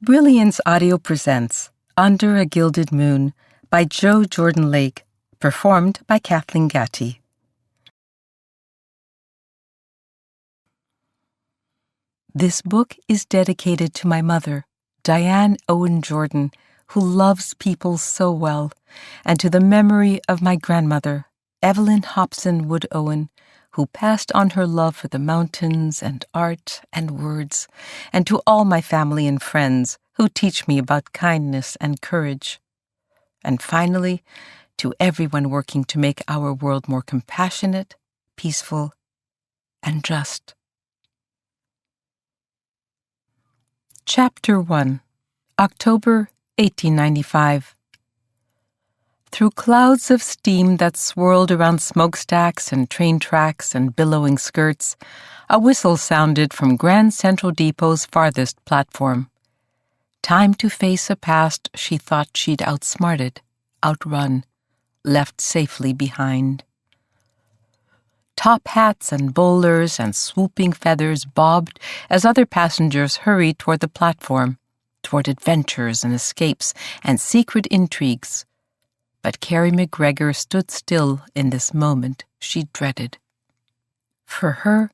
Brilliance Audio presents Under a Gilded Moon by Jo Jordan Lake, performed by Kathleen Gatti. This book is dedicated to my mother, Diane Owen Jordan, who loves people so well, and to the memory of my grandmother, Evelyn Hobson Wood Owen, who passed on her love for the mountains and art and words, and to all my family and friends who teach me about kindness and courage. And finally, to everyone working to make our world more compassionate, peaceful, and just. Chapter 1, October 1895. Through clouds of steam that swirled around smokestacks and train tracks and billowing skirts, a whistle sounded from Grand Central Depot's farthest platform. Time to face a past she thought she'd outsmarted, outrun, left safely behind. Top hats and bowlers and swooping feathers bobbed as other passengers hurried toward the platform, toward adventures and escapes and secret intrigues. But Carrie McGregor stood still in this moment she dreaded. For her,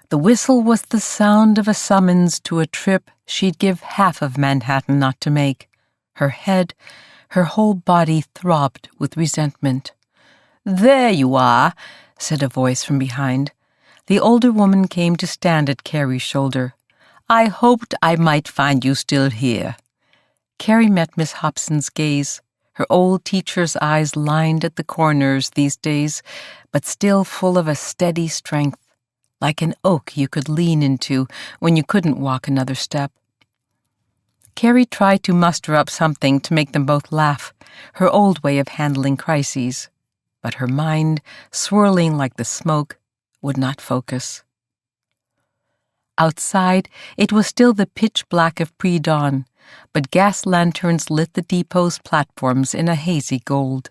the whistle was the sound of a summons to a trip she'd give half of Manhattan not to make. Her head, her whole body throbbed with resentment. "There you are," said a voice from behind. The older woman came to stand at Carrie's shoulder. "I hoped I might find you still here." Carrie met Miss Hobson's gaze. Her old teacher's eyes lined at the corners these days, but still full of a steady strength, like an oak you could lean into when you couldn't walk another step. Carrie tried to muster up something to make them both laugh, her old way of handling crises, but her mind, swirling like the smoke, would not focus. Outside, it was still the pitch black of pre-dawn, but gas lanterns lit the depot's platforms in a hazy gold.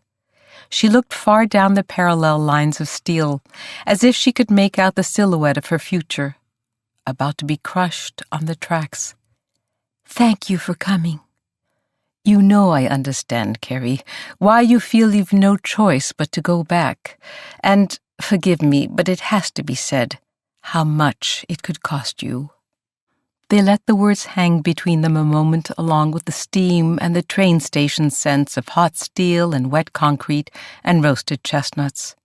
She looked far down the parallel lines of steel, as if she could make out the silhouette of her future, about to be crushed on the tracks. "Thank you for coming." "You know I understand, Carrie, why you feel you've no choice but to go back. And, forgive me, but it has to be said, how much it could cost you." They let the words hang between them a moment along with the steam and the train station scents of hot steel and wet concrete and roasted chestnuts.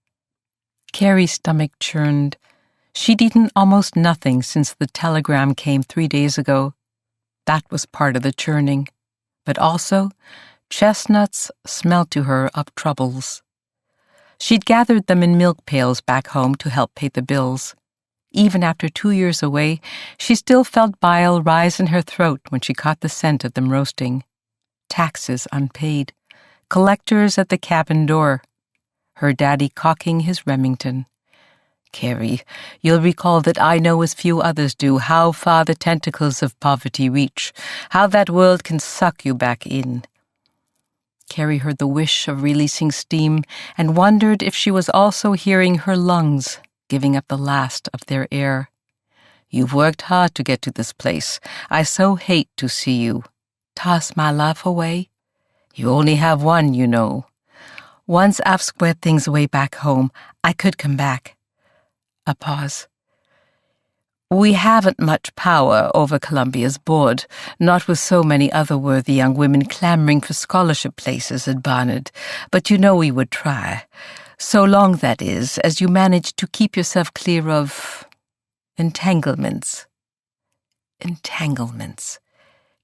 Carrie's stomach churned. She'd eaten almost nothing since the telegram came 3 days ago. That was part of the churning. But also, chestnuts smelled to her of troubles. She'd gathered them in milk pails back home to help pay the bills. Even after 2 years away, she still felt bile rise in her throat when she caught the scent of them roasting. Taxes unpaid, collectors at the cabin door, her daddy cocking his Remington. "Carrie, you'll recall that I know as few others do how far the tentacles of poverty reach, how that world can suck you back in." Carrie heard the wish of releasing steam and wondered if she was also hearing her lungs giving up the last of their air. "You've worked hard to get to this place. I so hate to see you toss my life away. You only have one, you know. Once I've squared things away back home, I could come back." A pause. "We haven't much power over Columbia's board, not with so many other worthy young women clamoring for scholarship places at Barnard, but you know we would try. So long, that is, as you manage to keep yourself clear of entanglements." Entanglements.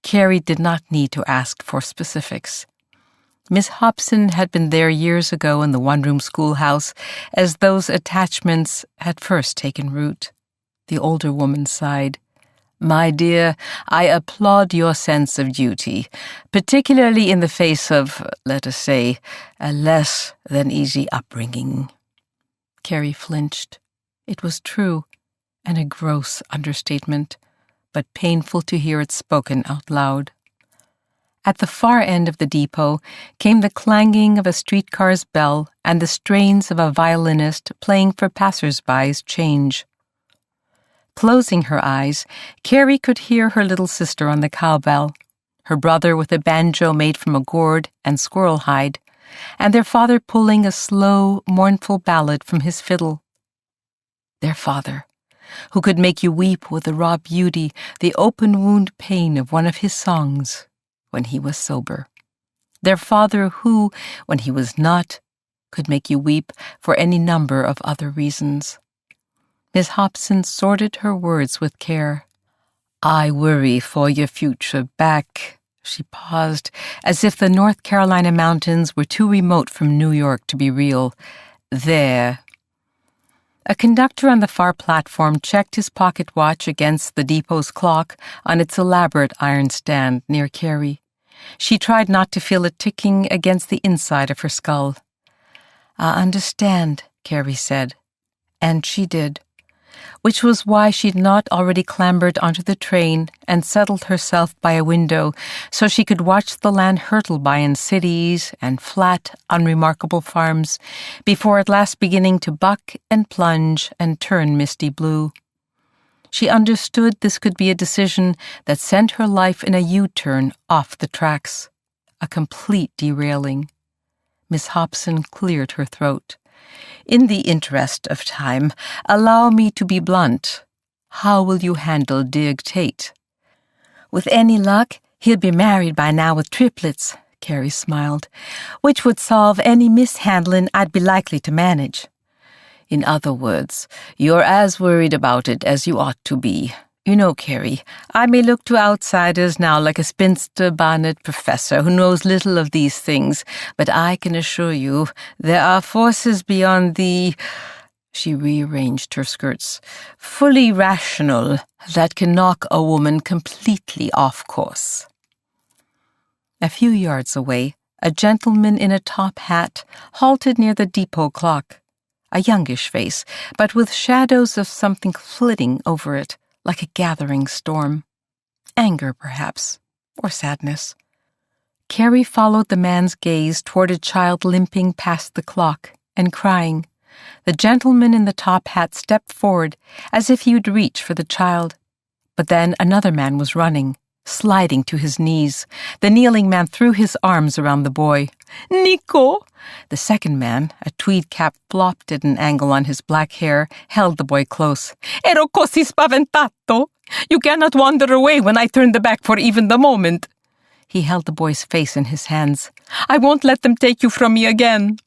Carrie did not need to ask for specifics. Miss Hobson had been there years ago in the one-room schoolhouse as those attachments had first taken root. The older woman sighed. "My dear, I applaud your sense of duty, particularly in the face of, let us say, a less than easy upbringing." Carrie flinched. It was true, and a gross understatement, but painful to hear it spoken out loud. At the far end of the depot came the clanging of a streetcar's bell and the strains of a violinist playing for passers-by's change. Closing her eyes, Carrie could hear her little sister on the cowbell. her brother with a banjo made from a gourd and squirrel hide, and their father pulling a slow, mournful ballad from his fiddle. Their father, who could make you weep with the raw beauty, the open wound pain of one of his songs when he was sober. Their father who, when he was not, could make you weep for any number of other reasons. Miss Hobson sorted her words with care. I worry for your future back. She paused, as if the North Carolina mountains were too remote from New York to be real. There. A conductor on the far platform checked his pocket watch against the depot's clock on its elaborate iron stand near Carrie. She tried not to feel it ticking against the inside of her skull. I understand, Carrie said. And she did. Which was why she'd not already clambered onto the train and settled herself by a window so she could watch the land hurtle by in cities and flat, unremarkable farms before at last beginning to buck and plunge and turn misty blue. She understood this could be a decision that sent her life in a U-turn off the tracks, a complete derailing. Miss Hobson cleared her throat. In the interest of time, allow me to be blunt. How will you handle Dig Tate? With any luck, he'll be married by now with triplets, Carrie smiled, which would solve any mishandling I'd be likely to manage. In other words, you're as worried about it as you ought to be. You know, Carrie, I may look to outsiders now like a spinster bonnet professor who knows little of these things, but I can assure you there are forces beyond the— she rearranged her skirts— fully rational that can knock a woman completely off course. A few yards away, a gentleman in a top hat halted near the depot clock, a youngish face, but with shadows of something flitting over it, like a gathering storm. Anger, perhaps, or sadness. Carrie followed the man's gaze toward a child limping past the clock and crying. The gentleman in the top hat stepped forward as if he would reach for the child. But then another man was running, sliding to his knees. The kneeling man threw his arms around the boy. Nico! The second man, a tweed cap flopped at an angle on his black hair, held the boy close. Ero così spaventato! You cannot wander away when I turn the back for even the moment. He held the boy's face in his hands. I won't let them take you from me again.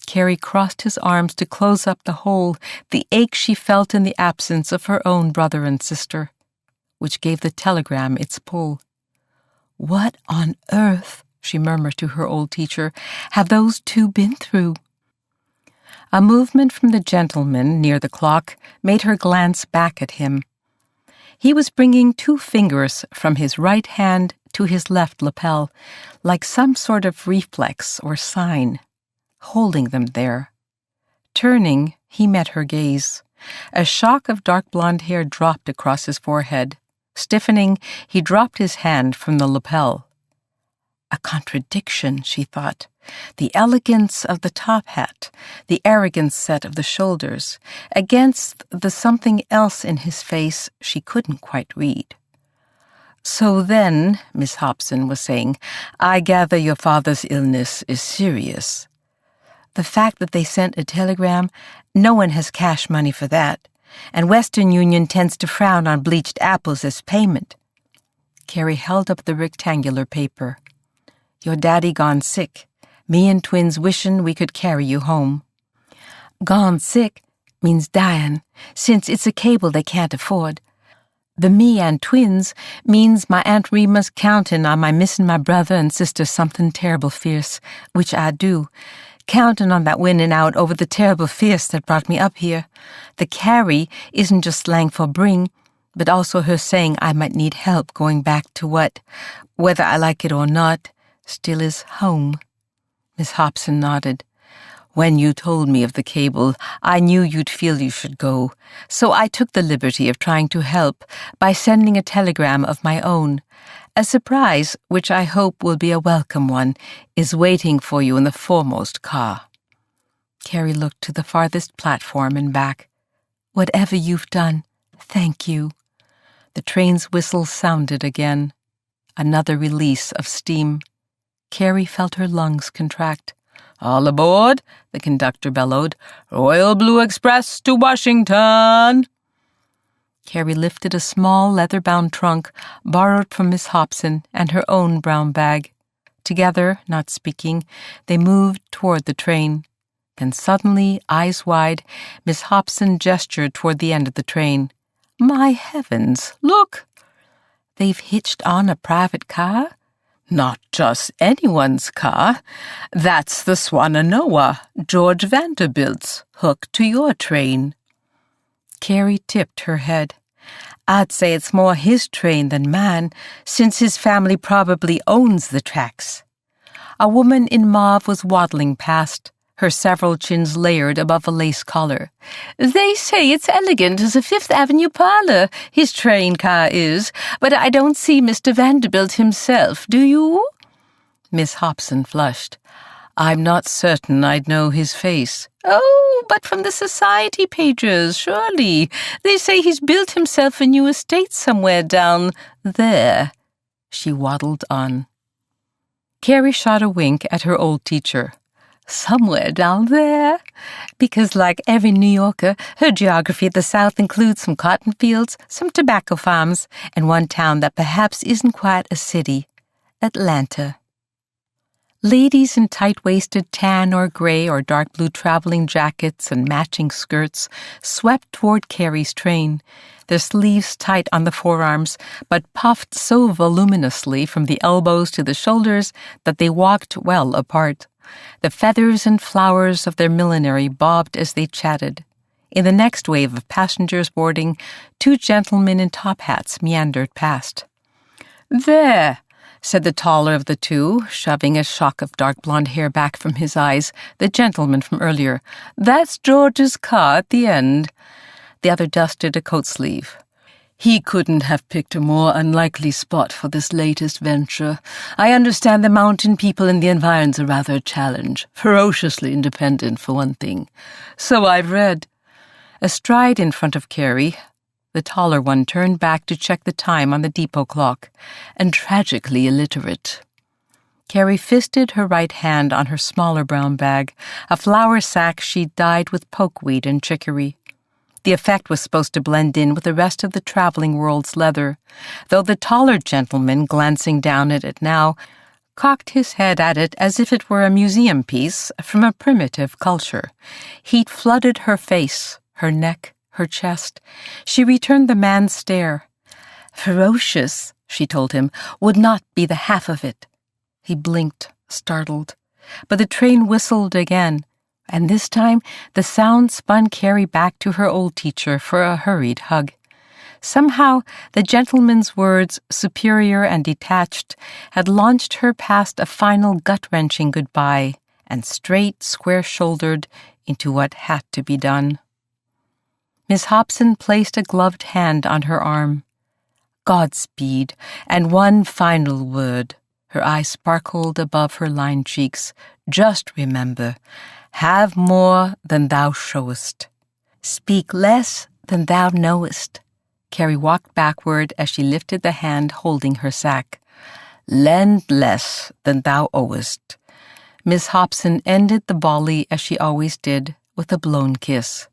Carrie crossed his arms to close up the hole, the ache she felt in the absence of her own brother and sister, which gave the telegram its pull. What on earth, she murmured to her old teacher, have those two been through? A movement from the gentleman near the clock made her glance back at him. He was bringing 2 fingers from his right hand to his left lapel, like some sort of reflex or sign, holding them there. Turning, he met her gaze. A shock of dark blonde hair dropped across his forehead. Stiffening, he dropped his hand from the lapel. A contradiction, she thought. The elegance of the top hat, the arrogant set of the shoulders, against the something else in his face she couldn't quite read. So then, Miss Hobson was saying, I gather your father's illness is serious. The fact that they sent a telegram, no one has cash money for that, and Western Union tends to frown on bleached apples as payment. Carrie held up the rectangular paper. Your daddy gone sick. Me and twins wishin' we could carry you home. Gone sick means dyin', since it's a cable they can't afford. The me and twins means my Aunt Rima's countin' on my missin' my brother and sister something terrible fierce, which I do. Countin' on that winnin' out over the terrible fierce that brought me up here. The carry isn't just slang for bring, but also her saying I might need help going back to what, whether I like it or not, still is home. Miss Hobson nodded. When you told me of the cable, I knew you'd feel you should go, so I took the liberty of trying to help by sending a telegram of my own. A surprise, which I hope will be a welcome one, is waiting for you in the foremost car. Carrie looked to the farthest platform and back. Whatever you've done, thank you. The train's whistle sounded again. Another release of steam. Carrie felt her lungs contract. "All aboard," the conductor bellowed. "Royal Blue Express to Washington." Carrie lifted a small leather-bound trunk borrowed from Miss Hobson and her own brown bag. Together, not speaking, they moved toward the train. Then suddenly, eyes wide, Miss Hobson gestured toward the end of the train. "My heavens, look! They've hitched on a private car? Not just anyone's car. That's the Swananoa, George Vanderbilt's, hooked to your train." Carrie tipped her head. "I'd say it's more his train than mine, since his family probably owns the tracks." A woman in mauve was waddling past, her several chins layered above a lace collar. "They say it's elegant as a Fifth Avenue parlor, his train car is, but I don't see Mr. Vanderbilt himself, do you?" Miss Hobson flushed. "I'm not certain I'd know his face." "Oh, but from the society pages, surely. They say he's built himself a new estate somewhere down there." She waddled on. Carrie shot a wink at her old teacher. "Somewhere down there?" Because, like every New Yorker, her geography of the South includes some cotton fields, some tobacco farms, and one town that perhaps isn't quite a city, Atlanta. Ladies in tight-waisted tan or gray or dark blue traveling jackets and matching skirts swept toward Carrie's train, their sleeves tight on the forearms, but puffed so voluminously from the elbows to the shoulders that they walked well apart. The feathers and flowers of their millinery bobbed as they chatted. In the next wave of passengers boarding, two gentlemen in top hats meandered past. "There," said the taller of the two, shoving a shock of dark blonde hair back from his eyes, the gentleman from earlier. "That's George's car at the end." The other dusted a coat sleeve. "He couldn't have picked a more unlikely spot for this latest venture. I understand the mountain people and the environs are rather a challenge. Ferociously independent, for one thing. So I've read." Astride in front of Carrie, the taller one turned back to check the time on the depot clock, and tragically illiterate. Carrie fisted her right hand on her smaller brown bag, a flour sack she'd dyed with pokeweed and chicory. The effect was supposed to blend in with the rest of the traveling world's leather, though the taller gentleman, glancing down at it now, cocked his head at it as if it were a museum piece from a primitive culture. He'd flooded her face, her neck, her chest. She returned the man's stare. "Ferocious," she told him, "would not be the half of it." He blinked, startled. But the train whistled again, and this time the sound spun Carrie back to her old teacher for a hurried hug. Somehow the gentleman's words, superior and detached, had launched her past a final gut-wrenching goodbye and straight, square-shouldered into what had to be done. Miss Hobson placed a gloved hand on her arm. "Godspeed, and one final word." Her eyes sparkled above her lined cheeks. "Just remember, have more than thou showest. Speak less than thou knowest." Carrie walked backward as she lifted the hand holding her sack. "Lend less than thou owest." Miss Hobson ended the volley as she always did, with a blown kiss.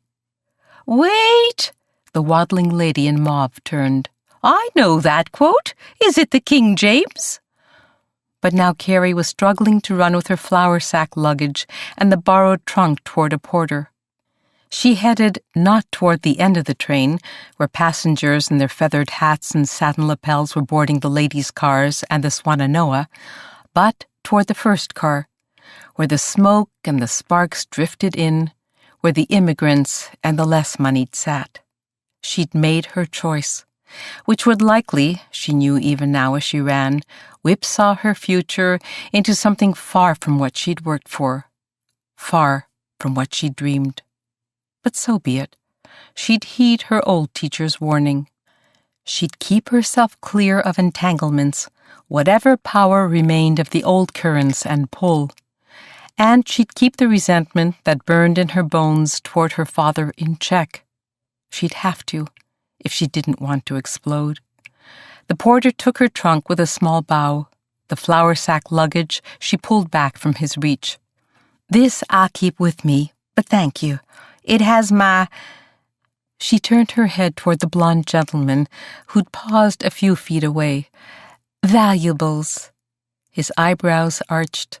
"Wait!" The waddling lady in mauve turned. "I know that quote. Is it the King James?" But now Carrie was struggling to run with her flour sack luggage and the borrowed trunk toward a porter. She headed not toward the end of the train, where passengers in their feathered hats and satin lapels were boarding the ladies' cars and the Swananoa, but toward the first car, where the smoke and the sparks drifted in, where the immigrants and the less moneyed sat. She'd made her choice, which would likely, she knew even now as she ran, whipsaw her future into something far from what she'd worked for, far from what she'd dreamed. But so be it. She'd heed her old teacher's warning. She'd keep herself clear of entanglements, whatever power remained of the old currents and pull. And she'd keep the resentment that burned in her bones toward her father in check. She'd have to, if she didn't want to explode. The porter took her trunk with a small bow. The flour sack luggage she pulled back from his reach. "This I'll keep with me, but thank you. It has my—" She turned her head toward the blond gentleman who'd paused a few feet away. "Valuables." His eyebrows arched.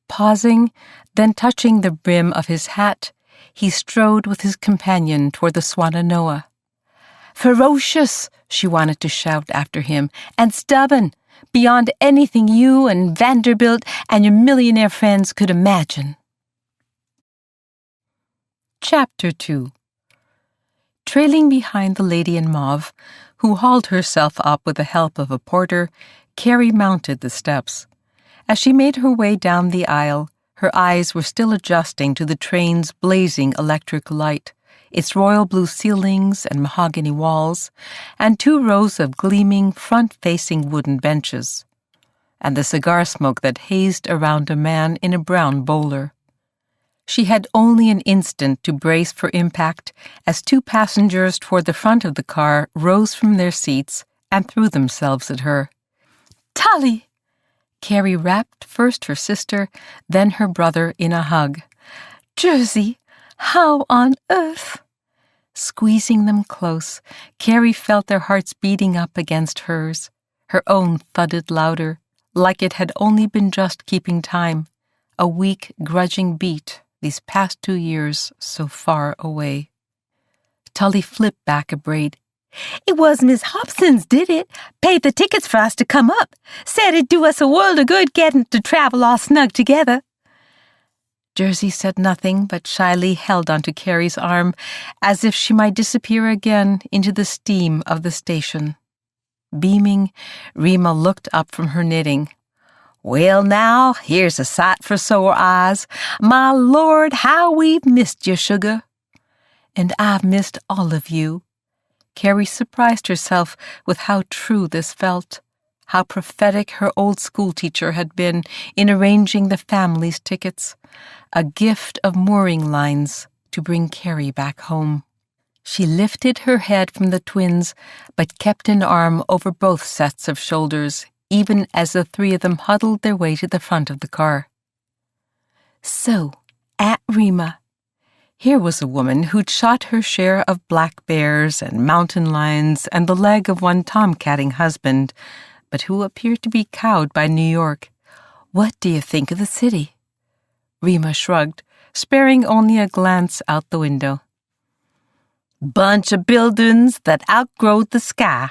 Pausing, then touching the brim of his hat, he strode with his companion toward the Swannanoa. "Ferocious," she wanted to shout after him, "and stubborn, beyond anything you and Vanderbilt and your millionaire friends could imagine." Chapter 2. Trailing behind the lady in mauve, who hauled herself up with the help of a porter, Carrie mounted the steps. As she made her way down the aisle, her eyes were still adjusting to the train's blazing electric light, its royal blue ceilings and mahogany walls, and 2 rows of gleaming, front-facing wooden benches, and the cigar smoke that hazed around a man in a brown bowler. She had only an instant to brace for impact as 2 passengers toward the front of the car rose from their seats and threw themselves at her. "Tully!" Carrie wrapped first her sister, then her brother in a hug. "Jersey, how on earth?" Squeezing them close, Carrie felt their hearts beating up against hers. Her own thudded louder, like it had only been just keeping time, a weak, grudging beat these past 2 years so far away. Tully flipped back a braid. "It was Miss Hobson's did it. Paid the tickets for us to come up. Said it'd do us a world of good getting to travel all snug together." Jersey said nothing, but shyly held onto Carrie's arm as if she might disappear again into the steam of the station. Beaming, Rima looked up from her knitting. "Well now, here's a sight for sore eyes. My Lord, how we've missed you, sugar." "And I've missed all of you." Carrie surprised herself with how true this felt, how prophetic her old schoolteacher had been in arranging the family's tickets, a gift of mooring lines to bring Carrie back home. She lifted her head from the twins, but kept an arm over both sets of shoulders, even as the 3 of them huddled their way to the front of the car. "So, Aunt Rima." Here was a woman who'd shot her share of black bears and mountain lions and the leg of one tomcatting husband, but who appeared to be cowed by New York. "What do you think of the city?" Rima shrugged, sparing only a glance out the window. "Bunch of buildings that outgrowed the sky."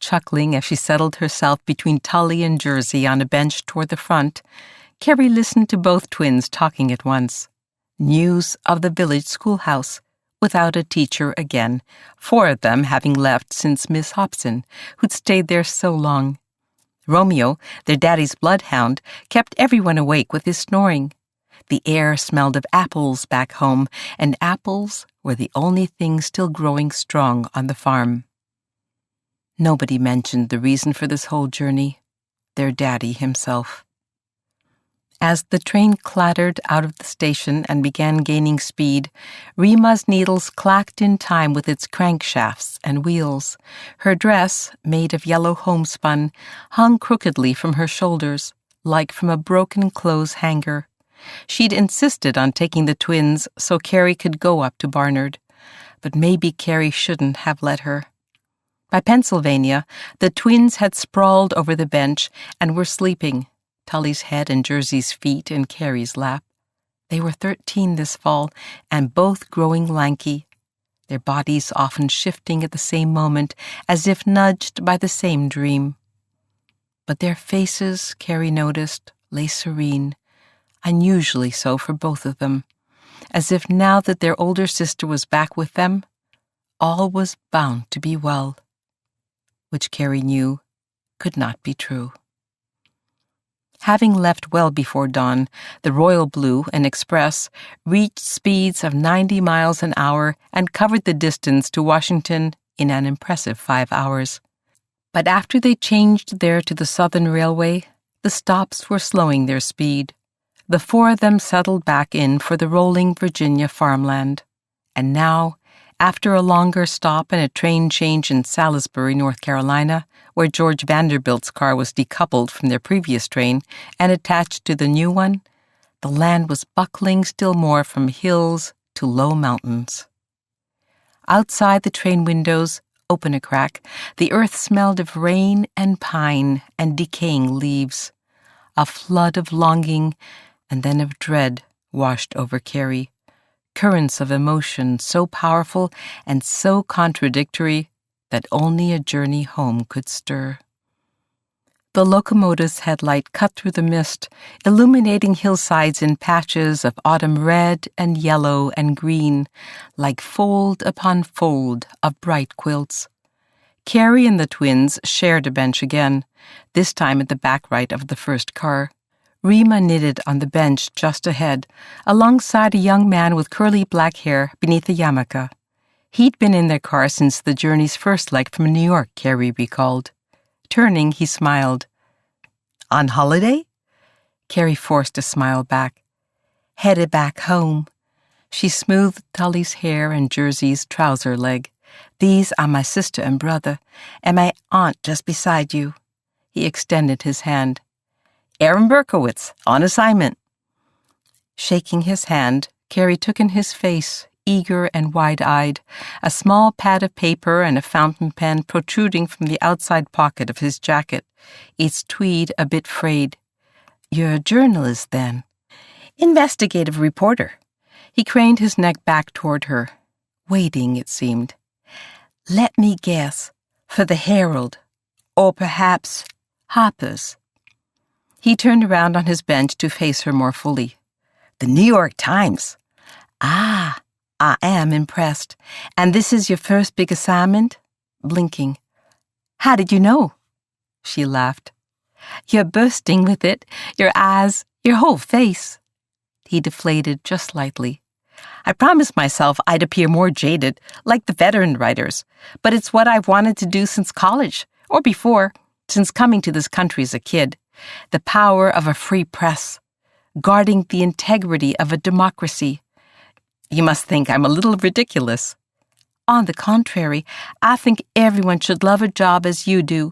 Chuckling as she settled herself between Tully and Jersey on a bench toward the front, Carrie listened to both twins talking at once. News of the village schoolhouse, without a teacher again, 4 of them having left since Miss Hobson, who'd stayed there so long. Romeo, their daddy's bloodhound, kept everyone awake with his snoring. The air smelled of apples back home, and apples were the only thing still growing strong on the farm. Nobody mentioned the reason for this whole journey, their daddy himself. As the train clattered out of the station and began gaining speed, Rima's needles clacked in time with its crankshafts and wheels. Her dress, made of yellow homespun, hung crookedly from her shoulders, like from a broken clothes hanger. She'd insisted on taking the twins so Carrie could go up to Barnard, but maybe Carrie shouldn't have let her. By Pennsylvania, the twins had sprawled over the bench and were sleeping, Tully's head and Jersey's feet in Carrie's lap. They were 13 this fall, and both growing lanky, their bodies often shifting at the same moment, as if nudged by the same dream. But their faces, Carrie noticed, lay serene, unusually so for both of them, as if now that their older sister was back with them, all was bound to be well, which Carrie knew could not be true. Having left well before dawn, the Royal Blue, an express, reached speeds of 90 miles an hour and covered the distance to Washington in an impressive 5 hours. But after they changed there to the Southern Railway, the stops were slowing their speed. The 4 of them settled back in for the rolling Virginia farmland. And now, After a longer stop and a train change in Salisbury, North Carolina, where George Vanderbilt's car was decoupled from their previous train and attached to the new one, the land was buckling still more from hills to low mountains. Outside the train windows, open a crack, the earth smelled of rain and pine and decaying leaves. A flood of longing and then of dread washed over Carrie. Currents of emotion so powerful and so contradictory that only a journey home could stir. The locomotive's headlight cut through the mist, illuminating hillsides in patches of autumn red and yellow and green, like fold upon fold of bright quilts. Carrie and the twins shared a bench again, this time at the back right of the first car. Rima knitted on the bench just ahead, alongside a young man with curly black hair beneath a yarmulke. He'd been in their car since the journey's first leg from New York, Carrie recalled. Turning, he smiled. "On holiday?" Carrie forced a smile back. "Headed back home." She smoothed Tully's hair and Jersey's trouser leg. "These are my sister and brother, and my aunt just beside you." He extended his hand. "Aaron Berkowitz, on assignment." Shaking his hand, Carrie took in his face, eager and wide-eyed, a small pad of paper and a fountain pen protruding from the outside pocket of his jacket, its tweed a bit frayed. "You're a journalist, then?" "Investigative reporter." He craned his neck back toward her, waiting, it seemed. "Let me guess, for the Herald, or perhaps Harper's." He turned around on his bench to face her more fully. "The New York Times." "Ah, I am impressed. And this is your first big assignment?" Blinking. "How did you know?" She laughed. "You're bursting with it, your eyes, your whole face." He deflated just lightly. "I promised myself I'd appear more jaded, like the veteran writers, but it's what I've wanted to do since college, or before, since coming to this country as a kid. The power of a free press, guarding the integrity of a democracy. You must think I'm a little ridiculous." "On the contrary, I think everyone should love a job as you do.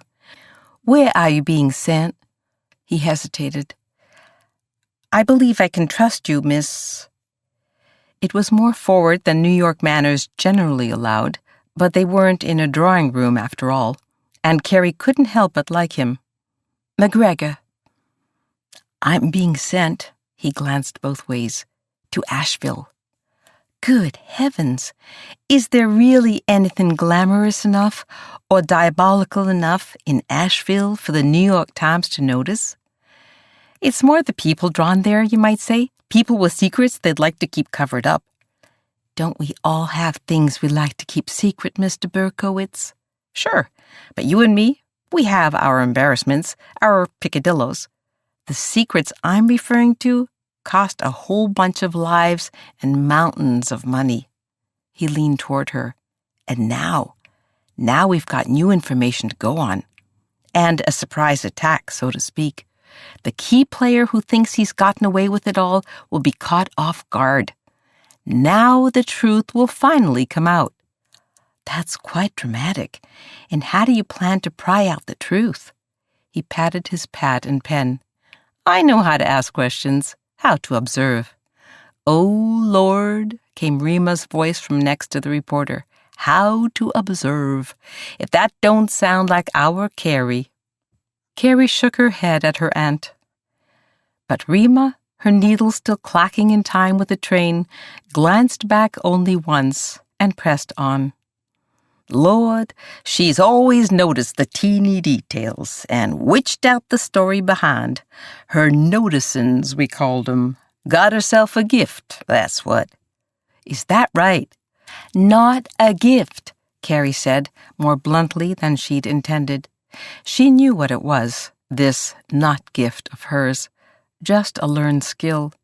Where are you being sent?" He hesitated. "I believe I can trust you, Miss—" It was more forward than New York manners generally allowed, but they weren't in a drawing room after all, and Carrie couldn't help but like him. "McGregor." "I'm being sent," he glanced both ways, "to Asheville." "Good heavens! Is there really anything glamorous enough or diabolical enough in Asheville for the New York Times to notice?" "It's more the people drawn there, you might say. People with secrets they'd like to keep covered up." "Don't we all have things we like to keep secret, Mr. Berkowitz?" "Sure, but you and me, we have our embarrassments, our picadillos. The secrets I'm referring to cost a whole bunch of lives and mountains of money." He leaned toward her. "And now we've got new information to go on. And a surprise attack, so to speak. The key player who thinks he's gotten away with it all will be caught off guard. Now the truth will finally come out." "That's quite dramatic. And how do you plan to pry out the truth?" He patted his pad and pen. "I know how to ask questions, how to observe." "Oh, Lord," came Rima's voice from next to the reporter. "How to observe. If that don't sound like our Carrie." Carrie shook her head at her aunt. But Rima, her needle still clacking in time with the train, glanced back only once and pressed on. "Lord, she's always noticed the teeny details and witched out the story behind. Her noticins, we called 'em. Got herself a gift, that's what." "Is that right?" "Not a gift," Carrie said, more bluntly than she'd intended. She knew what it was, this not gift of hers, just a learned skill.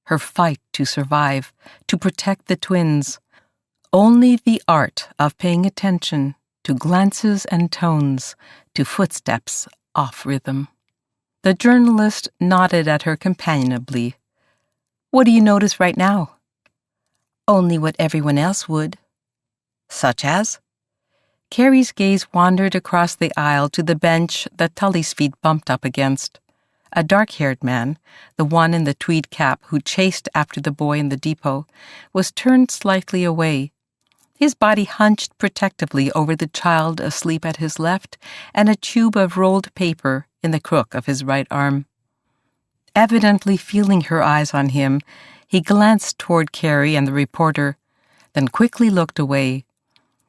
Her fight to survive, to protect the twins. Only the art of paying attention to glances and tones, to footsteps off rhythm. The journalist nodded at her companionably. "What do you notice right now?" "Only what everyone else would." Such as? Carrie's gaze wandered across the aisle to the bench that Tully's feet bumped up against. A dark-haired man, the one in the tweed cap who chased after the boy in the depot, was turned slightly away, his body hunched protectively over the child asleep at his left and a tube of rolled paper in the crook of his right arm. Evidently feeling her eyes on him, he glanced toward Carrie and the reporter, then quickly looked away.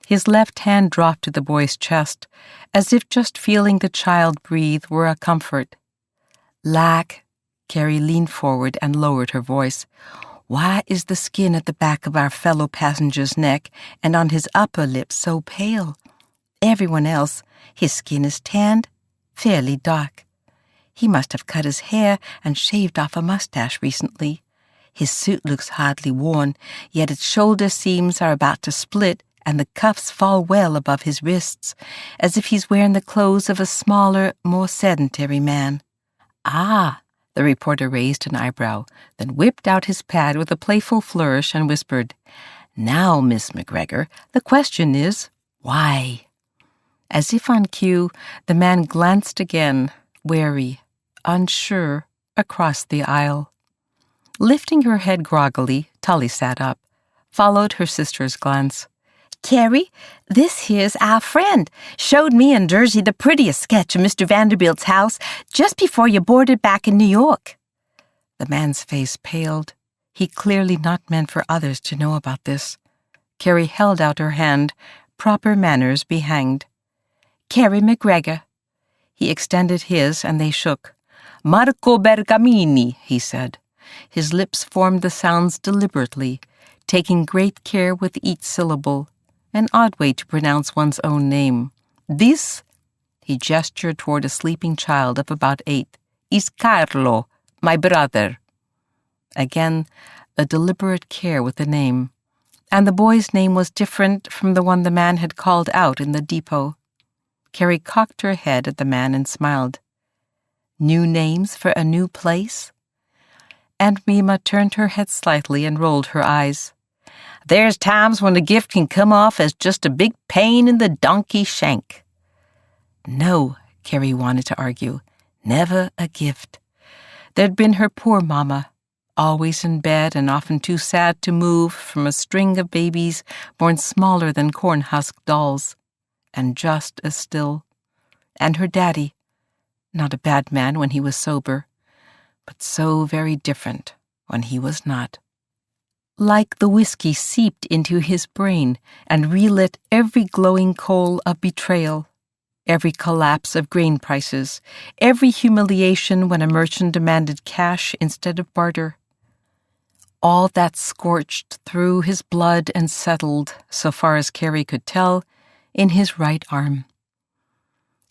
His left hand dropped to the boy's chest, as if just feeling the child breathe were a comfort. "Lack," Carrie leaned forward and lowered her voice. "Why is the skin at the back of our fellow passenger's neck and on his upper lip so pale? Everyone else, his skin is tanned, fairly dark. He must have cut his hair and shaved off a mustache recently. His suit looks hardly worn, yet its shoulder seams are about to split and the cuffs fall well above his wrists, as if he's wearing the clothes of a smaller, more sedentary man." "Ah," the reporter raised an eyebrow, then whipped out his pad with a playful flourish and whispered, "Now, Miss McGregor, the question is, why?" As if on cue, the man glanced again, wary, unsure, across the aisle. Lifting her head groggily, Tully sat up, followed her sister's glance. "Carrie, this here's our friend. Showed me and Jersey the prettiest sketch of Mr. Vanderbilt's house just before you boarded back in New York." The man's face paled. He clearly not meant for others to know about this. Carrie held out her hand, proper manners be hanged. "Carrie McGregor." He extended his, and they shook. "Marco Bergamini," he said. His lips formed the sounds deliberately, taking great care with each syllable. An odd way to pronounce one's own name. "This," he gestured toward a sleeping child of about 8, "is Carlo, my brother." Again, a deliberate care with the name. And the boy's name was different from the one the man had called out in the depot. Carrie cocked her head at the man and smiled. "New names for a new place?" Aunt Rima turned her head slightly and rolled her eyes. "There's times when a gift can come off as just a big pain in the donkey shank." No, Carrie wanted to argue, never a gift. There'd been her poor mama, always in bed and often too sad to move from a string of babies born smaller than corn-husk dolls, and just as still. And her daddy, not a bad man when he was sober, but so very different when he was not. Like the whiskey seeped into his brain and relit every glowing coal of betrayal, every collapse of grain prices, every humiliation when a merchant demanded cash instead of barter. All that scorched through his blood and settled, so far as Carrie could tell, in his right arm.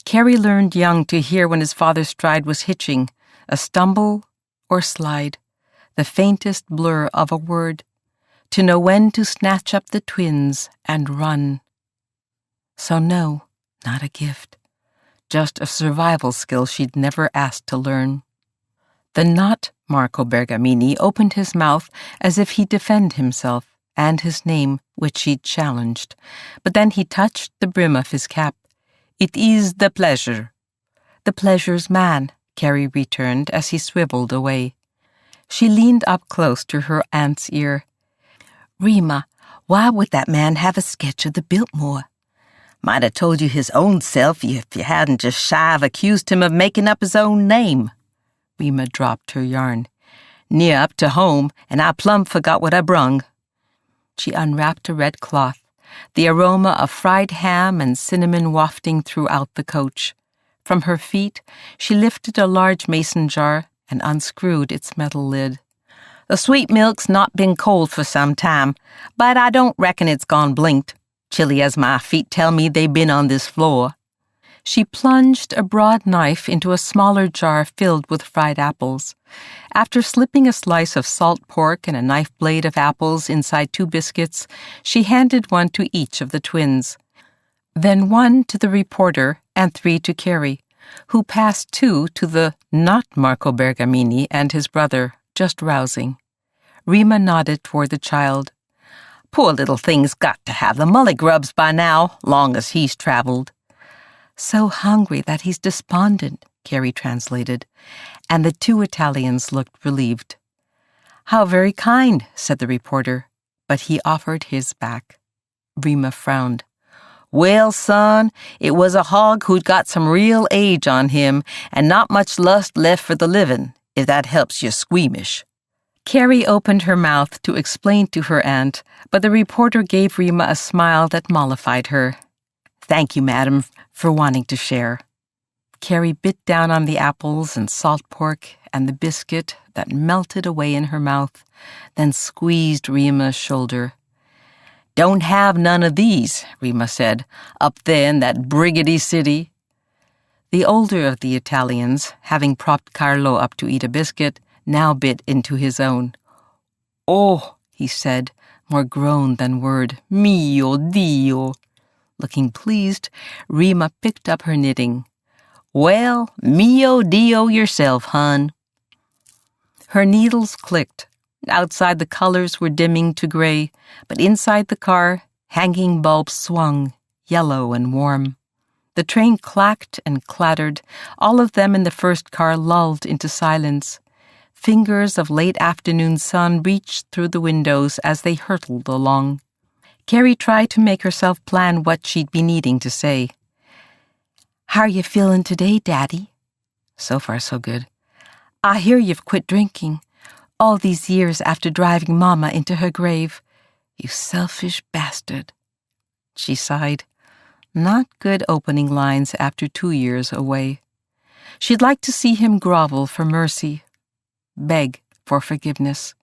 Carrie learned young to hear when his father's stride was hitching, a stumble or slide, the faintest blur of a word, to know when to snatch up the twins and run. So no, not a gift, just a survival skill she'd never asked to learn. The not Marco Bergamini opened his mouth as if he'd defend himself and his name, which she'd challenged, but then he touched the brim of his cap. "It is the pleasure." "The pleasure's man," Carrie returned as he swiveled away. She leaned up close to her aunt's ear. "Rima, why would that man have a sketch of the Biltmore? Might have told you his own self if you hadn't just shy of accused him of making up his own name." Rima dropped her yarn. "Near up to home, and I plumb forgot what I brung." She unwrapped a red cloth, the aroma of fried ham and cinnamon wafting throughout the coach. From her feet, she lifted a large mason jar and unscrewed its metal lid. "The sweet milk's not been cold for some time, but I don't reckon it's gone blinked, chilly as my feet tell me they've been on this floor." She plunged a broad knife into a smaller jar filled with fried apples. After slipping a slice of salt pork and a knife blade of apples inside 2 biscuits, she handed one to each of the twins. Then 1 to the reporter and 3 to Carrie, who passed 2 to the not Marco Bergamini and his brother, just rousing. Rima nodded toward the child. Poor little thing's got to have the mullygrubs by now, long as he's traveled." "So hungry that he's despondent," Carrie translated, and the two Italians looked relieved. "How very kind," said the reporter, but he offered his back. Rima frowned. "Well, son, it was a hog who'd got some real age on him and not much lust left for the living, if that helps you squeamish." Carrie opened her mouth to explain to her aunt, but the reporter gave Rima a smile that mollified her. "Thank you, madam, for wanting to share." Carrie bit down on the apples and salt pork and the biscuit that melted away in her mouth, then squeezed Rima's shoulder. "Don't have none of these," Rima said, "up there in that briggity city." The older of the Italians, having propped Carlo up to eat a biscuit, now bit into his own. "Oh," he said, more groan than word, "mio Dio." Looking pleased, Rima picked up her knitting. "Well, mio Dio yourself, hun." Her needles clicked. Outside the colors were dimming to gray, but inside the car, hanging bulbs swung, yellow and warm. The train clacked and clattered, all of them in the first car lulled into silence. Fingers of late afternoon sun reached through the windows as they hurtled along. Carrie tried to make herself plan what she'd be needing to say. "How are you feeling today, Daddy?" "So far, so good." "I hear you've quit drinking. All these years after driving Mama into her grave. You selfish bastard." She sighed. Not good opening lines after 2 years away. She'd like to see him grovel for mercy, beg for forgiveness,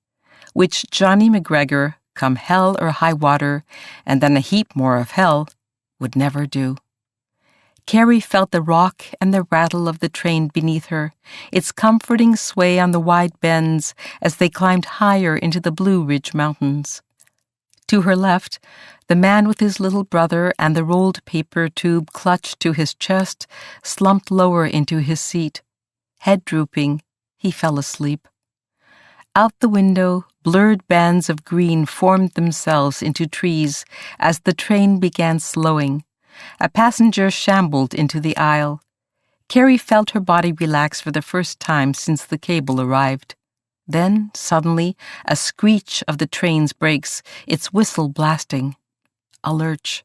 which Johnny McGregor, come hell or high water, and then a heap more of hell, would never do. Carrie felt the rock and the rattle of the train beneath her, its comforting sway on the wide bends as they climbed higher into the Blue Ridge Mountains. To her left, the man with his little brother and the rolled paper tube clutched to his chest slumped lower into his seat. Head drooping, he fell asleep. Out the window, blurred bands of green formed themselves into trees as the train began slowing. A passenger shambled into the aisle. Carrie felt her body relax for the first time since the cable arrived. Then, suddenly, a screech of the train's brakes, its whistle blasting. A lurch.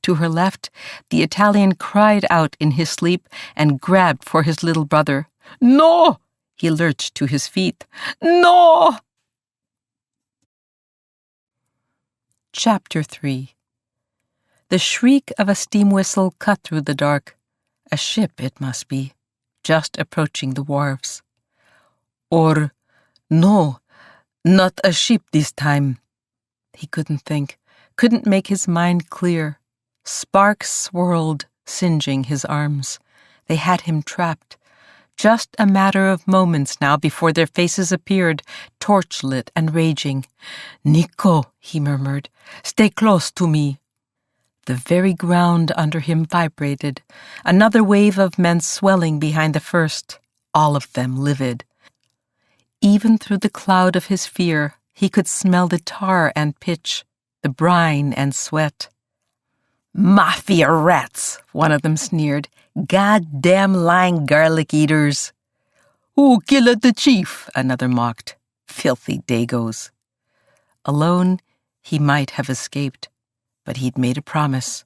To her left, the Italian cried out in his sleep and grabbed for his little brother. "No!" He lurched to his feet. "No!" Chapter 3. The shriek of a steam whistle cut through the dark. A ship, it must be, just approaching the wharves. Or, no, not a ship this time. He couldn't think, couldn't make his mind clear. Sparks swirled, singeing his arms. They had him trapped. Just a matter of moments now before their faces appeared, torch-lit and raging. "Nico," he murmured, "stay close to me." The very ground under him vibrated, another wave of men swelling behind the first, all of them livid. Even through the cloud of his fear, he could smell the tar and pitch, the brine and sweat. "Mafia rats," one of them sneered. "Goddamn lying garlic eaters." "Who killed the chief?" another mocked. "Filthy Dagos." Alone, he might have escaped, but he'd made a promise.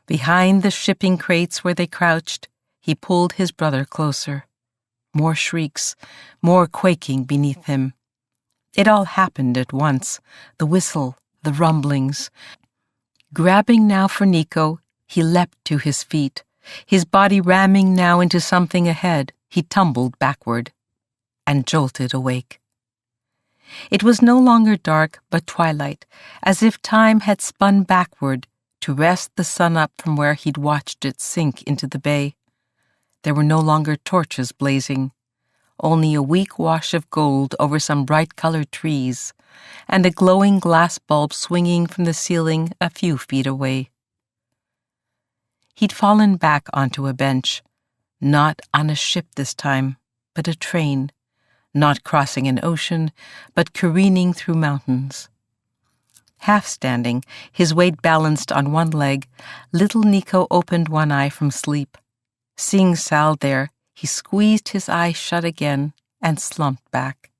Behind the shipping crates where they crouched, he pulled his brother closer. More shrieks, more quaking beneath him. It all happened at once, the whistle, the rumblings. Grabbing now for Nico, he leapt to his feet. His body ramming now into something ahead, he tumbled backward and jolted awake. It was no longer dark, but twilight, as if time had spun backward to wrest the sun up from where he'd watched it sink into the bay. There were no longer torches blazing, only a weak wash of gold over some bright-colored trees, and a glowing glass bulb swinging from the ceiling a few feet away. He'd fallen back onto a bench, not on a ship this time, but a train, not crossing an ocean, but careening through mountains. Half standing, his weight balanced on one leg, little Nico opened one eye from sleep. Seeing Sal there, he squeezed his eye shut again and slumped back.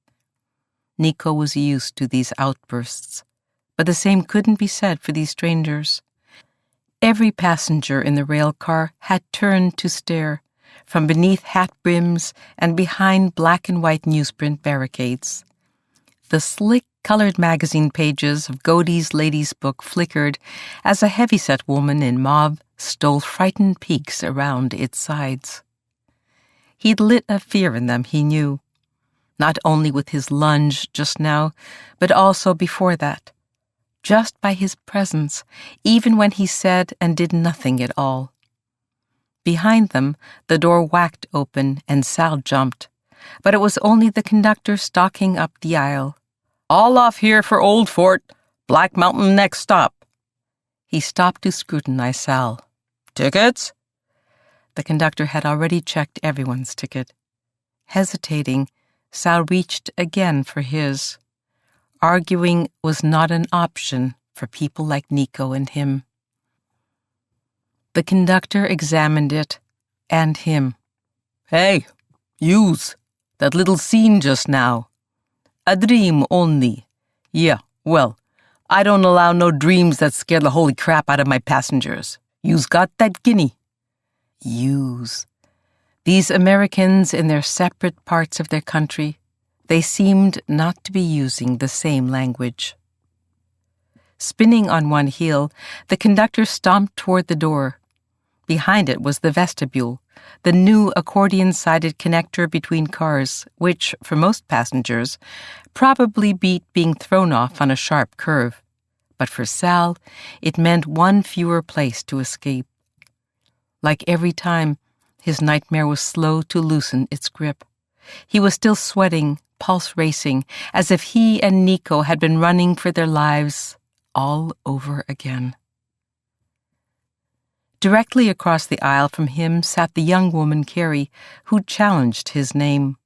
Nico was used to these outbursts, but the same couldn't be said for these strangers. Every passenger in the rail car had turned to stare, from beneath hat brims and behind black and white newsprint barricades. The slick, colored magazine pages of Godey's Ladies' Book flickered as a heavyset woman in mauve stole frightened peeks around its sides. He'd lit a fear in them, he knew, not only with his lunge just now, but also before that. Just by his presence, even when he said and did nothing at all. Behind them, the door whacked open and Sal jumped, but it was only the conductor stalking up the aisle. "All off here for Old Fort. Black Mountain next stop." He stopped to scrutinize Sal. "Tickets?" The conductor had already checked everyone's ticket. Hesitating, Sal reached again for his. Arguing was not an option for people like Nico and him. The conductor examined it, and him. "Hey, yous, that little scene just now. A dream only. Yeah, well, I don't allow no dreams that scare the holy crap out of my passengers. Yous got that guinea?" Yous. These Americans in their separate parts of their country, they seemed not to be using the same language. Spinning on one heel, the conductor stomped toward the door. Behind it was the vestibule, the new accordion-sided connector between cars, which, for most passengers, probably beat being thrown off on a sharp curve. But for Sal, it meant one fewer place to escape. Like every time, his nightmare was slow to loosen its grip. He was still sweating, pulse racing, as if he and Nico had been running for their lives all over again. Directly across the aisle from him sat the young woman Carrie, who challenged his name.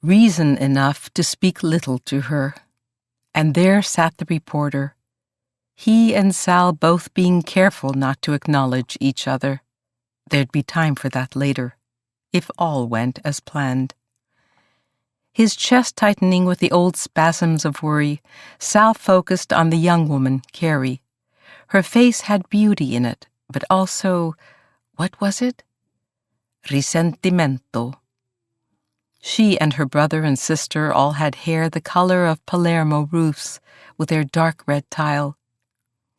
Reason enough to speak little to her. And there sat the reporter, he and Sal both being careful not to acknowledge each other. There'd be time for that later, if all went as planned. His chest tightening with the old spasms of worry, Sal focused on the young woman, Carrie. Her face had beauty in it, but also, what was it? Risentimento. She and her brother and sister all had hair the color of Palermo roofs, with their dark red tile.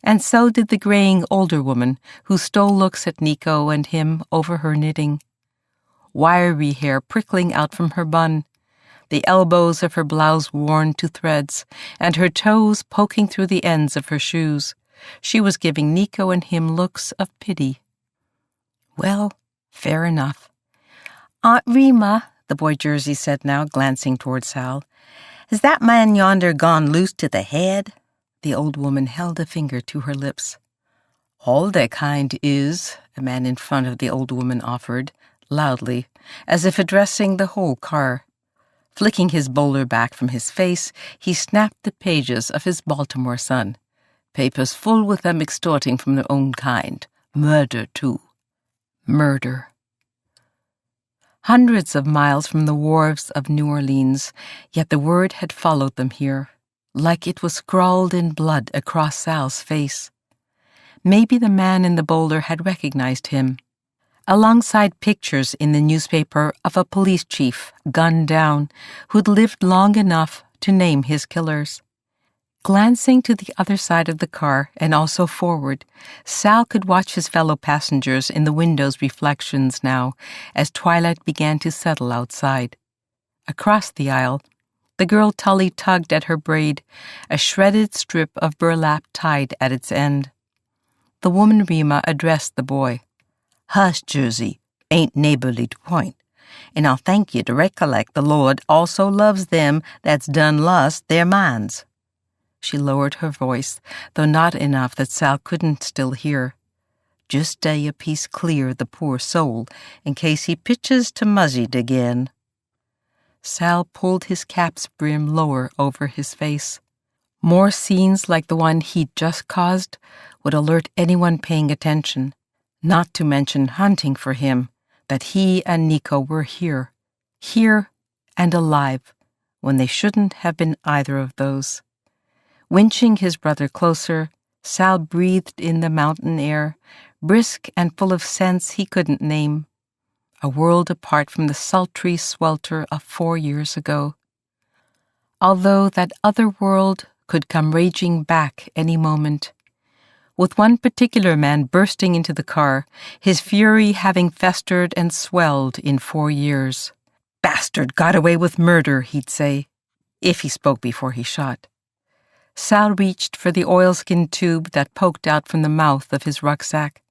And so did the graying older woman, who stole looks at Nico and him over her knitting. Wiry hair prickling out from her bun, the elbows of her blouse worn to threads, and her toes poking through the ends of her shoes. She was giving Nico and him looks of pity. Well, fair enough. "Aunt Rima," the boy Jersey said now, glancing toward Sal, "has that man yonder gone loose to the head?" The old woman held a finger to her lips. "All that kind is," the man in front of the old woman offered, loudly, as if addressing the whole car. Flicking his bowler back from his face, he snapped the pages of his Baltimore Sun. "Papers full with them extorting from their own kind. Murder, too. Murder." Hundreds of miles from the wharves of New Orleans, yet the word had followed them here, like it was scrawled in blood across Sal's face. Maybe the man in the bowler had recognized him. Alongside pictures in the newspaper of a police chief, gunned down, who'd lived long enough to name his killers. Glancing to the other side of the car and also forward, Sal could watch his fellow passengers in the window's reflections now as twilight began to settle outside. Across the aisle, the girl Tully tugged at her braid, a shredded strip of burlap tied at its end. The woman Rima addressed the boy. "Hush, Jersey, ain't neighborly to point, and I'll thank you to recollect the Lord also loves them that's done lost their minds." She lowered her voice, though not enough that Sal couldn't still hear. "Just stay a piece clear the poor soul, in case he pitches to Muzzied again." Sal pulled his cap's brim lower over his face. More scenes like the one he'd just caused would alert anyone paying attention, not to mention hunting for him, that he and Nico were here and alive, when they shouldn't have been either of those. Winching his brother closer, Sal breathed in the mountain air, brisk and full of scents he couldn't name, a world apart from the sultry swelter of 4 years ago. Although that other world could come raging back any moment, with one particular man bursting into the car, his fury having festered and swelled in 4 years. "Bastard got away with murder," he'd say, if he spoke before he shot. Sal reached for the oilskin tube that poked out from the mouth of his rucksack.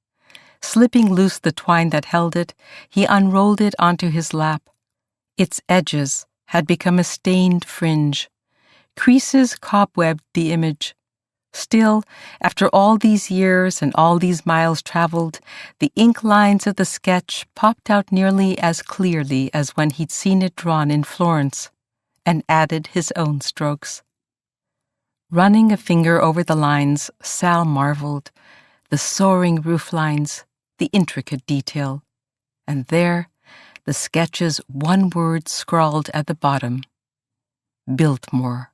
Slipping loose the twine that held it, he unrolled it onto his lap. Its edges had become a stained fringe. Creases cobwebbed the image. Still, after all these years and all these miles traveled, the ink lines of the sketch popped out nearly as clearly as when he'd seen it drawn in Florence, and added his own strokes. Running a finger over the lines, Sal marveled. The soaring roof lines, the intricate detail. And there, the sketch's one word scrawled at the bottom. Biltmore.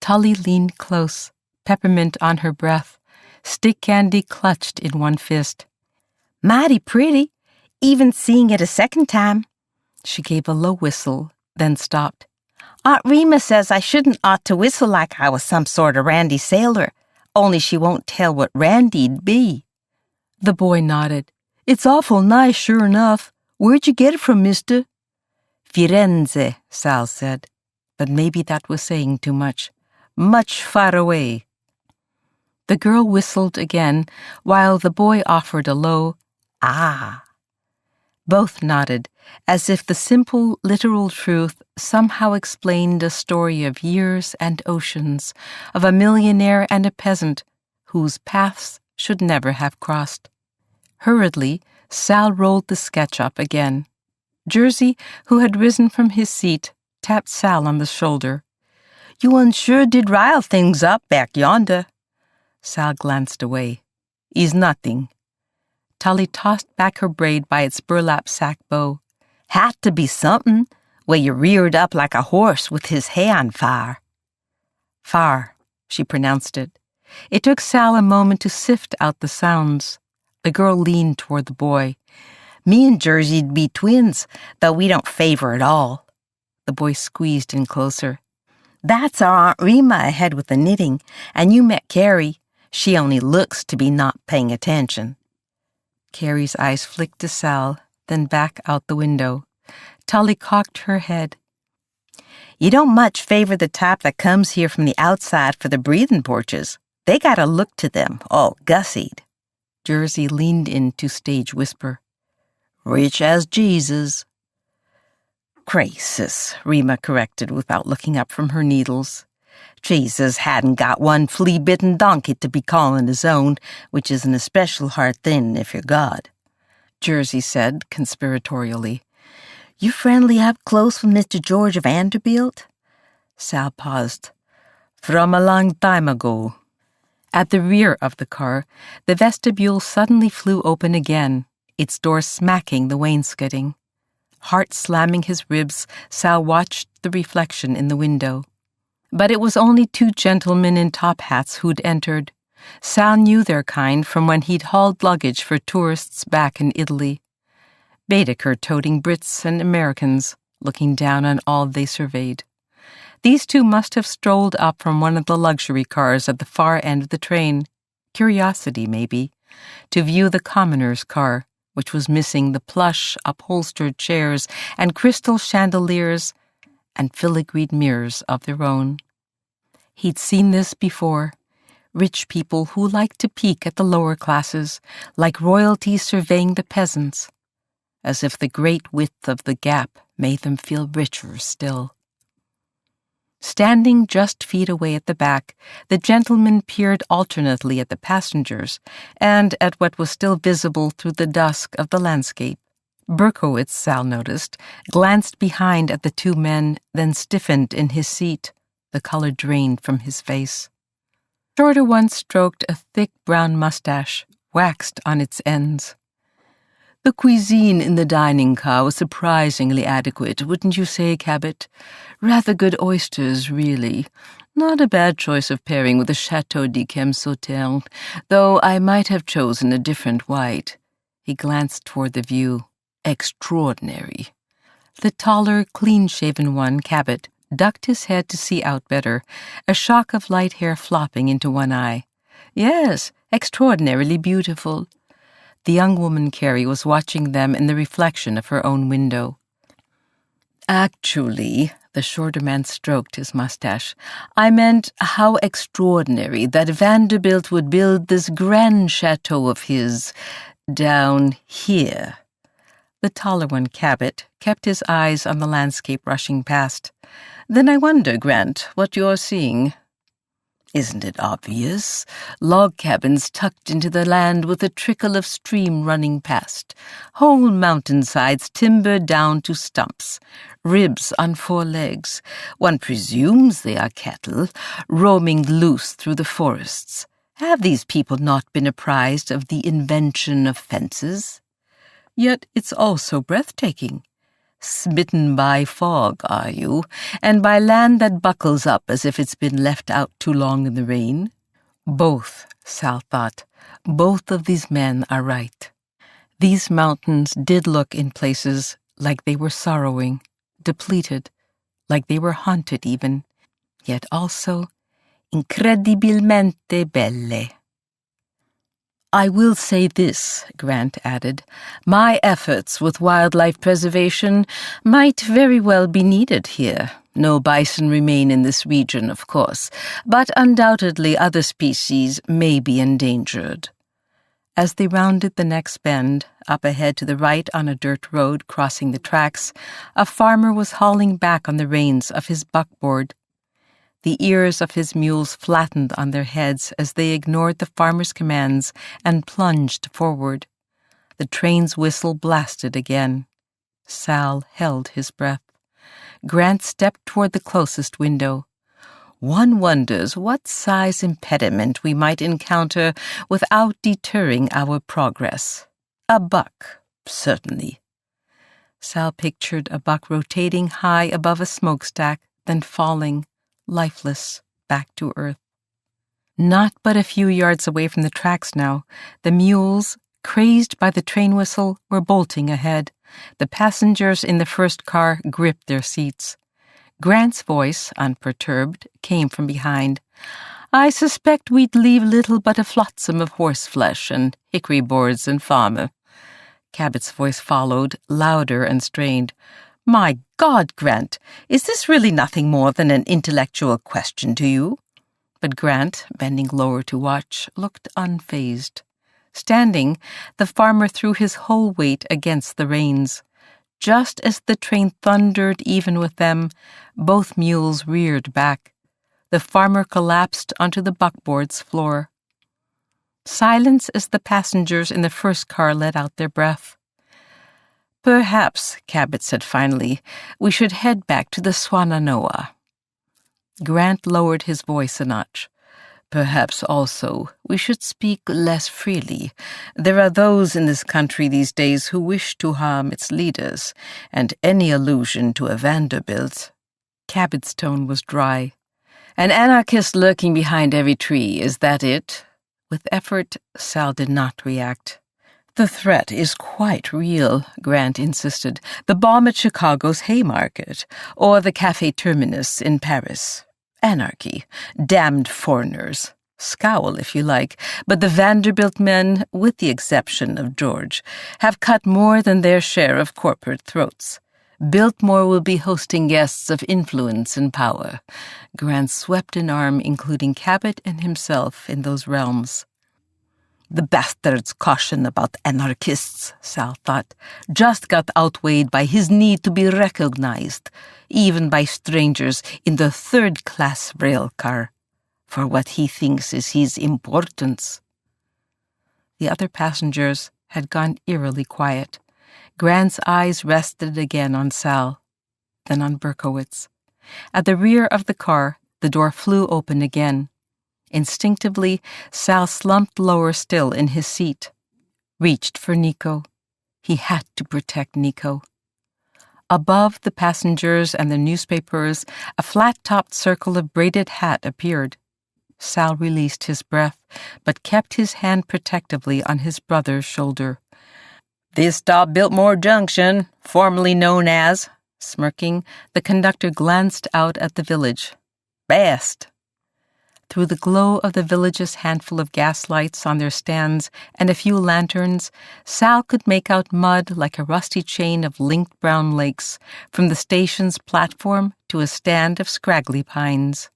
Tully leaned close, peppermint on her breath, stick candy clutched in one fist. "Mighty pretty, even seeing it a second time." She gave a low whistle, then stopped. "Aunt Rima says I shouldn't ought to whistle like I was some sort of randy sailor, only she won't tell what randy'd be." The boy nodded. "It's awful nice, sure enough. Where'd you get it from, mister?" "Firenze," Sal said, but maybe that was saying too much. "Much far away." The girl whistled again, while the boy offered a low, "Ah." Both nodded, as if the simple, literal truth somehow explained a story of years and oceans, of a millionaire and a peasant whose paths should never have crossed. Hurriedly, Sal rolled the sketch up again. Jersey, who had risen from his seat, tapped Sal on the shoulder. "You uns sure did rile things up back yonder." Sal glanced away. "Is nothing." Tully tossed back her braid by its burlap sack bow. "Had to be something, where you reared up like a horse with his hair on fire." "Far," she pronounced it. It took Sal a moment to sift out the sounds. The girl leaned toward the boy. "Me and Jersey'd be twins, though we don't favor at all." The boy squeezed in closer. "That's our Aunt Rima ahead with the knitting, and you met Carrie. She only looks to be not paying attention." Carrie's eyes flicked to Sal, then back out the window. Tully cocked her head. "You don't much favor the type that comes here from the outside for the breathing porches. They got a look to them, all gussied." Jersey leaned in to stage whisper. "Rich as Jesus." "Gracious," Rima corrected without looking up from her needles. "Jesus hadn't got one flea-bitten donkey to be calling his own, which is an especial hard thing if you're God." Jersey said conspiratorially. "You friendly up close with Mr. George Vanderbilt?" Sal paused. "From a long time ago." At the rear of the car, the vestibule suddenly flew open again, its door smacking the wainscoting. Heart slamming his ribs, Sal watched the reflection in the window. But it was only 2 gentlemen in top hats who'd entered. Sal knew their kind from when he'd hauled luggage for tourists back in Italy. Baedeker-toting Brits and Americans, looking down on all they surveyed. These 2 must have strolled up from one of the luxury cars at the far end of the train, Curiosity maybe, to view the commoner's car, which was missing the plush, upholstered chairs and crystal chandeliers and filigreed mirrors of their own. He'd seen this before. Rich people who liked to peek at the lower classes, like royalty surveying the peasants, as if the great width of the gap made them feel richer still. Standing just feet away at the back, the gentlemen peered alternately at the passengers and at what was still visible through the dusk of the landscape. Berkowitz, Sal noticed, glanced behind at the 2 men, then stiffened in his seat, The color drained from his face. Shorter one stroked a thick brown mustache, waxed on its ends. The cuisine in the dining car was surprisingly adequate, wouldn't you say, Cabot? Rather good oysters, really. Not a bad choice of pairing with the Chateau d'Yquem Sauternes, though I might have chosen a different white. He glanced toward the view. Extraordinary. The taller, clean-shaven one, Cabot, ducked his head to see out better, a shock of light hair flopping into one eye. Yes, extraordinarily beautiful. The young woman, Carrie, was watching them in the reflection of her own window. Actually, the shorter man stroked his mustache, I meant how extraordinary that Vanderbilt would build this grand chateau of his down here. The taller one, Cabot, kept his eyes on the landscape rushing past. Then I wonder, Grant, what you're seeing. Isn't it obvious? Log cabins tucked into the land with a trickle of stream running past. Whole mountainsides timbered down to stumps. Ribs on 4 legs. One presumes they are cattle, roaming loose through the forests. Have these people not been apprised of the invention of fences? Yet it's also breathtaking. Smitten by fog, are you, and by land that buckles up as if it's been left out too long in the rain? Both, Sal thought, both of these men are right. These mountains did look in places like they were sorrowing, depleted, like they were haunted even, yet also incredibilmente belle. I will say this, Grant added. My efforts with wildlife preservation might very well be needed here. No bison remain in this region, of course, but undoubtedly other species may be endangered. As they rounded the next bend, up ahead to the right on a dirt road crossing the tracks, a farmer was hauling back on the reins of his buckboard. The ears of his mules flattened on their heads as they ignored the farmer's commands and plunged forward. The train's whistle blasted again. Sal held his breath. Grant stepped toward the closest window. One wonders what size impediment we might encounter without deterring our progress. A buck, certainly. Sal pictured a buck rotating high above a smokestack, then falling, lifeless, back to earth. Not but a few yards away from the tracks now, the mules, crazed by the train whistle, were bolting ahead. The passengers in the first car gripped their seats. Grant's voice, unperturbed, came from behind. I suspect we'd leave little but a flotsam of horseflesh and hickory boards and farmer. Cabot's voice followed, louder and strained. My God, Grant, is this really nothing more than an intellectual question to you? But Grant, bending lower to watch, looked unfazed. Standing, the farmer threw his whole weight against the reins. Just as the train thundered even with them, both mules reared back. The farmer collapsed onto the buckboard's floor. Silence as the passengers in the first car let out their breath. Perhaps, Cabot said finally, we should head back to the Swannanoa. Grant lowered his voice a notch. Perhaps also we should speak less freely. There are those in this country these days who wish to harm its leaders, and any allusion to a Vanderbilt. Cabot's tone was dry. An anarchist lurking behind every tree, is that it? With effort, Sal did not react. The threat is quite real, Grant insisted. The bomb at Chicago's Haymarket, or the Café Terminus in Paris. Anarchy. Damned foreigners. Scowl if you like, but the Vanderbilt men, with the exception of George, have cut more than their share of corporate throats. Biltmore will be hosting guests of influence and power. Grant swept an arm, including Cabot and himself, in those realms. The bastard's caution about anarchists, Sal thought, just got outweighed by his need to be recognized, even by strangers in the third-class rail car, for what he thinks is his importance. The other passengers had gone eerily quiet. Grant's eyes rested again on Sal, then on Berkowitz. At the rear of the car, The door flew open again. Instinctively, Sal slumped lower still in his seat, reached for Nico. He had to protect Nico. Above the passengers and the newspapers, a flat-topped circle of braided hat appeared. Sal released his breath, but kept his hand protectively on his brother's shoulder. "This stop Biltmore Junction, formerly known as..." Smirking, the conductor glanced out at the village. "Best." Through the glow of the village's handful of gas lights on their stands and a few lanterns, Sal could make out mud like a rusty chain of linked brown lakes from the station's platform to a stand of scraggly pines.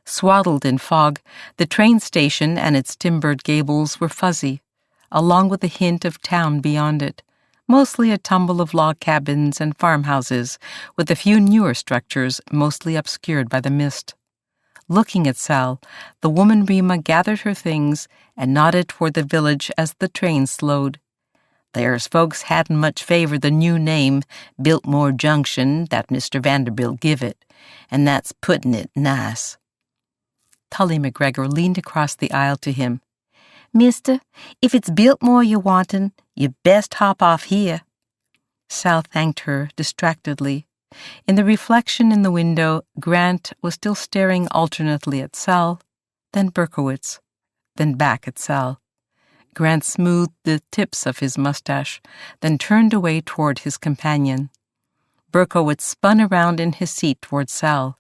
Swaddled in fog, the train station and its timbered gables were fuzzy, along with a hint of town beyond it, mostly a tumble of log cabins and farmhouses, with a few newer structures mostly obscured by the mist. Looking at Sal, the woman Rima gathered her things and nodded toward the village as the train slowed. "There's folks hadn't much favored the new name, Biltmore Junction, that Mr. Vanderbilt give it, and that's putting it nice." Tully McGregor leaned across the aisle to him. "Mister, if it's Biltmore you're wantin', you best hop off here." Sal thanked her distractedly. In the reflection in the window, Grant was still staring alternately at Sal, then Berkowitz, then back at Sal. Grant smoothed the tips of his mustache, then turned away toward his companion. Berkowitz spun around in his seat toward Sal.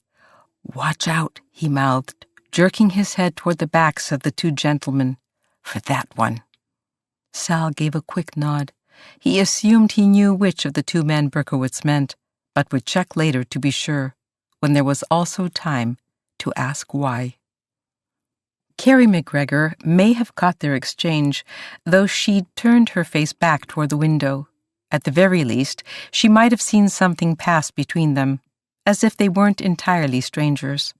"Watch out," he mouthed, jerking his head toward the backs of the two gentlemen. "For that one." Sal gave a quick nod. He assumed he knew which of the two men Berkowitz meant, but would check later to be sure, when there was also time to ask why. Carrie McGregor may have caught their exchange, though she'd turned her face back toward the window. At the very least, she might have seen something pass between them, as if they weren't entirely strangers.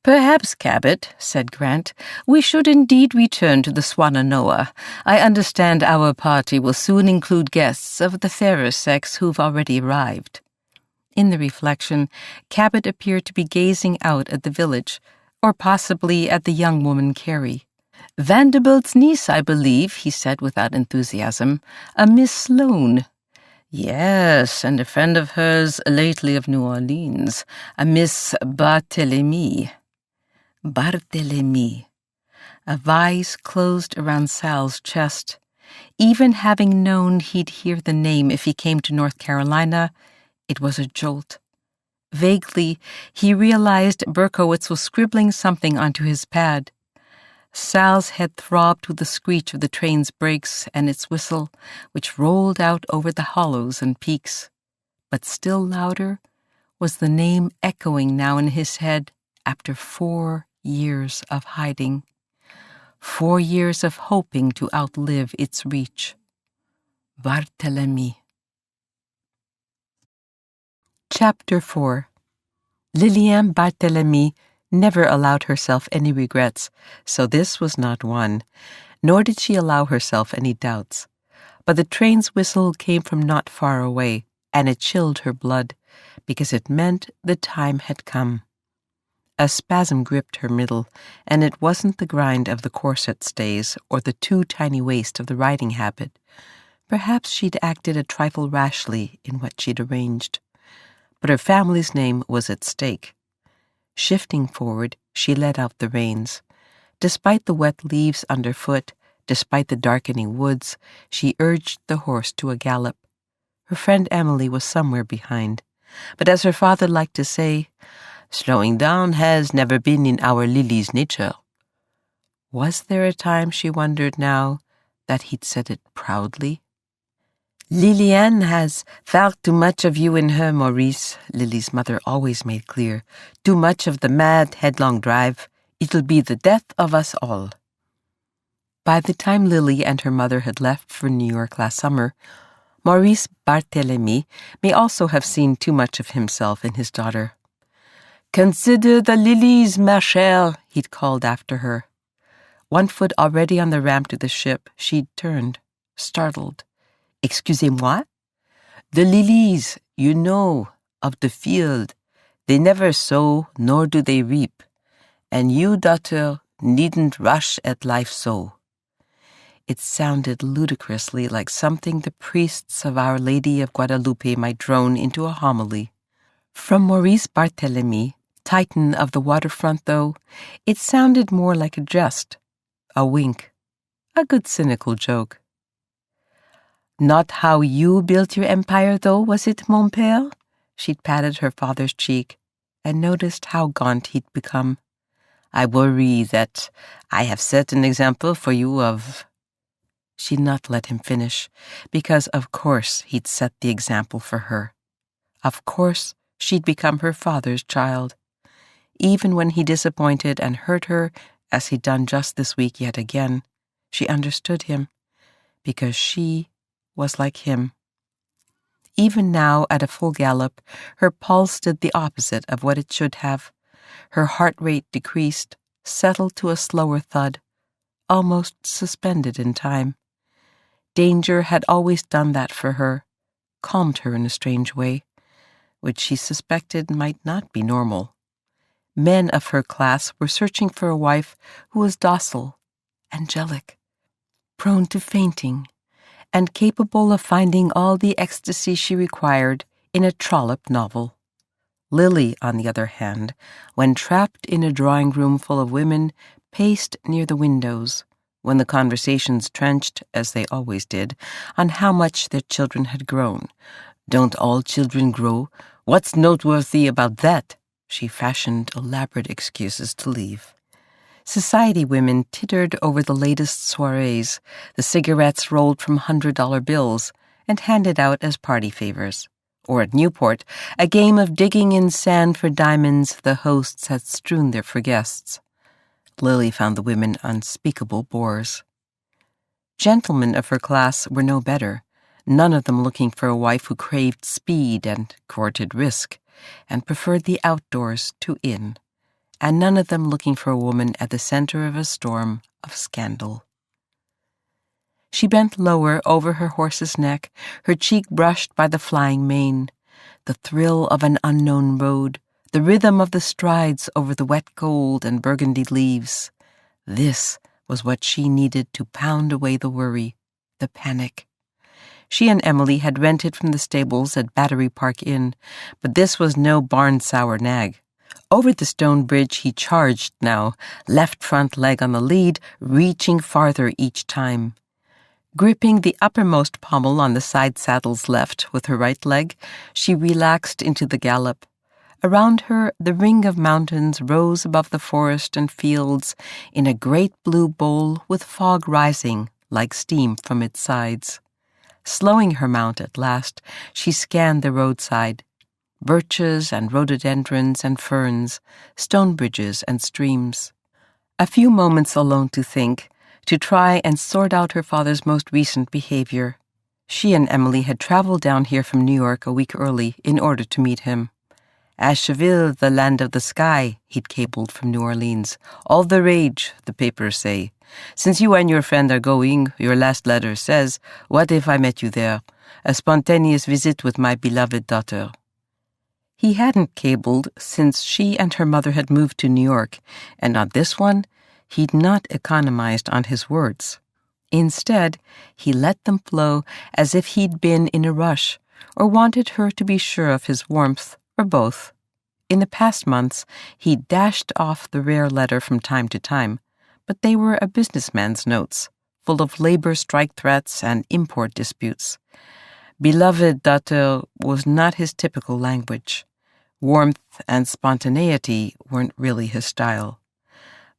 "Perhaps, Cabot," said Grant, "we should indeed return to the Swannanoa. I understand our party will soon include guests of the fairer sex who've already arrived." In the reflection, Cabot appeared to be gazing out at the village, or possibly at the young woman Carrie. "Vanderbilt's niece, I believe," he said without enthusiasm, "a Miss Sloane." "Yes, and a friend of hers lately of New Orleans, a Miss Barthélemy." Barthélemy. A vise closed around Sal's chest. Even having known he'd hear the name if he came to North Carolina, it was a jolt. Vaguely, he realized Berkowitz was scribbling something onto his pad. Sal's head throbbed with the screech of the train's brakes and its whistle, which rolled out over the hollows and peaks. But still louder was the name echoing now in his head after 4 years of hiding. 4 years of hoping to outlive its reach. Barthélemy. Chapter 4. Liliane Barthélemy never allowed herself any regrets, so this was not one, nor did she allow herself any doubts. But the train's whistle came from not far away, and it chilled her blood, because it meant the time had come. A spasm gripped her middle, and it wasn't the grind of the corset stays or the too tiny waist of the riding habit. Perhaps she'd acted a trifle rashly in what she'd arranged. But her family's name was at stake. Shifting forward, she let out the reins. Despite the wet leaves underfoot, despite the darkening woods, she urged the horse to a gallop. Her friend Emily was somewhere behind. But as her father liked to say, slowing down has never been in our Lily's nature. Was there a time, she wondered now, that he'd said it proudly? Liliane has far too much of you in her, Maurice, Lily's mother always made clear. Too much of the mad, headlong drive. It'll be the death of us all. By the time Lily and her mother had left for New York last summer, Maurice Barthélemy may also have seen too much of himself in his daughter. "Consider the lilies, ma chère," he'd called after her. One foot already on the ramp to the ship, she'd turned, startled. "Excusez-moi?" "The lilies, you know, of the field. They never sow, nor do they reap, and you, daughter, needn't rush at life so. It sounded ludicrously like something the priests of Our Lady of Guadalupe might drone into a homily. From Maurice Barthélemy, Titan of the waterfront, though, it sounded more like a jest, a wink, a good cynical joke. Not how you built your empire, though, was it, mon père? She'd patted her father's cheek and noticed how gaunt he'd become. I worry that I have set an example for you of... She'd not let him finish, because of course he'd set the example for her. Of course she'd become her father's child. Even when he disappointed and hurt her, as he'd done just this week yet again, she understood him, because she was like him. Even now, at a full gallop, her pulse did the opposite of what it should have. Her heart rate decreased, settled to a slower thud, almost suspended in time. Danger had always done that for her, calmed her in a strange way, which she suspected might not be normal. Men of her class were searching for a wife who was docile, angelic, prone to fainting, and capable of finding all the ecstasy she required in a Trollope novel. Lily, on the other hand, when trapped in a drawing room full of women, paced near the windows, when the conversations trenched, as they always did, on how much their children had grown. Don't all children grow? What's noteworthy about that? She fashioned elaborate excuses to leave. Society women tittered over the latest soirees, the cigarettes rolled from $100 bills and handed out as party favors. Or at Newport, a game of digging in sand for diamonds the hosts had strewn there for guests. Lily found the women unspeakable bores. Gentlemen of her class were no better, none of them looking for a wife who craved speed and courted risk, and preferred the outdoors to in, and none of them looking for a woman at the center of a storm of scandal. She bent lower over her horse's neck, her cheek brushed by the flying mane, the thrill of an unknown road, the rhythm of the strides over the wet gold and burgundy leaves. This was what she needed to pound away the worry, the panic. She and Emily had rented from the stables at Battery Park Inn, but this was no barn-sour nag. Over the stone bridge he charged now, left front leg on the lead, reaching farther each time. Gripping the uppermost pommel on the side saddle's left with her right leg, she relaxed into the gallop. Around her, the ring of mountains rose above the forest and fields in a great blue bowl with fog rising like steam from its sides. Slowing her mount at last, she scanned the roadside. Birches and rhododendrons and ferns, stone bridges and streams. A few moments alone to think, to try and sort out her father's most recent behavior. She and Emily had traveled down here from New York a week early in order to meet him. Asheville, the land of the sky, he'd cabled from New Orleans. All the rage, the papers say. Since you and your friend are going, your last letter says, what if I met you there? A spontaneous visit with my beloved daughter. He hadn't cabled since she and her mother had moved to New York, and on this one, he'd not economized on his words. Instead, he let them flow as if he'd been in a rush, or wanted her to be sure of his warmth, or both. In the past months, he'd dashed off the rare letter from time to time, but they were a businessman's notes, full of labor strike threats and import disputes. Beloved daughter was not his typical language. Warmth and spontaneity weren't really his style.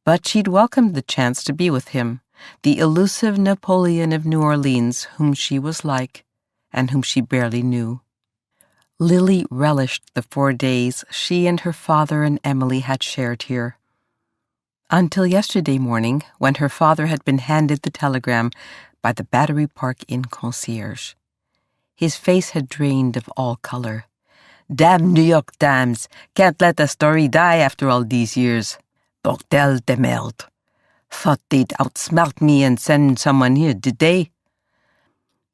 But she'd welcomed the chance to be with him, the elusive Napoleon of New Orleans whom she was like, and whom she barely knew. Lily relished the 4 days she and her father and Emily had shared here. Until yesterday morning, when her father had been handed the telegram by the Battery Park Inn concierge. His face had drained of all color. Damn New York Times! Can't let a story die after all these years. Bordel de merde. Thought they'd outsmart me and send someone here, did they?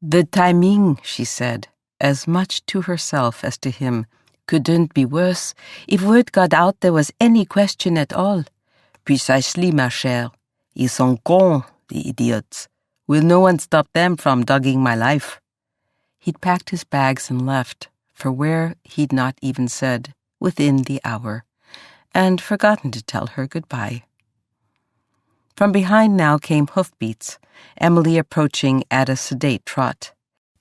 The timing, she said, as much to herself as to him, Couldn't be worse. If word got out there was any question at all. Precisely, ma chère. Ils sont cons, the idiots. Will no one stop them from dogging my life? He'd packed his bags and left, for where he'd not even said, within the hour, and forgotten to tell her goodbye. From behind now came hoofbeats, Emily approaching at a sedate trot.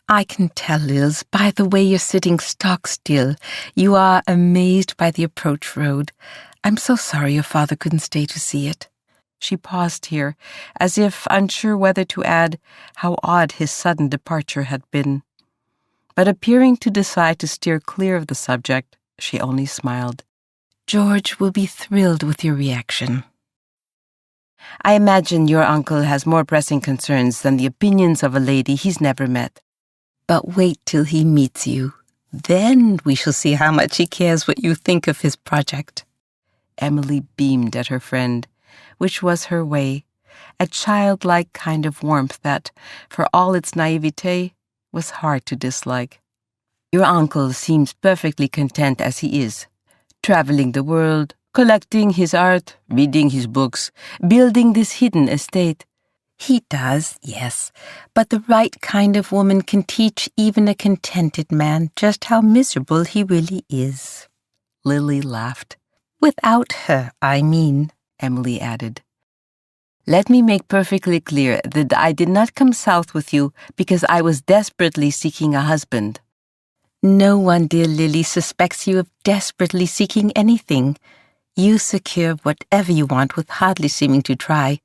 I can tell, Lils, by the way you're sitting stock still. You are amazed by the approach road. I'm so sorry your father couldn't stay to see it. She paused here, as if unsure whether to add how odd his sudden departure had been. But appearing to decide to steer clear of the subject, she only smiled. George will be thrilled with your reaction. I imagine your uncle has more pressing concerns than the opinions of a lady he's never met. But wait till he meets you. Then we shall see how much he cares what you think of his project. Emily beamed at her friend, which was her way, a childlike kind of warmth that, for all its naivete, was hard to dislike. Your uncle seems perfectly content as he is, traveling the world, collecting his art, reading his books, building this hidden estate. He does, yes, but the right kind of woman can teach even a contented man just how miserable he really is. Lily laughed. Without her, I mean, Emily added. Let me make perfectly clear that I did not come south with you because I was desperately seeking a husband. No one, dear Lily, suspects you of desperately seeking anything. You secure whatever you want with hardly seeming to try,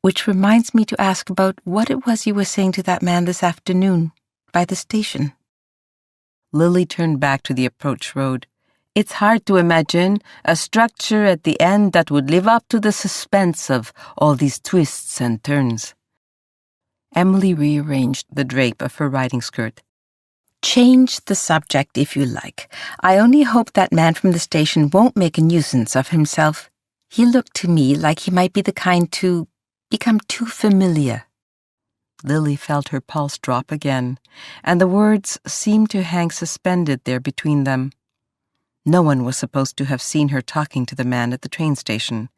which reminds me to ask about what it was you were saying to that man this afternoon, by the station. Lily turned back to the approach road. It's hard to imagine a structure at the end that would live up to the suspense of all these twists and turns. Emily rearranged the drape of her riding skirt. Change the subject if you like. I only hope that man from the station won't make a nuisance of himself. He looked to me like he might be the kind to become too familiar. Lily felt her pulse drop again, and the words seemed to hang suspended there between them. No one was supposed to have seen her talking to the man at the train station.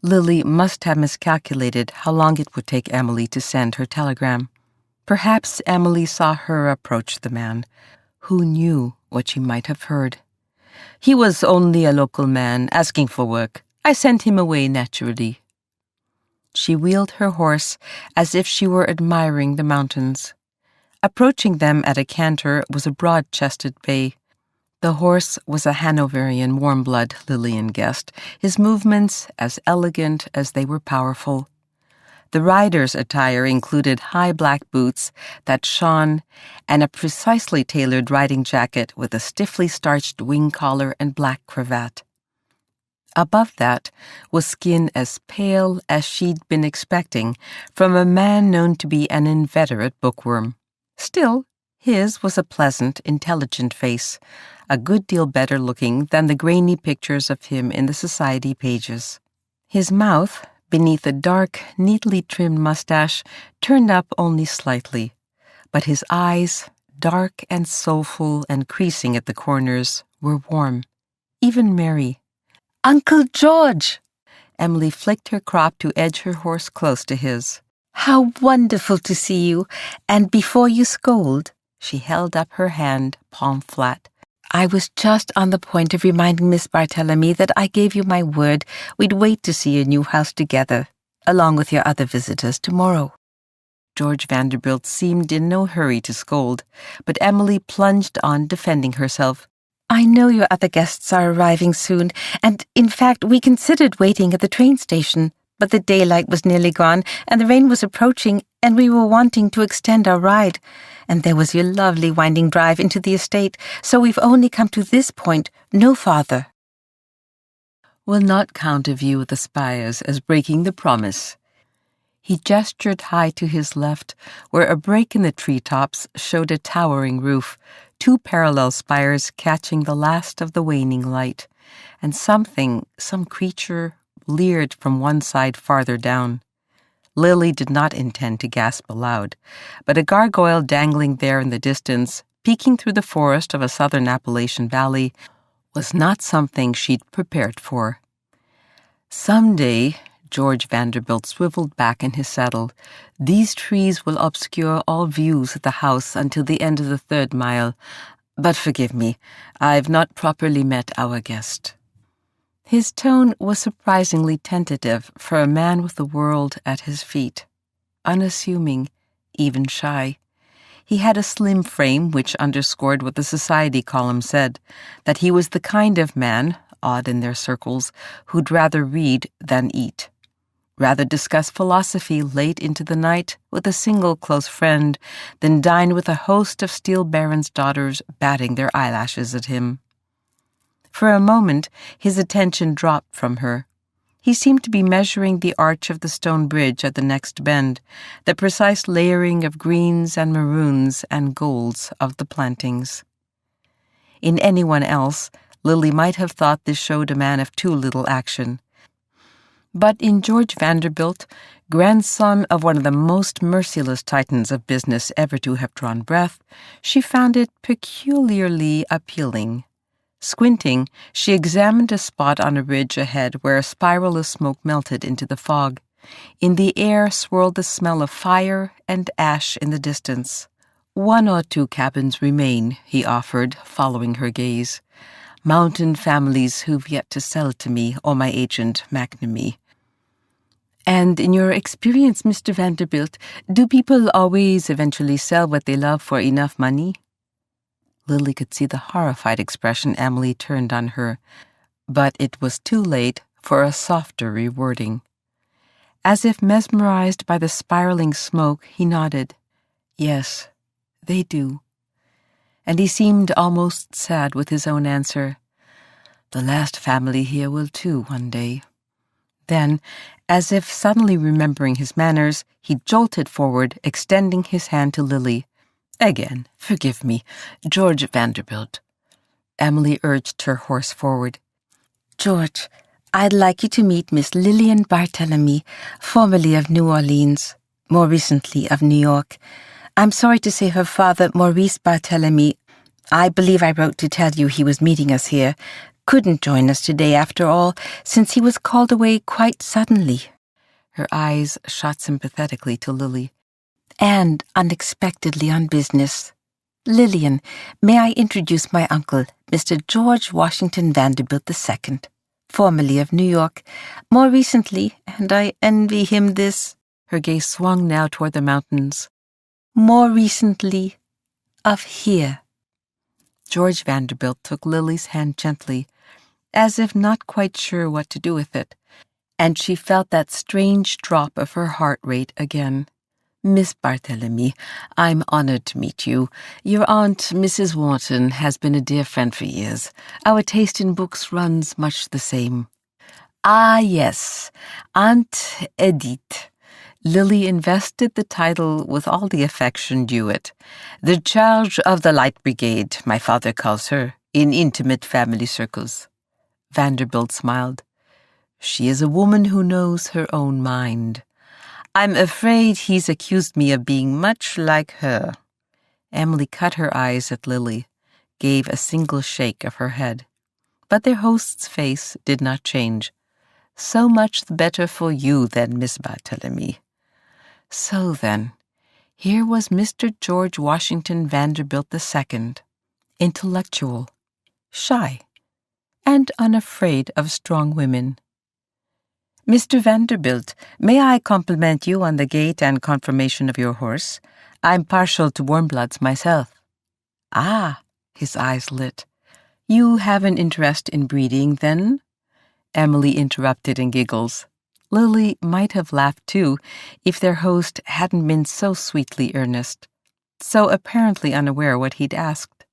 Lily must have miscalculated how long it would take Emily to send her telegram. Perhaps Emily saw her approach the man. Who knew what she might have heard? He was only a local man asking for work. I sent him away naturally. She wheeled her horse as if she were admiring the mountains. Approaching them at a canter was a broad-chested bay. The horse was a Hanoverian warm-blood, Lillian guessed, his movements as elegant as they were powerful. The rider's attire included high black boots that shone and a precisely tailored riding jacket with a stiffly starched wing collar and black cravat. Above that was skin as pale as she'd been expecting from a man known to be an inveterate bookworm. Still, his was a pleasant, intelligent face, a good deal better looking than the grainy pictures of him in the society pages. His mouth, beneath a dark, neatly trimmed mustache, turned up only slightly, but his eyes, dark and soulful and creasing at the corners, were warm, even merry. Uncle George! Emily flicked her crop to edge her horse close to his. How wonderful to see you, and before you scold, she held up her hand, palm flat. I was just on the point of reminding Miss Barthélemy that I gave you my word we'd wait to see your new house together, along with your other visitors tomorrow. George Vanderbilt seemed in no hurry to scold, but Emily plunged on, defending herself. I know your other guests are arriving soon, and in fact we considered waiting at the train station, but the daylight was nearly gone, and the rain was approaching, and we were wanting to extend our ride. And there was your lovely winding drive into the estate, so we've only come to this point, no farther. Will not count a view of the spires as breaking the promise. He gestured high to his left, where a break in the treetops showed a towering roof, two parallel spires catching the last of the waning light, and some creature, leered from one side farther down. Lily did not intend to gasp aloud, but a gargoyle dangling there in the distance, peeking through the forest of a southern Appalachian valley, was not something she'd prepared for. Someday, George Vanderbilt swiveled back in his saddle, these trees will obscure all views of the house until the end of the 3rd mile. But forgive me, I've not properly met our guest. His tone was surprisingly tentative for a man with the world at his feet. Unassuming, even shy. He had a slim frame which underscored what the society column said, that he was the kind of man, odd in their circles, who'd rather read than eat. Rather discuss philosophy late into the night with a single close friend than dine with a host of steel barons' daughters batting their eyelashes at him. For a moment, his attention dropped from her. He seemed to be measuring the arch of the stone bridge at the next bend, the precise layering of greens and maroons and golds of the plantings. In anyone else, Lily might have thought this showed a man of too little action. But in George Vanderbilt, grandson of one of the most merciless titans of business ever to have drawn breath, she found it peculiarly appealing. Squinting, she examined a spot on a ridge ahead where a spiral of smoke melted into the fog. In the air swirled the smell of fire and ash in the distance. 1 or 2 cabins remain, he offered, following her gaze. Mountain families who've yet to sell to me or my agent, McNamee. And in your experience, Mr. Vanderbilt, do people always eventually sell what they love for enough money? Lily could see the horrified expression Emily turned on her, but it was too late for a softer rewording. As if mesmerized by the spiraling smoke, he nodded. Yes, they do. And he seemed almost sad with his own answer. The last family here will too one day. Then, as if suddenly remembering his manners, he jolted forward, extending his hand to Lily. Again, forgive me, George Vanderbilt. Emily urged her horse forward. George, I'd like you to meet Miss Lillian Barthélemy, formerly of New Orleans, more recently of New York. I'm sorry to say her father, Maurice Barthélemy, I believe I wrote to tell you he was meeting us here, couldn't join us today after all, since he was called away quite suddenly. Her eyes shot sympathetically to Lily. And unexpectedly on business. Lillian, may I introduce my uncle, Mr. George Washington Vanderbilt II, formerly of New York, more recently, and I envy him this, her gaze swung now toward the mountains, more recently, of here. George Vanderbilt took Lily's hand gently, as if not quite sure what to do with it, and she felt that strange drop of her heart rate again. Miss Barthélemy, I'm honored to meet you. Your aunt, Mrs. Wharton, has been a dear friend for years. Our taste in books runs much the same. Ah, yes, Aunt Edith. Lily invested the title with all the affection due it. The charge of the Light Brigade, my father calls her, in intimate family circles. Vanderbilt smiled. She is a woman who knows her own mind. I'm afraid he's accused me of being much like her. Emily cut her eyes at Lily, gave a single shake of her head. But their host's face did not change. So much the better for you, then, Miss Barthélemy. So then, here was Mr. George Washington Vanderbilt II, intellectual, shy, and unafraid of strong women. Mr. Vanderbilt, may I compliment you on the gait and conformation of your horse? I'm partial to warm bloods myself. Ah, his eyes lit. You have an interest in breeding, then? Emily interrupted in giggles. Lily might have laughed too, if their host hadn't been so sweetly earnest, so apparently unaware what he'd asked.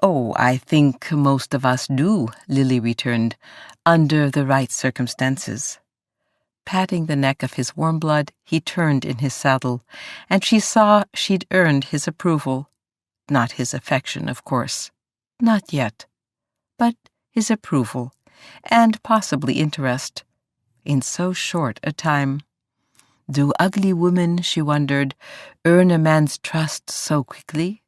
Oh, I think most of us do, Lily returned, under the right circumstances. Patting the neck of his warm blood, he turned in his saddle, and she saw she'd earned his approval. Not his affection, of course. Not yet. But his approval, and possibly interest, in so short a time. Do ugly women, she wondered, earn a man's trust so quickly?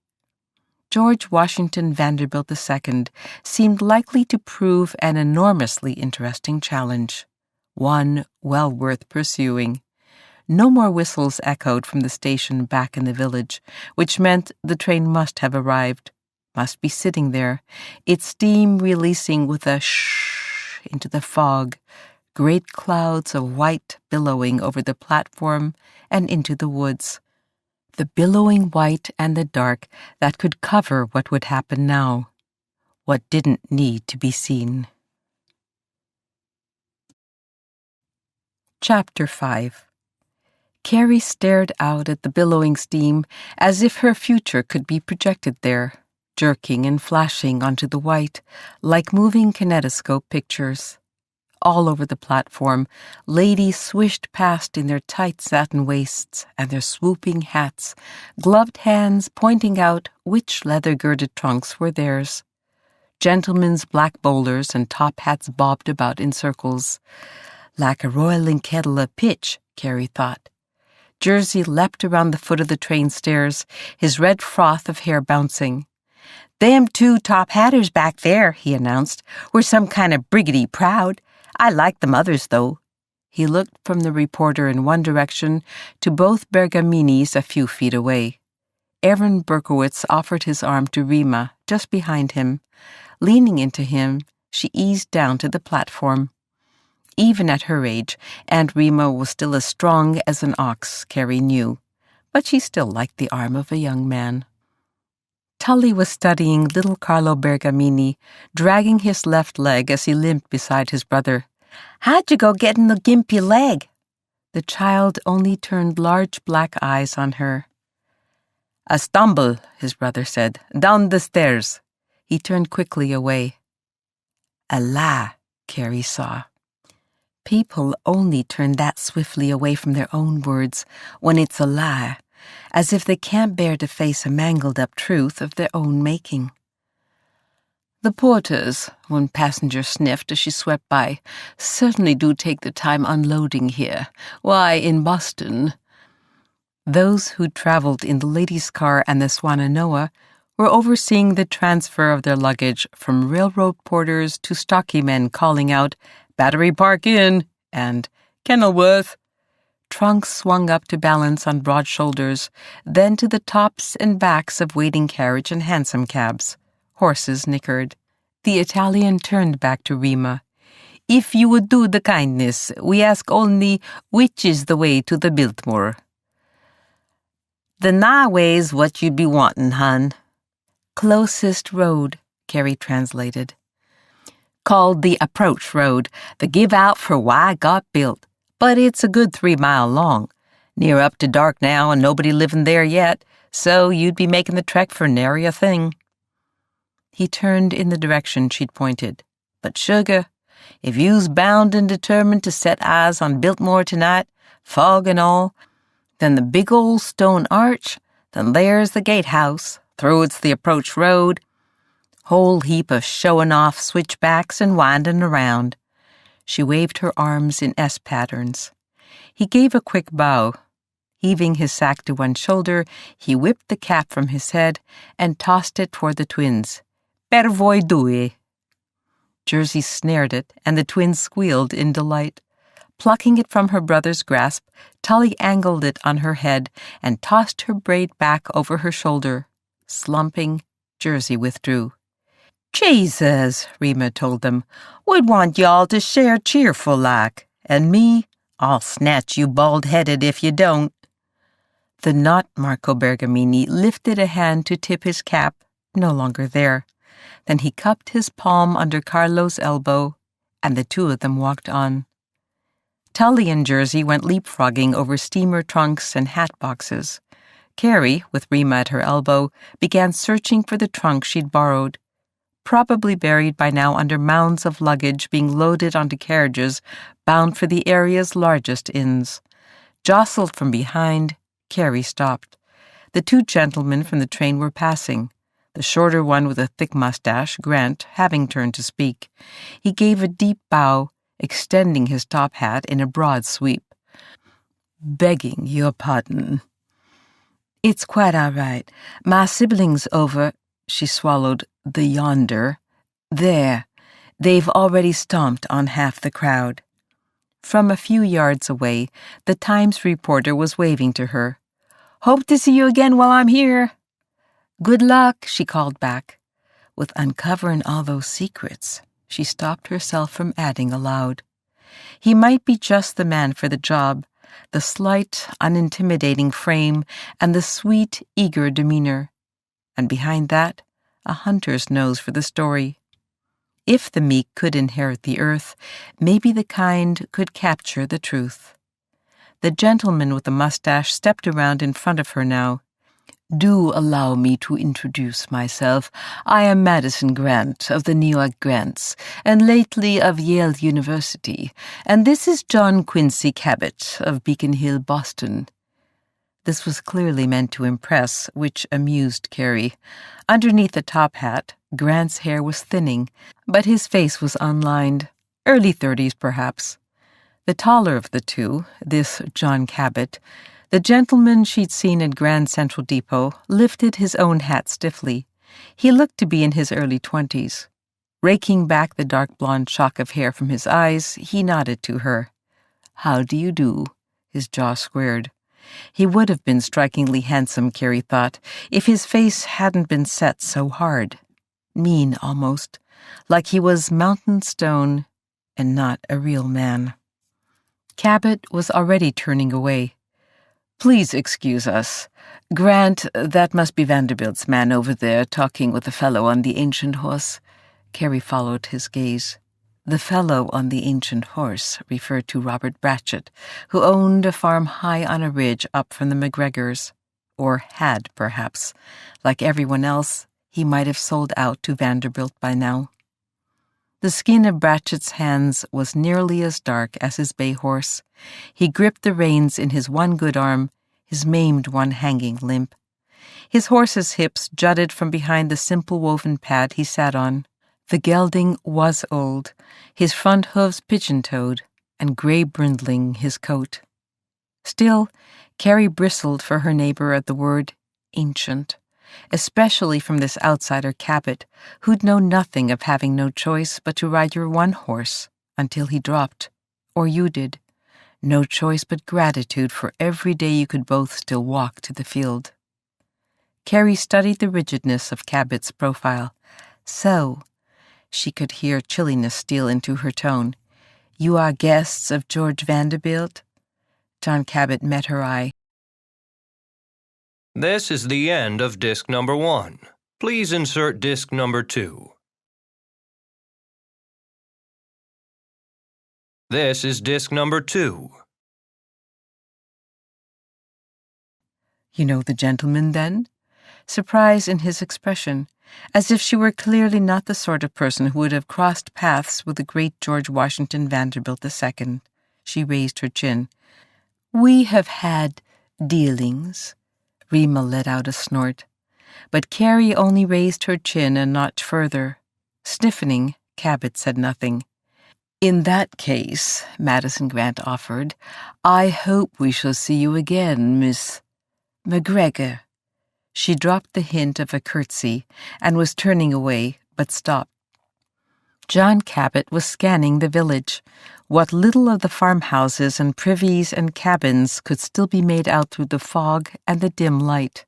George Washington Vanderbilt II seemed likely to prove an enormously interesting challenge, one well worth pursuing. No more whistles echoed from the station back in the village, which meant the train must have arrived, must be sitting there, its steam releasing with a shh into the fog, great clouds of white billowing over the platform and into the woods. The billowing white and the dark that could cover what would happen now, what didn't need to be seen. Chapter 5. Carrie stared out at the billowing steam as if her future could be projected there, jerking and flashing onto the white, like moving kinetoscope pictures. All over the platform, ladies swished past in their tight satin waists and their swooping hats, gloved hands pointing out which leather-girded trunks were theirs. Gentlemen's black bowlers and top hats bobbed about in circles. Like a roiling kettle of pitch, Carrie thought. Jersey leapt around the foot of the train stairs, his red froth of hair bouncing. "Them two top-hatters back there," he announced, "were some kind of briggity proud. I like them others, though." He looked from the reporter in one direction to both Bergaminis a few feet away. Aaron Berkowitz offered his arm to Rima, just behind him. Leaning into him, she eased down to the platform. Even at her age, Aunt Rima was still as strong as an ox, Carrie knew, but she still liked the arm of a young man. Tully was studying little Carlo Bergamini, dragging his left leg as he limped beside his brother. "How'd you go getting the gimpy leg?" The child only turned large black eyes on her. "A stumble," his brother said, "down the stairs." He turned quickly away. A lie, Carrie saw. People only turn that swiftly away from their own words when it's a lie, as if they can't bear to face a mangled-up truth of their own making. "The porters," one passenger sniffed as she swept by, "certainly do take the time unloading here. Why, in Boston—" Those who traveled in the ladies' car and the Swannanoa were overseeing the transfer of their luggage from railroad porters to stockeymen calling out, "Battery Park Inn," and "Kenilworth." Trunks swung up to balance on broad shoulders, then to the tops and backs of waiting carriage and hansom cabs. Horses nickered. The Italian turned back to Rima. "If you would do the kindness, we ask only which is the way to the Biltmore." "The nigh way's what you'd be wantin', hun." "Closest road," Carrie translated. "Called the approach road, the give out for why it got built. But it's a good 3 mile long. Near up to dark now and nobody living there yet, so you'd be making the trek for nary a thing." He turned in the direction she'd pointed. "But sugar, if you's bound and determined to set eyes on Biltmore tonight, fog and all, then the big old stone arch, then there's the gatehouse, through it's the approach road, whole heap of showing off switchbacks and winding around." She waved her arms in S patterns. He gave a quick bow. Heaving his sack to one shoulder, he whipped the cap from his head and tossed it toward the twins. "Per voi due." Jersey snared it, and the twins squealed in delight. Plucking it from her brother's grasp, Tully angled it on her head and tossed her braid back over her shoulder. Slumping, Jersey withdrew. "Jesus," Rima told them, "we'd want y'all to share cheerful like. And me, I'll snatch you bald-headed if you don't." The not Marco Bergamini lifted a hand to tip his cap, no longer there. Then he cupped his palm under Carlo's elbow, and the two of them walked on. Tully and Jersey went leapfrogging over steamer trunks and hat boxes. Carrie, with Rima at her elbow, began searching for the trunk she'd borrowed. Probably buried by now under mounds of luggage being loaded onto carriages bound for the area's largest inns. Jostled from behind, Carrie stopped. The two gentlemen from the train were passing, the shorter one with a thick mustache, Grant, having turned to speak. He gave a deep bow, extending his top hat in a broad sweep. "Begging your pardon." "It's quite all right. My sibling's over—" She swallowed the yonder. There, they've already stomped on half the crowd. From a few yards away, the Times reporter was waving to her. Hope to see you again while I'm here. Good luck, she called back. With uncovering all those secrets, she stopped herself from adding aloud. He might be just the man for the job, the slight, unintimidating frame and the sweet, eager demeanor. And behind that, a hunter's nose for the story. If the meek could inherit the earth, maybe the kind could capture the truth. The gentleman with the mustache stepped around in front of her now. Do allow me to introduce myself. I am Madison Grant of the New York Grants, and lately of Yale University, and this is John Quincy Cabot of Beacon Hill, Boston. This was clearly meant to impress, which amused Carrie. Underneath the top hat, Grant's hair was thinning, but his face was unlined, early 30s perhaps. The taller of the two, this John Cabot, the gentleman she'd seen at Grand Central Depot, lifted his own hat stiffly. He looked to be in his early 20s. Raking back the dark blonde shock of hair from his eyes, he nodded to her. How do you do? His jaw squared. He would have been strikingly handsome, Carrie thought, if his face hadn't been set so hard. Mean, almost, like he was mountain stone and not a real man. Cabot was already turning away. Please excuse us. Grant, that must be Vanderbilt's man over there talking with the fellow on the ancient horse. Carrie followed his gaze. The fellow on the ancient horse referred to Robert Bratchett, who owned a farm high on a ridge up from the McGregors. Or had, perhaps. Like everyone else, he might have sold out to Vanderbilt by now. The skin of Bratchett's hands was nearly as dark as his bay horse. He gripped the reins in his one good arm, his maimed one hanging limp. His horse's hips jutted from behind the simple woven pad he sat on. The gelding was old, his front hooves pigeon-toed, and gray-brindling his coat. Still, Carrie bristled for her neighbor at the word ancient, especially from this outsider Cabot, who'd know nothing of having no choice but to ride your one horse until he dropped, or you did. No choice but gratitude for every day you could both still walk to the field. Carrie studied the rigidness of Cabot's profile. So, she could hear chilliness steal into her tone. You are guests of George Vanderbilt? John Cabot met her eye. This is the end of disc number 1. Please insert disc number 2. This is disc number 2. You know the gentleman, then? Surprise in his expression, as if she were clearly not the sort of person who would have crossed paths with the great George Washington Vanderbilt II. She raised her chin. We have had dealings. Rima let out a snort. But Carrie only raised her chin a notch further. Stiffening, Cabot said nothing. In that case, Madison Grant offered, I hope we shall see you again, Miss McGregor. She dropped the hint of a curtsy and was turning away, but stopped. John Cabot was scanning the village. What little of the farmhouses and privies and cabins could still be made out through the fog and the dim light.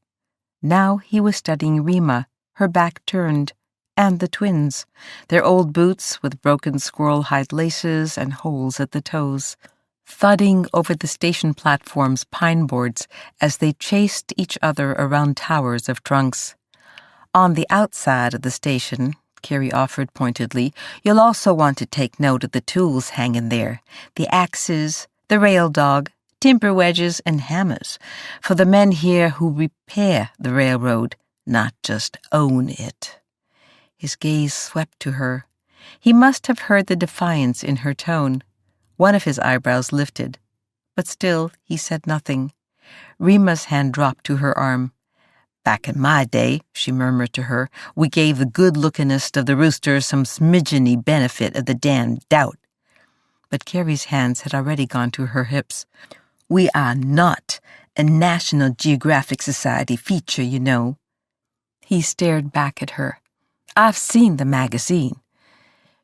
Now he was studying Rima, her back turned, and the twins, their old boots with broken squirrel-hide laces and holes at the toes, thudding over the station platform's pine boards as they chased each other around towers of trunks. On the outside of the station, Carrie offered pointedly, you'll also want to take note of the tools hanging there, the axes, the rail dog, timber wedges, and hammers, for the men here who repair the railroad, not just own it. His gaze swept to her. He must have heard the defiance in her tone. One of his eyebrows lifted, but still he said nothing. Rima's hand dropped to her arm. Back in my day, she murmured to her, we gave the good-lookingest of the roosters some smidgeny benefit of the damned doubt. But Carrie's hands had already gone to her hips. We are not a National Geographic Society feature, you know. He stared back at her. "I've seen the magazine."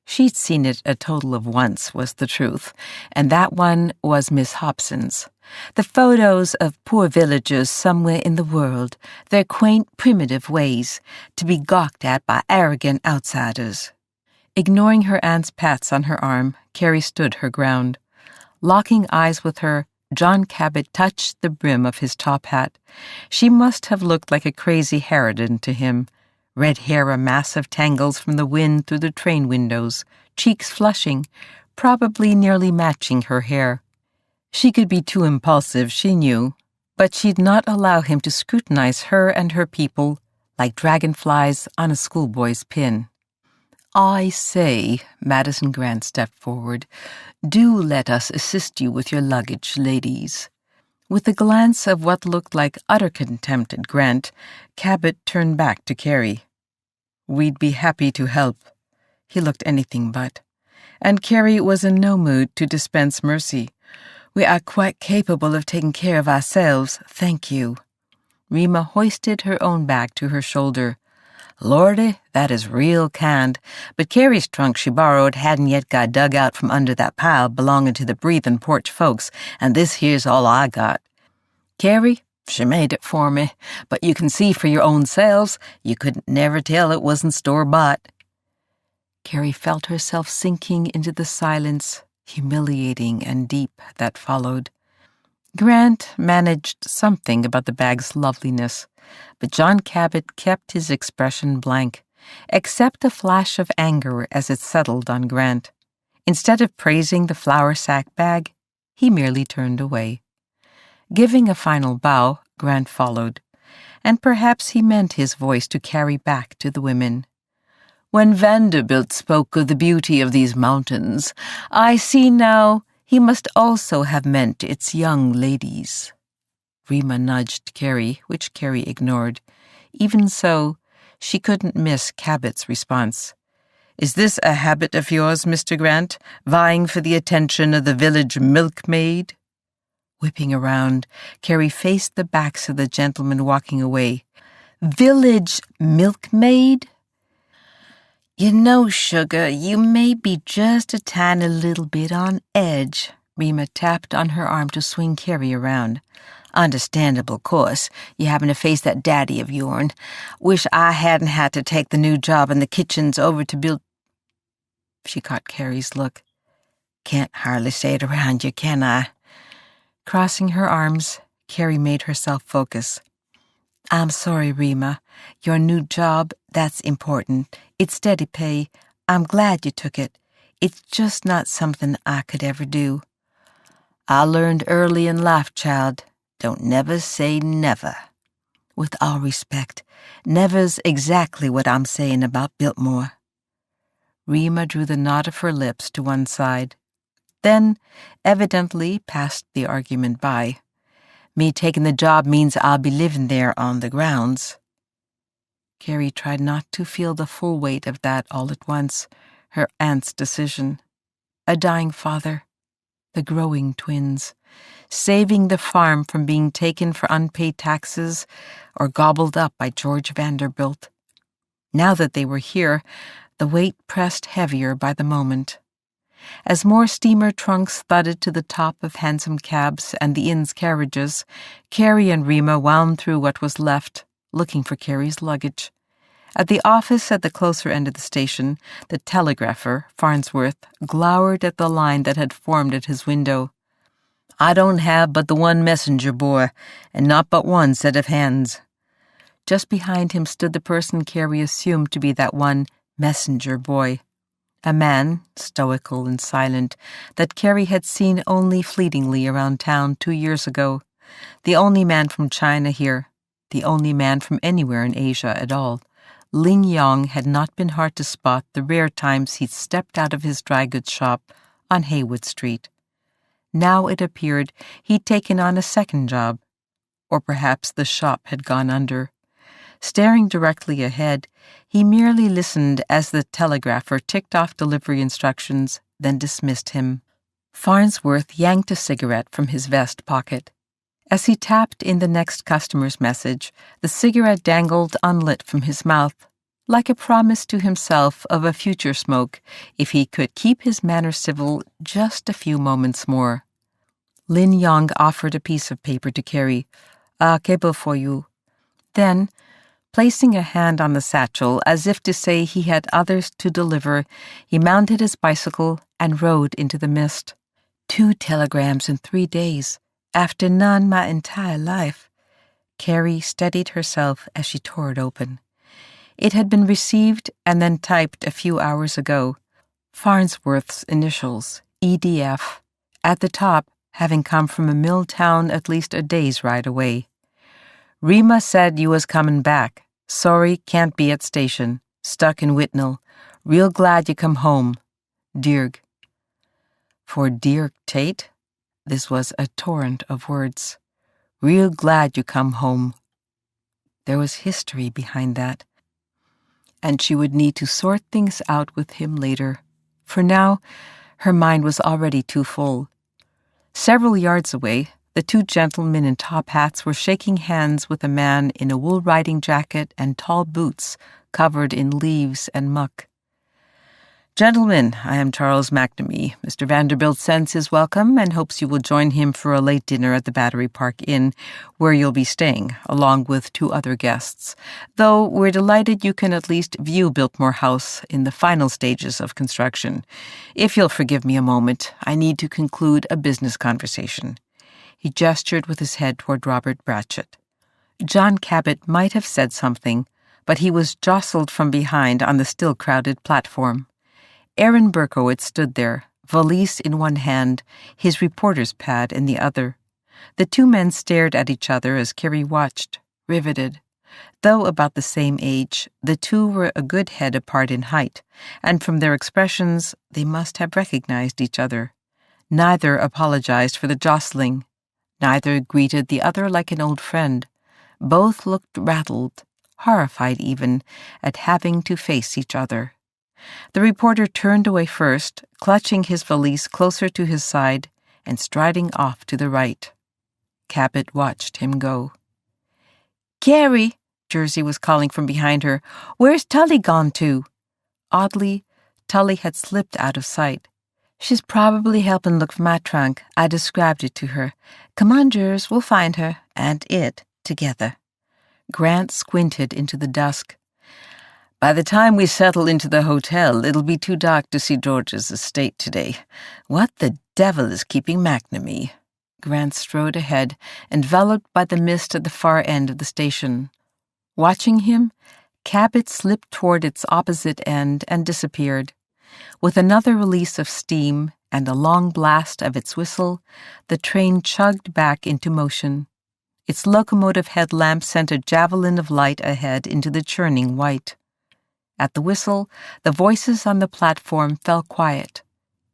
She'd seen it a total of once, was the truth, and that one was Miss Hobson's. The photos of poor villagers somewhere in the world, their quaint, primitive ways, to be gawked at by arrogant outsiders. Ignoring her aunt's pats on her arm, Carrie stood her ground. Locking eyes with her, John Cabot touched the brim of his top hat. She must have looked like a crazy harridan to him. Red hair a mass of tangles from the wind through the train windows, cheeks flushing, probably nearly matching her hair. She could be too impulsive, she knew, but she'd not allow him to scrutinize her and her people like dragonflies on a schoolboy's pin. "I say," Madison Grant stepped forward, "do let us assist you with your luggage, ladies." With a glance of what looked like utter contempt at Grant, Cabot turned back to Carrie. "We'd be happy to help." He looked anything but. And Carrie was in no mood to dispense mercy. "We are quite capable of taking care of ourselves, thank you." Rima hoisted her own bag to her shoulder. "Lordy, that is real kind, but Carrie's trunk she borrowed hadn't yet got dug out from under that pile belonging to the breathin' porch folks, and this here's all I got. Carrie, she made it for me, but you can see for your own selves, you couldn't never tell it wasn't store-bought." Carrie felt herself sinking into the silence, humiliating and deep, that followed. Grant managed something about the bag's loveliness, but John Cabot kept his expression blank, except a flash of anger as it settled on Grant. Instead of praising the flour sack bag, he merely turned away. Giving a final bow, Grant followed, and perhaps he meant his voice to carry back to the women. "When Vanderbilt spoke of the beauty of these mountains, I see now he must also have meant its young ladies." Rima nudged Carrie, which Carrie ignored. Even so, she couldn't miss Cabot's response. "Is this a habit of yours, Mr. Grant, vying for the attention of the village milkmaid?" Whipping around, Carrie faced the backs of the gentlemen walking away. "Village milkmaid?" "You know, sugar, you may be just a tiny little bit on edge." Rima tapped on her arm to swing Carrie around. "Understandable, course. You having to face that daddy of yourn. Wish I hadn't had to take the new job in the kitchens over to build—" She caught Carrie's look. "Can't hardly say it around you, can I?" Crossing her arms, Carrie made herself focus. "I'm sorry, Rima. Your new job, that's important. It's steady pay. I'm glad you took it. It's just not something I could ever do." "I learned early in life, child, don't never say never." "With all respect, never's exactly what I'm saying about Biltmore." Rima drew the knot of her lips to one side, then evidently passed the argument by. "Me taking the job means I'll be living there on the grounds." Carrie tried not to feel the full weight of that all at once, her aunt's decision. A dying father, the growing twins, saving the farm from being taken for unpaid taxes or gobbled up by George Vanderbilt. Now that they were here, the weight pressed heavier by the moment. As more steamer trunks thudded to the top of hansom cabs and the inn's carriages, Carrie and Rima wound through what was left, looking for Carrie's luggage. At the office at the closer end of the station, the telegrapher, Farnsworth, glowered at the line that had formed at his window. "I don't have but the one messenger boy, and not but one set of hands." Just behind him stood the person Carrie assumed to be that one messenger boy. A man, stoical and silent, that Carrie had seen only fleetingly around town 2 years ago. The only man from China here, the only man from anywhere in Asia at all. Ling Yong had not been hard to spot the rare times he'd stepped out of his dry goods shop on Haywood Street. Now it appeared he'd taken on a second job, or perhaps the shop had gone under. Staring directly ahead, he merely listened as the telegrapher ticked off delivery instructions, then dismissed him. Farnsworth yanked a cigarette from his vest pocket. As he tapped in the next customer's message, the cigarette dangled unlit from his mouth, like a promise to himself of a future smoke if he could keep his manner civil just a few moments more. Lin Yong offered a piece of paper to Carrie. "A cable for you." Then, placing a hand on the satchel as if to say he had others to deliver, he mounted his bicycle and rode into the mist. 2 telegrams in 3 days, after none my entire life. Carrie steadied herself as she tore it open. It had been received and then typed a few hours ago. Farnsworth's initials, EDF, at the top having come from a mill town at least a day's ride away. "Rima said you was comin' back. Sorry, can't be at station. Stuck in Whitnall. Real glad you come home. Dirk." For Dirk Tate, this was a torrent of words. "Real glad you come home." There was history behind that, and she would need to sort things out with him later. For now, her mind was already too full. Several yards away, the 2 gentlemen in top hats were shaking hands with a man in a wool riding jacket and tall boots covered in leaves and muck. "Gentlemen, I am Charles McNamee. Mr. Vanderbilt sends his welcome and hopes you will join him for a late dinner at the Battery Park Inn, where you'll be staying, along with 2 other guests. Though we're delighted you can at least view Biltmore House in the final stages of construction. If you'll forgive me a moment, I need to conclude a business conversation." He gestured with his head toward Robert Bratchett. John Cabot might have said something, but he was jostled from behind on the still crowded platform. Aaron Berkowitz stood there, valise in one hand, his reporter's pad in the other. The 2 men stared at each other as Carrie watched, riveted. Though about the same age, the 2 were a good head apart in height, and from their expressions they must have recognized each other. Neither apologized for the jostling. Neither greeted the other like an old friend. Both looked rattled, horrified even, at having to face each other. The reporter turned away first, clutching his valise closer to his side and striding off to the right. Cabot watched him go. "Carrie," Jersey was calling from behind her, "where's Tully gone to?" Oddly, Tully had slipped out of sight. "She's probably helping look for my trunk. I described it to her. Come on, Jers, we'll find her, and it, together." Grant squinted into the dusk. "By the time we settle into the hotel, it'll be too dark to see George's estate today. What the devil is keeping McNamee?" Grant strode ahead, enveloped by the mist at the far end of the station. Watching him, Cabot slipped toward its opposite end and disappeared. With another release of steam and a long blast of its whistle, the train chugged back into motion. Its locomotive headlamp sent a javelin of light ahead into the churning white. At the whistle, the voices on the platform fell quiet.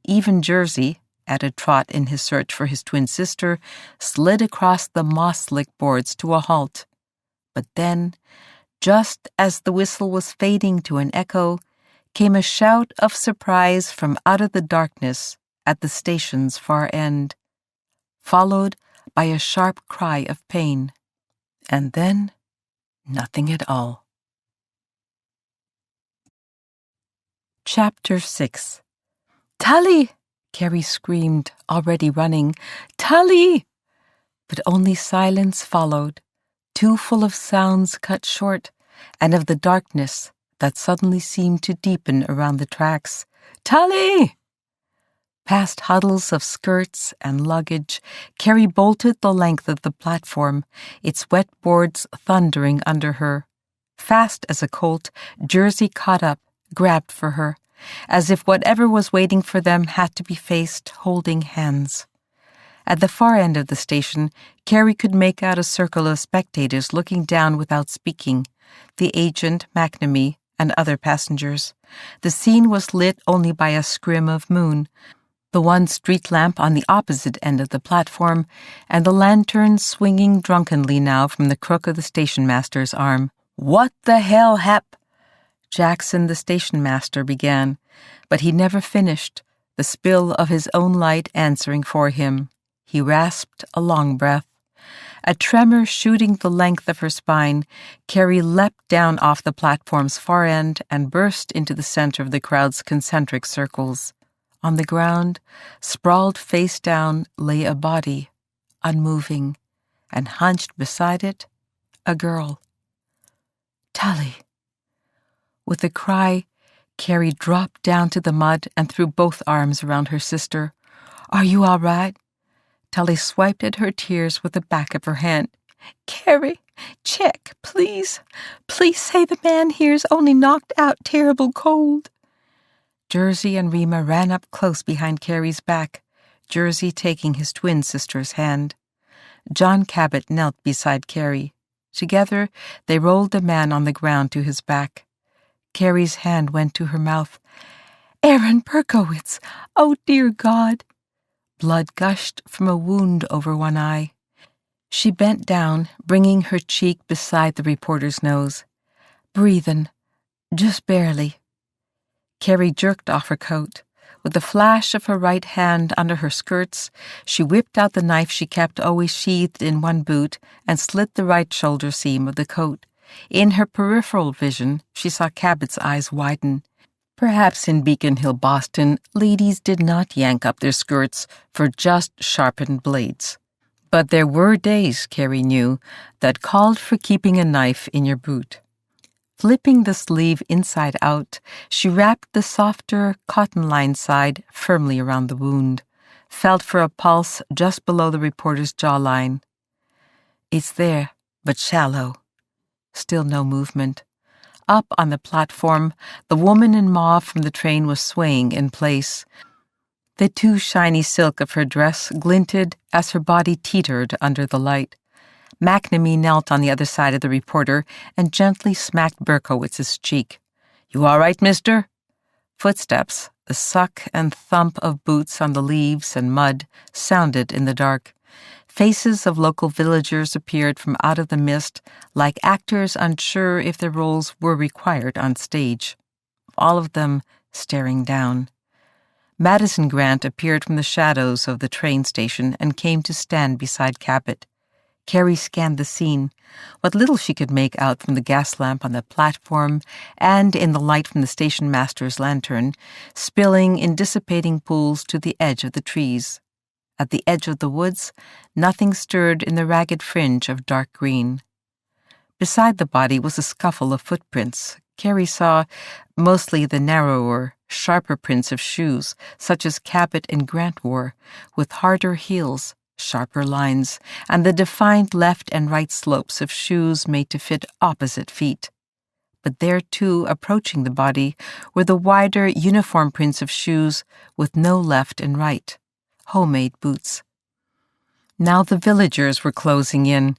Even Jersey, at a trot in his search for his twin sister, slid across the moss-slick boards to a halt. But then, just as the whistle was fading to an echo, came a shout of surprise from out of the darkness at the station's far end, followed by a sharp cry of pain. And then, nothing at all. Chapter 6. "Tully!" Carrie screamed, already running. "Tully!" But only silence followed, too full of sounds cut short, and of the darkness that suddenly seemed to deepen around the tracks. "Tully!" Past huddles of skirts and luggage, Carrie bolted the length of the platform, its wet boards thundering under her. Fast as a colt, Jersey caught up, grabbed for her, as if whatever was waiting for them had to be faced holding hands. At the far end of the station, Carrie could make out a circle of spectators looking down without speaking, the agent, McNamee, and other passengers. The scene was lit only by a scrim of moon, the one street lamp on the opposite end of the platform, and the lantern swinging drunkenly now from the crook of the station master's arm. "What the hell Jackson, the station master, began, but he never finished, the spill of his own light answering for him. He rasped a long breath. A tremor shooting the length of her spine, Carrie leapt down off the platform's far end and burst into the center of the crowd's concentric circles. On the ground, sprawled face down, lay a body, unmoving, and hunched beside it, a girl. Tully. With a cry, Carrie dropped down to the mud and threw both arms around her sister. "Are you all right?" Tully swiped at her tears with the back of her hand. "Carrie, check, please. Please say the man here's only knocked out terrible cold." Jersey and Rima ran up close behind Carrie's back, Jersey taking his twin sister's hand. John Cabot knelt beside Carrie. Together, they rolled the man on the ground to his back. Carrie's hand went to her mouth. "Aaron Berkowitz! Oh, dear God!" Blood gushed from a wound over one eye. She bent down, bringing her cheek beside the reporter's nose. "Breathin', just barely." Carrie jerked off her coat. With a flash of her right hand under her skirts, she whipped out the knife she kept always sheathed in one boot and slit the right shoulder seam of the coat. In her peripheral vision, she saw Cabot's eyes widen. Perhaps in Beacon Hill, Boston, ladies did not yank up their skirts for just sharpened blades. But there were days, Carrie knew, that called for keeping a knife in your boot. Flipping the sleeve inside out, she wrapped the softer, cotton-lined side firmly around the wound, felt for a pulse just below the reporter's jawline. It's there, but shallow. Still no movement. Up on the platform, the woman in mauve from the train was swaying in place. The too shiny silk of her dress glinted as her body teetered under the light. McNamee knelt on the other side of the reporter and gently smacked Berkowitz's cheek. "You all right, mister?" Footsteps, the suck and thump of boots on the leaves and mud, sounded in the dark. Faces of local villagers appeared from out of the mist, like actors unsure if their roles were required on stage. All of them staring down. Madison Grant appeared from the shadows of the train station and came to stand beside Cabot. Carrie scanned the scene, what little she could make out from the gas lamp on the platform and in the light from the station master's lantern, spilling in dissipating pools to the edge of the trees. At the edge of the woods, nothing stirred in the ragged fringe of dark green. Beside the body was a scuffle of footprints. Carrie saw mostly the narrower, sharper prints of shoes, such as Cabot and Grant wore, with harder heels, sharper lines, and the defined left and right slopes of shoes made to fit opposite feet. But there, too, approaching the body, were the wider, uniform prints of shoes with no left and right. Homemade boots. Now the villagers were closing in,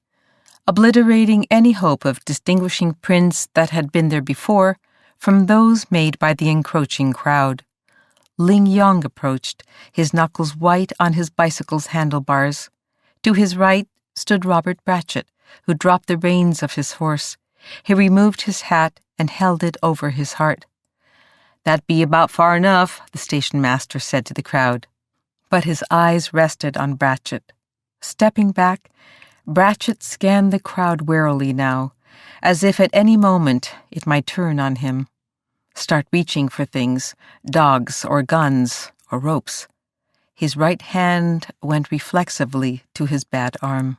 obliterating any hope of distinguishing prints that had been there before from those made by the encroaching crowd. Ling Yong approached, his knuckles white on his bicycle's handlebars. To his right stood Robert Bratchett, who dropped the reins of his horse. He removed his hat and held it over his heart. "That be about far enough," the station master said to the crowd. But his eyes rested on Bratchett. Stepping back, Bratchett scanned the crowd warily now, as if at any moment it might turn on him, start reaching for things, dogs or guns or ropes. His right hand went reflexively to his bad arm.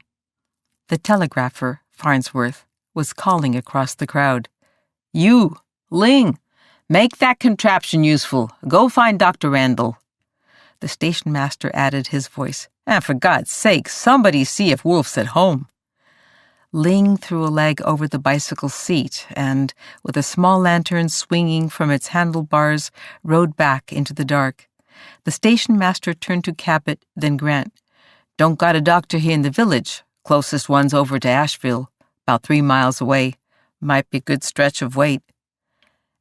The telegrapher, Farnsworth, was calling across the crowd. "You, Ling, make that contraption useful. Go find Dr. Randall." The station master added his voice. "And for God's sake, somebody see if Wolf's at home." Ling threw a leg over the bicycle seat and, with a small lantern swinging from its handlebars, rode back into the dark. The station master turned to Cabot, then Grant. "Don't got a doctor here in the village. Closest one's over to Asheville, about 3 miles away. Might be a good stretch of wait."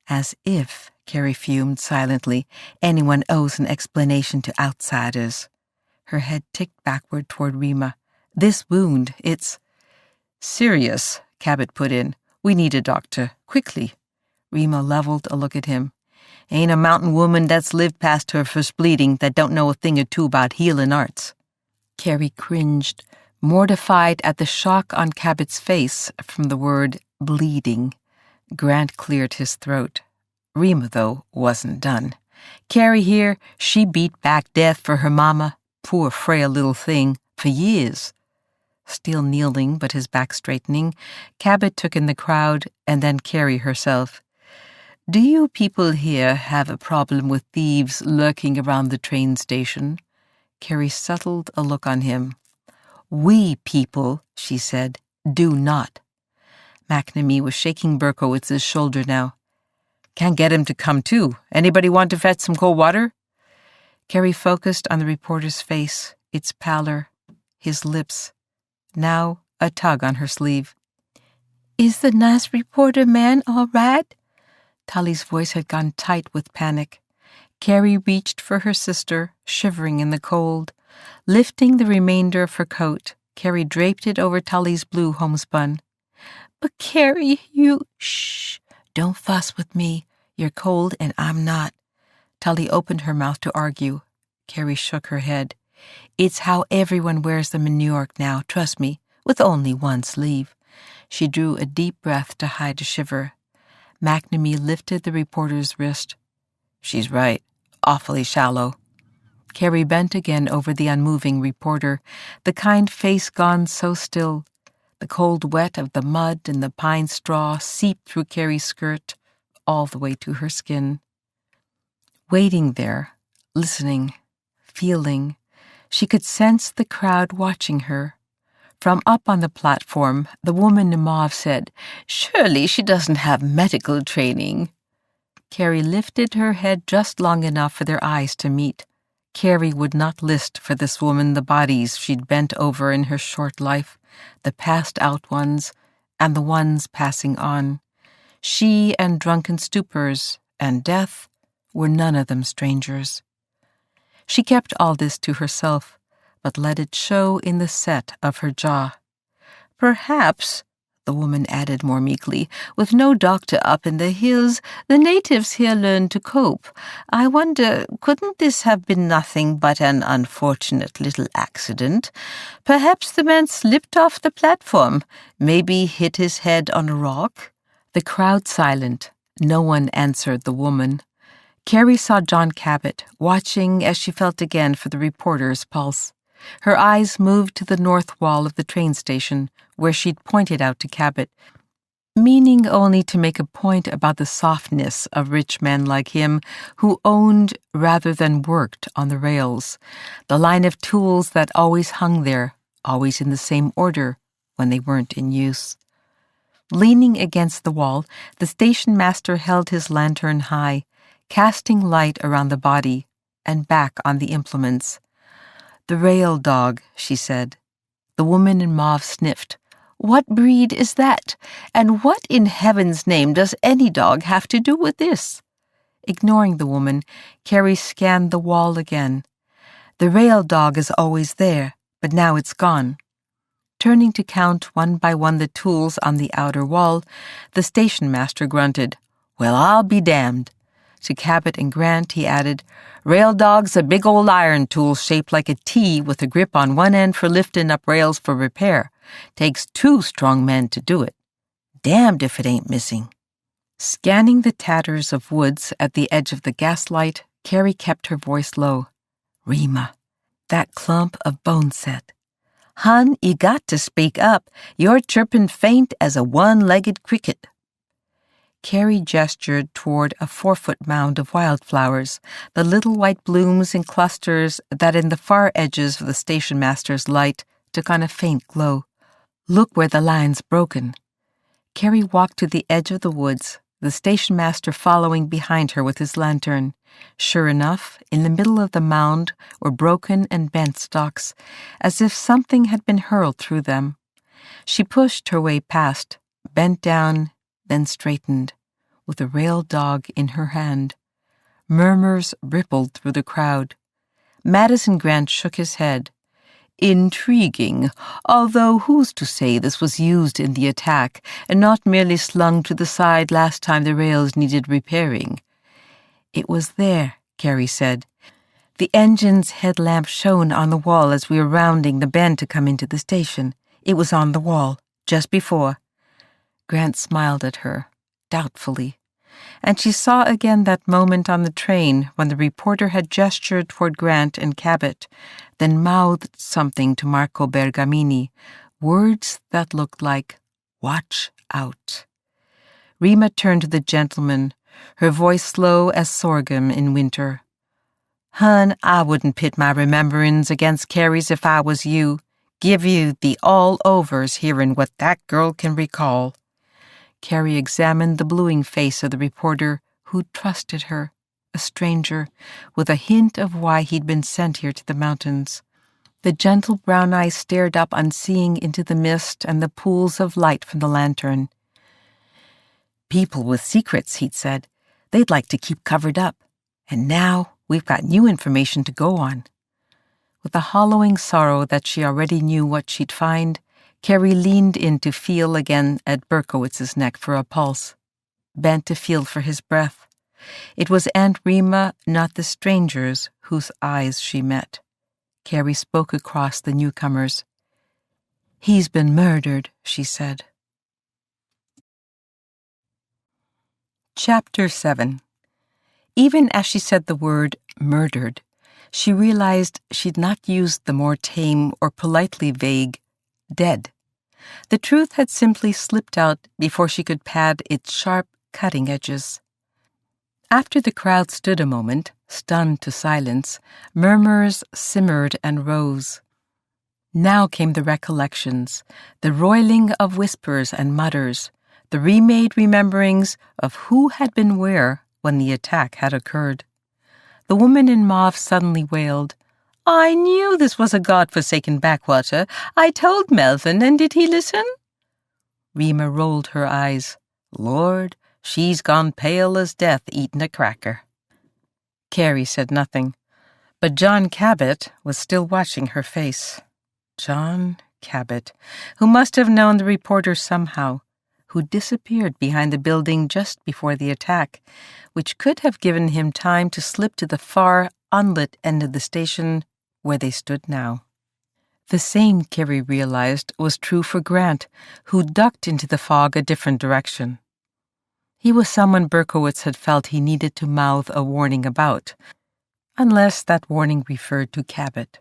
As if, Carrie fumed silently, anyone owes an explanation to outsiders. Her head ticked backward toward Rima. "This wound, it's—" "Serious," Cabot put in. "We need a doctor, quickly." Rima leveled a look at him. "Ain't a mountain woman that's lived past her first bleeding that don't know a thing or two about healin' arts." Carrie cringed. Mortified at the shock on Cabot's face from the word bleeding, Grant cleared his throat. Rima, though, wasn't done. Carrie here, she beat back death for her mama, poor frail little thing, for years. Still kneeling, but his back straightening, Cabot took in the crowd and then Carrie herself. "Do you people here have a problem with thieves lurking around the train station?" Carrie settled a look on him. "We people," she said, "do not." McNamee was shaking Berkowitz's shoulder now. "Can't get him to come too. Anybody want to fetch some cold water?" Carrie focused on the reporter's face, its pallor, his lips. Now a tug on her sleeve. "Is the nice reporter man all right?" Tally's voice had gone tight with panic. Carrie reached for her sister, shivering in the cold. Lifting the remainder of her coat, Carrie draped it over Tully's blue homespun. "But Carrie, you—" "Shh! Don't fuss with me. You're cold and I'm not." Tully opened her mouth to argue. Carrie shook her head. "It's how everyone wears them in New York now, trust me, with only one sleeve." She drew a deep breath to hide a shiver. McNamee lifted the reporter's wrist. "She's right. Awfully shallow." Carrie bent again over the unmoving reporter, the kind face gone so still. The cold wet of the mud and the pine straw seeped through Carrie's skirt, all the way to her skin. Waiting there, listening, feeling, she could sense the crowd watching her. From up on the platform, the woman in mauve said, "Surely she doesn't have medical training." Carrie lifted her head just long enough for their eyes to meet. Carrie would not list for this woman the bodies she'd bent over in her short life, the passed-out ones, and the ones passing on. She and drunken stupors and death were none of them strangers. She kept all this to herself, but let it show in the set of her jaw. "Perhaps," the woman added more meekly, "with no doctor up in the hills, the natives here learn to cope. I wonder, couldn't this have been nothing but an unfortunate little accident? Perhaps the man slipped off the platform, maybe hit his head on a rock?" The crowd silent. No one answered the woman. Carrie saw John Cabot, watching as she felt again for the reporter's pulse. Her eyes moved to the north wall of the train station, where she'd pointed out to Cabot, meaning only to make a point about the softness of rich men like him who owned rather than worked on the rails, the line of tools that always hung there, always in the same order, when they weren't in use. Leaning against the wall, the station master held his lantern high, casting light around the body and back on the implements. "The rail dog," she said. The woman in mauve sniffed. "What breed is that? And what in heaven's name does any dog have to do with this?" Ignoring the woman, Carrie scanned the wall again. The rail dog is always there, but now it's gone. Turning to count one by one the tools on the outer wall, the station master grunted, "Well, I'll be damned." To Cabot and Grant, he added, "Rail dog's a big old iron tool shaped like a T with a grip on one end for lifting up rails for repair. Takes 2 strong men to do it. Damned if it ain't missing." Scanning the tatters of woods at the edge of the gaslight, Carrie kept her voice low. "Rima, that clump of bone set. Hun, you got to speak up. You're chirping faint as a one-legged cricket." Carrie gestured toward a 4-foot mound of wildflowers, the little white blooms in clusters that in the far edges of the station master's light took on a faint glow. "Look where the line's broken." Carrie walked to the edge of the woods, the station master following behind her with his lantern. Sure enough, in the middle of the mound were broken and bent stalks, as if something had been hurled through them. She pushed her way past, bent down, then straightened, with a rail dog in her hand. Murmurs rippled through the crowd. Madison Grant shook his head. "Intriguing, although who's to say this was used in the attack and not merely slung to the side last time the rails needed repairing?" "It was there," Carrie said. The engine's headlamp shone on the wall as we were rounding the bend to come into the station. It was on the wall, just before. Grant smiled at her, doubtfully, and she saw again that moment on the train when the reporter had gestured toward Grant and Cabot, then mouthed something to Marco Bergamini, words that looked like, "Watch out." Rima turned to the gentleman, her voice slow as sorghum in winter. "Hun, I wouldn't pit my rememberin's against Carrie's if I was you. Give you the all-overs hearing what that girl can recall." Carrie examined the bluing face of the reporter who trusted her, a stranger, with a hint of why he'd been sent here to the mountains. The gentle brown eyes stared up unseeing into the mist and the pools of light from the lantern. "People with secrets," he'd said. "They'd like to keep covered up. And now we've got new information to go on." With a hollowing sorrow that she already knew what she'd find, Carrie leaned in to feel again at Berkowitz's neck for a pulse, bent to feel for his breath. It was Aunt Rima, not the stranger's, whose eyes she met. Carrie spoke across the newcomers. "He's been murdered," she said. Chapter 7. Even as she said the word murdered, she realized she'd not used the more tame or politely vague dead. The truth had simply slipped out before she could pad its sharp, cutting edges. After the crowd stood a moment, stunned to silence, murmurs simmered and rose. Now came the recollections, the roiling of whispers and mutters, the remade rememberings of who had been where when the attack had occurred. The woman in mauve suddenly wailed, "I knew this was a God-forsaken backwater. I told Melvin, and did he listen?" Rima rolled her eyes. "Lord, she's gone pale as death eating a cracker." Carrie said nothing, but John Cabot was still watching her face. John Cabot, who must have known the reporter somehow, who disappeared behind the building just before the attack, which could have given him time to slip to the far, unlit end of the station where they stood now. The same, Carrie realized, was true for Grant, who ducked into the fog a different direction. He was someone Berkowitz had felt he needed to mouth a warning about, unless that warning referred to Cabot.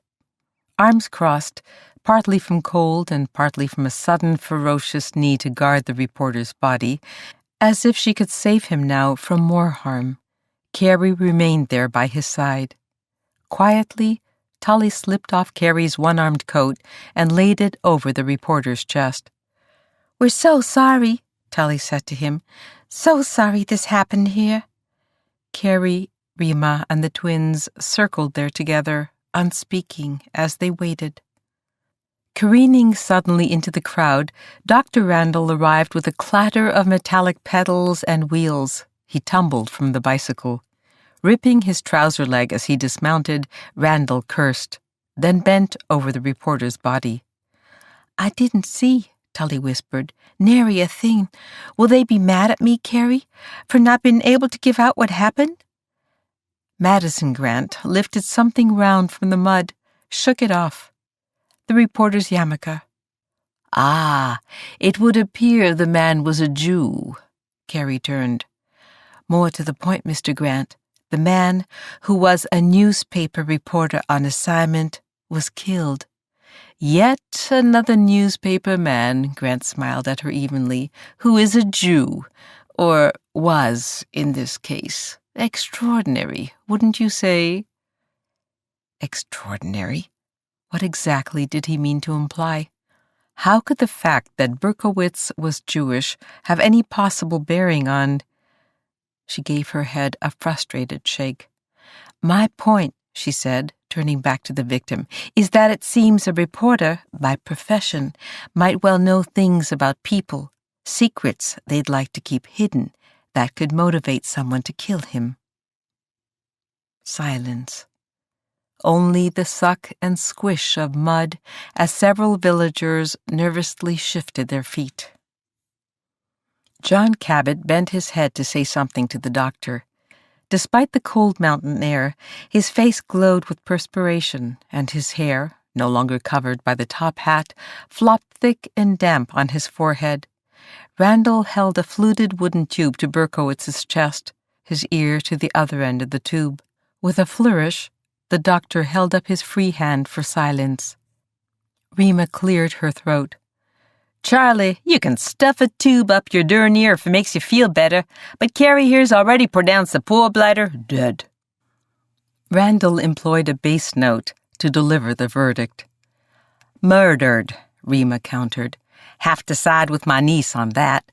Arms crossed, partly from cold and partly from a sudden ferocious need to guard the reporter's body, as if she could save him now from more harm, Carrie remained there by his side. Quietly, Tully slipped off Carrie's one-armed coat and laid it over the reporter's chest. "We're so sorry," Tully said to him. "So sorry this happened here." Carrie, Rima, and the twins circled there together, unspeaking, as they waited. Careening suddenly into the crowd, Dr. Randall arrived with a clatter of metallic pedals and wheels. He tumbled from the bicycle. Ripping his trouser leg as he dismounted, Randall cursed, then bent over the reporter's body. "I didn't see," Tully whispered. "Nary a thing. Will they be mad at me, Carrie, for not being able to give out what happened?" Madison Grant lifted something round from the mud, shook it off. The reporter's yarmulke. "Ah, it would appear the man was a Jew." Carrie turned. "More to the point, Mr. Grant, the man, who was a newspaper reporter on assignment, was killed." "Yet another newspaper man," Grant smiled at her evenly, "who is a Jew, or was in this case. Extraordinary, wouldn't you say?" Extraordinary? What exactly did he mean to imply? How could the fact that Berkowitz was Jewish have any possible bearing on... She gave her head a frustrated shake. "My point," she said, turning back to the victim, "is that it seems a reporter, by profession, might well know things about people, secrets they'd like to keep hidden, that could motivate someone to kill him." Silence. Only the suck and squish of mud as several villagers nervously shifted their feet. John Cabot bent his head to say something to the doctor. Despite the cold mountain air, his face glowed with perspiration, and his hair, no longer covered by the top hat, flopped thick and damp on his forehead. Randall held a fluted wooden tube to Berkowitz's chest, his ear to the other end of the tube. With a flourish, the doctor held up his free hand for silence. Rima cleared her throat. Charlie, you can stuff a tube up your darn ear if it makes you feel better, but Carrie here's already pronounced the poor blighter dead. Randall employed a bass note to deliver the verdict. Murdered, Rima countered. Have to side with my niece on that.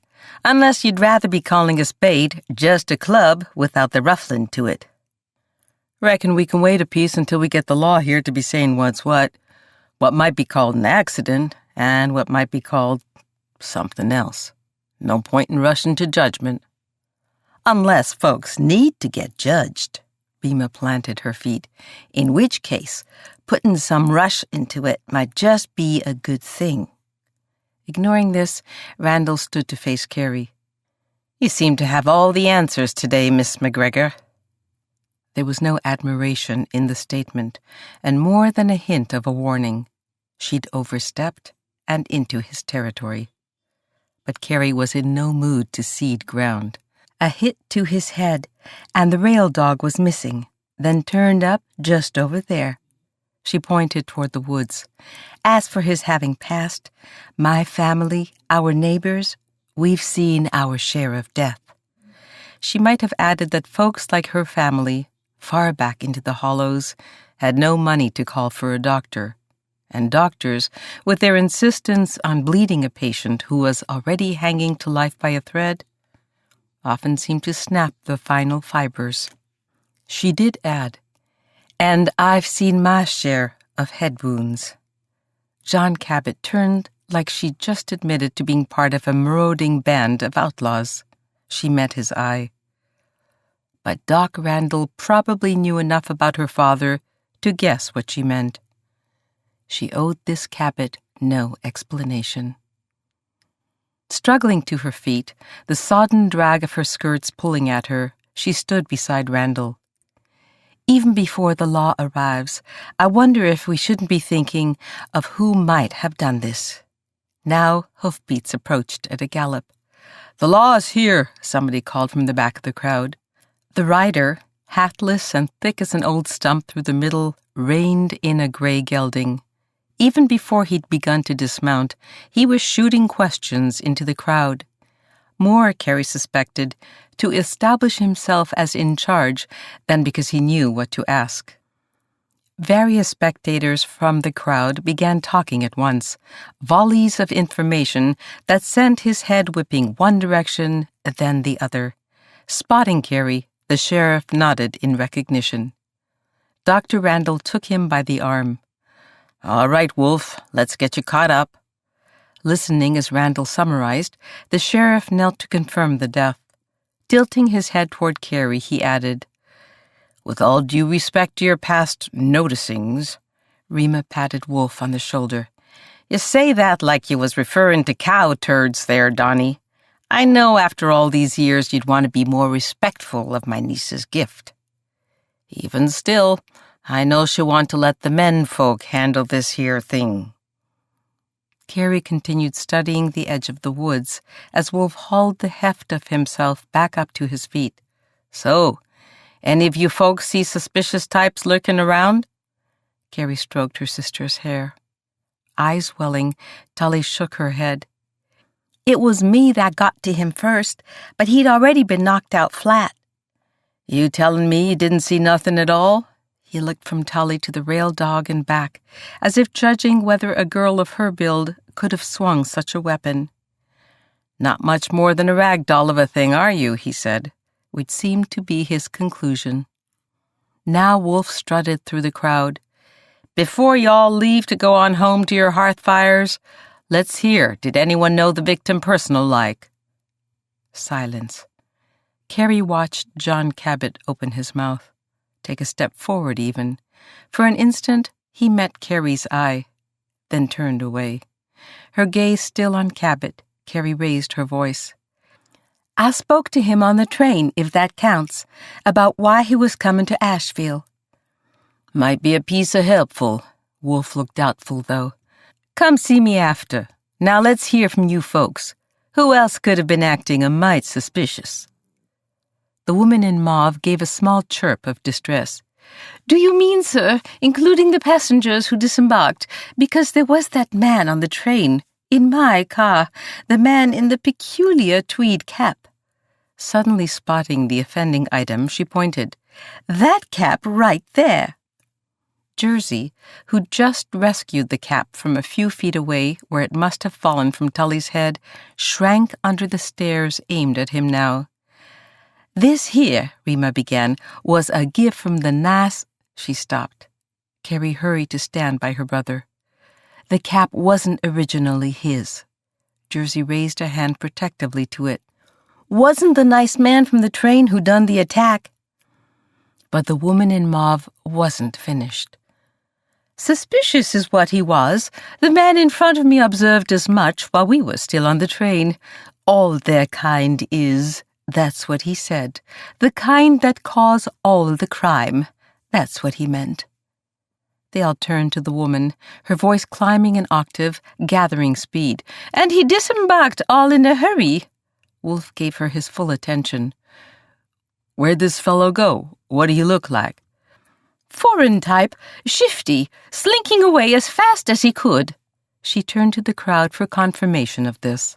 Unless you'd rather be calling a spade just a club without the ruffling to it. Reckon we can wait a piece until we get the law here to be saying what's what might be called an accident, and what might be called something else. No point in rushing to judgment. Unless folks need to get judged. Rima planted her feet, in which case putting some rush into it might just be a good thing. Ignoring this, Randall stood to face Carrie. You seem to have all the answers today, Miss McGregor. There was no admiration in the statement, and more than a hint of a warning. She'd overstepped and into his territory. But Carrie was in no mood to cede ground. A hit to his head, and the rail dog was missing, then turned up just over there. She pointed toward the woods. As for his having passed, my family, our neighbors, we've seen our share of death. She might have added that folks like her family, far back into the hollows, had no money to call for a doctor, and doctors, with their insistence on bleeding a patient who was already hanging to life by a thread, often seemed to snap the final fibers. She did add, and I've seen my share of head wounds. John Cabot turned like she'd just admitted to being part of a marauding band of outlaws. She met his eye. But Doc Randall probably knew enough about her father to guess what she meant. She owed this Cabot no explanation. Struggling to her feet, the sodden drag of her skirts pulling at her, she stood beside Randall. Even before the law arrives, I wonder if we shouldn't be thinking of who might have done this. Now hoofbeats approached at a gallop. The law is here, somebody called from the back of the crowd. The rider, hatless and thick as an old stump through the middle, reined in a gray gelding. Even before he'd begun to dismount, he was shooting questions into the crowd. More, Carrie suspected, to establish himself as in charge than because he knew what to ask. Various spectators from the crowd began talking at once, volleys of information that sent his head whipping one direction, then the other. Spotting Carrie, the sheriff nodded in recognition. Dr. Randall took him by the arm. All right, Wolf, let's get you caught up. Listening as Randall summarized, the sheriff knelt to confirm the death. Tilting his head toward Carrie, he added, With all due respect to your past noticings, Rima patted Wolf on the shoulder. You say that like you was referring to cow turds there, Donnie. I know after all these years you'd want to be more respectful of my niece's gift. Even still, I know she'll want to let the men folk handle this here thing. Carrie continued studying the edge of the woods as Wolf hauled the heft of himself back up to his feet. So, any of you folks see suspicious types lurking around? Carrie stroked her sister's hair. Eyes welling, Tully shook her head. It was me that got to him first, but he'd already been knocked out flat. You telling me you didn't see nothing at all? He looked from Tully to the rail dog and back, as if judging whether a girl of her build could have swung such a weapon. Not much more than a rag doll of a thing, are you? He said, which seemed to be his conclusion. Now Wolf strutted through the crowd. Before y'all leave to go on home to your hearth fires, let's hear, did anyone know the victim personal like? Silence. Carrie watched John Cabot open his mouth, take a step forward even. For an instant, he met Carrie's eye, then turned away. Her gaze still on Cabot, Carrie raised her voice. I spoke to him on the train, if that counts, about why he was coming to Asheville. Might be a piece of helpful. Wolf looked doubtful, though. Come see me after. Now let's hear from you folks. Who else could have been acting a mite suspicious?" The woman in mauve gave a small chirp of distress. Do you mean, sir, including the passengers who disembarked? Because there was that man on the train, in my car, the man in the peculiar tweed cap. Suddenly spotting the offending item, she pointed. That cap right there. Jersey, who'd just rescued the cap from a few feet away where it must have fallen from Tully's head, shrank under the stares aimed at him now. This here, Rima began, was a gift from the nice... She stopped. Carrie hurried to stand by her brother. The cap wasn't originally his. Jersey raised a hand protectively to it. Wasn't the nice man from the train who done the attack. But the woman in mauve wasn't finished. Suspicious is what he was. The man in front of me observed as much while we were still on the train. All their kind is, that's what he said. The kind that cause all the crime. That's what he meant. They all turned to the woman, her voice climbing an octave, gathering speed. And he disembarked all in a hurry. Wolf gave her his full attention. "Where'd this fellow go? What did he look like?" "Foreign type, shifty, slinking away as fast as he could." She turned to the crowd for confirmation of this.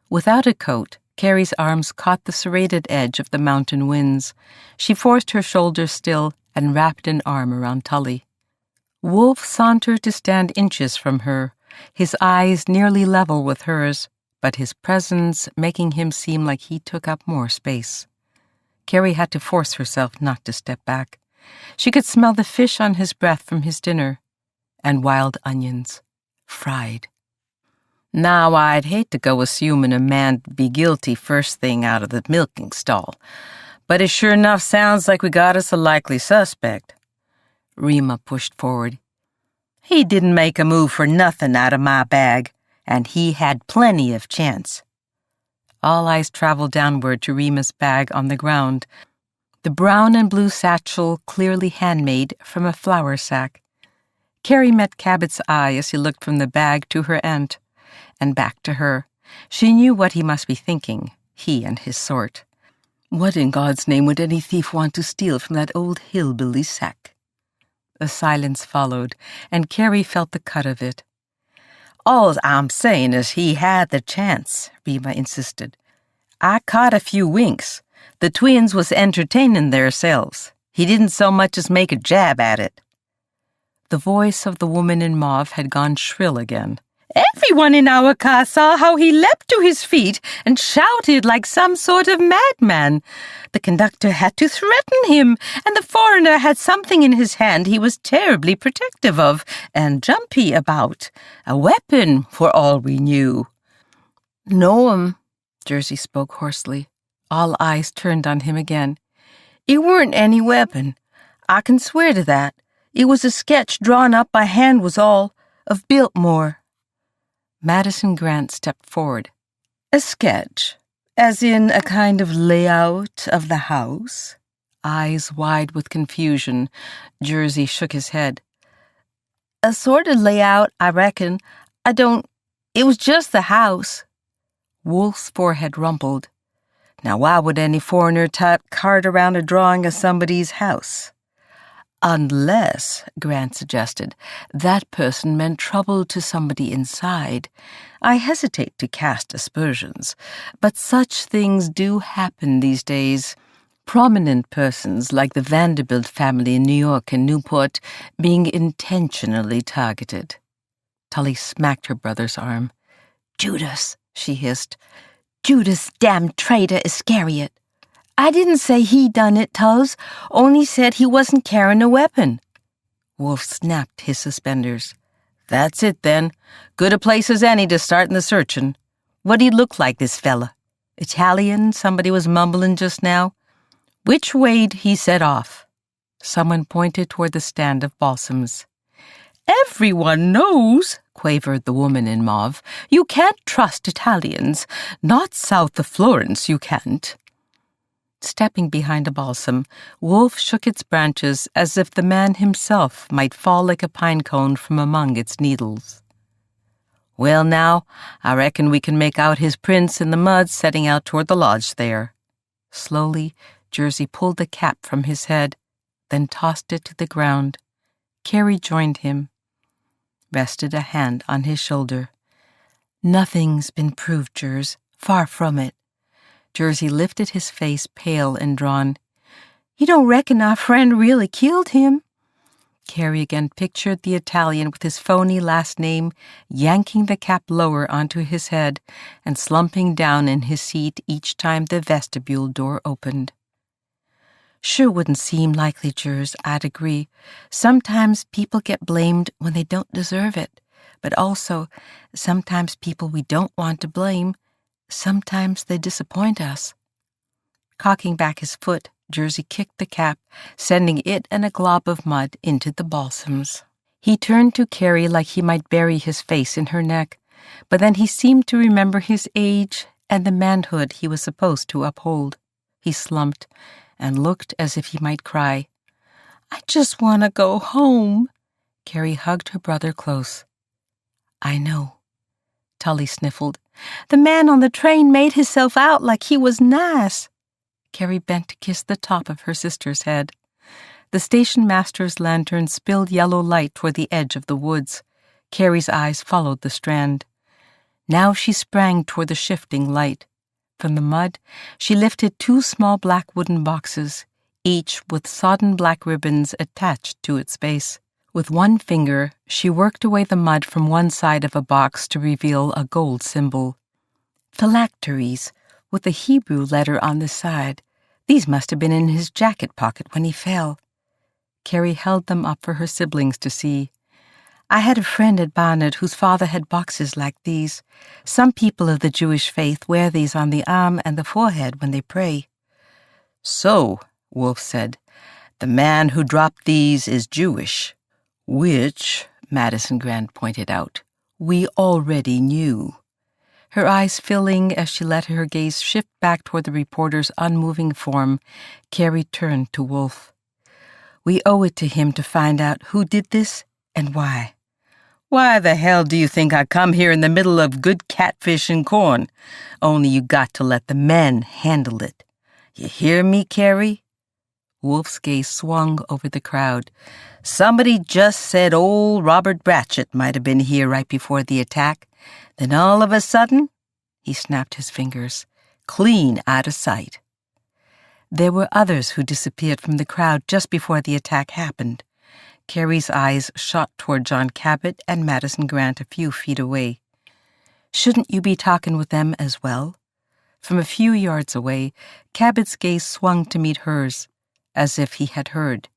Without a coat, Carrie's arms caught the serrated edge of the mountain winds. She forced her shoulders still and wrapped an arm around Tully. Wolf sauntered to stand inches from her, his eyes nearly level with hers, but his presence making him seem like he took up more space. Carrie had to force herself not to step back. She could smell the fish on his breath from his dinner, and wild onions, fried. Now, I'd hate to go assuming a man'd be guilty first thing out of the milking stall, but it sure enough sounds like we got us a likely suspect. Rima pushed forward. He didn't make a move for nothing out of my bag, and he had plenty of chance. All eyes traveled downward to Rima's bag on the ground, the brown and blue satchel clearly handmade from a flour sack. Carrie met Cabot's eye as he looked from the bag to her aunt, and back to her. She knew what he must be thinking, he and his sort. What in God's name would any thief want to steal from that old hillbilly sack? A silence followed, and Carrie felt the cut of it. All I'm saying is he had the chance, Rima insisted. I caught a few winks. The twins was entertaining theirselves. He didn't so much as make a jab at it. The voice of the woman in mauve had gone shrill again. Everyone in our car saw how he leapt to his feet and shouted like some sort of madman. The conductor had to threaten him, and the foreigner had something in his hand he was terribly protective of and jumpy about. A weapon, for all we knew. "No'm," Jersey spoke hoarsely. All eyes turned on him again. It weren't any weapon. I can swear to that. It was a sketch drawn up by hand was all, of Biltmore. Madison Grant stepped forward. A sketch, as in a kind of layout of the house? Eyes wide with confusion, Jersey shook his head. A sort of layout, I reckon. It was just the house. Wolf's forehead rumpled. Now, why would any foreigner type cart around a drawing of somebody's house? Unless, Grant suggested, that person meant trouble to somebody inside. I hesitate to cast aspersions, but such things do happen these days. Prominent persons like the Vanderbilt family in New York and Newport being intentionally targeted. Tully smacked her brother's arm. "Judas," she hissed. "Judas, damn traitor Iscariot. I didn't say he done it, Tulls, only said he wasn't carrying a weapon." Wolf snapped his suspenders. "That's it, then. Good a place as any to start in the searchin'. What'd he look like, this fella? Italian, somebody was mumbling just now. Which way'd he set off?" Someone pointed toward the stand of balsams. "Everyone knows," quavered the woman in mauve. "You can't trust Italians. Not south of Florence, you can't." Stepping behind a balsam, Wolf shook its branches as if the man himself might fall like a pine cone from among its needles. "Well now, I reckon we can make out his prints in the mud setting out toward the lodge there." Slowly, Jersey pulled the cap from his head, then tossed it to the ground. Carrie joined him, rested a hand on his shoulder. "Nothing's been proved, Jers. Far from it." Jersey lifted his face pale and drawn. "You don't reckon our friend really killed him?" Carrie again pictured the Italian with his phony last name yanking the cap lower onto his head and slumping down in his seat each time the vestibule door opened. "Sure wouldn't seem likely, Jers, I'd agree. Sometimes people get blamed when they don't deserve it, but also sometimes people we don't want to blame, sometimes they disappoint us." Cocking back his foot, Jersey kicked the cap, sending it and a glob of mud into the balsams. He turned to Carrie like he might bury his face in her neck, but then he seemed to remember his age and the manhood he was supposed to uphold. He slumped and looked as if he might cry. "I just want to go home." Carrie hugged her brother close. "I know," Tully sniffled. "The man on the train made himself out like he was nice." Carrie bent to kiss the top of her sister's head. The station master's lantern spilled yellow light toward the edge of the woods. Carrie's eyes followed the strand. Now she sprang toward the shifting light. From the mud, she lifted 2 small black wooden boxes, each with sodden black ribbons attached to its base. With one finger, she worked away the mud from one side of a box to reveal a gold symbol. "Phylacteries," with a Hebrew letter on the side. These must have been in his jacket pocket when he fell. Carrie held them up for her siblings to see. "I had a friend at Barnet whose father had boxes like these. Some people of the Jewish faith wear these on the arm and the forehead when they pray." "So," Wolf said, "the man who dropped these is Jewish, which," Madison Grant pointed out, "we already knew." Her eyes filling as she let her gaze shift back toward the reporter's unmoving form, Carrie turned to Wolf. "We owe it to him to find out who did this and why." "Why the hell do you think I come here in the middle of good catfish and corn? Only you got to let the men handle it. You hear me, Carrie?" Wolf's gaze swung over the crowd. "Somebody just said old Robert Bratchett might have been here right before the attack. Then all of a sudden," he snapped his fingers, "clean out of sight." There were others who disappeared from the crowd just before the attack happened. Carrie's eyes shot toward John Cabot and Madison Grant a few feet away. "Shouldn't you be talking with them as well?" From a few yards away, Cabot's gaze swung to meet hers, as if he had heard.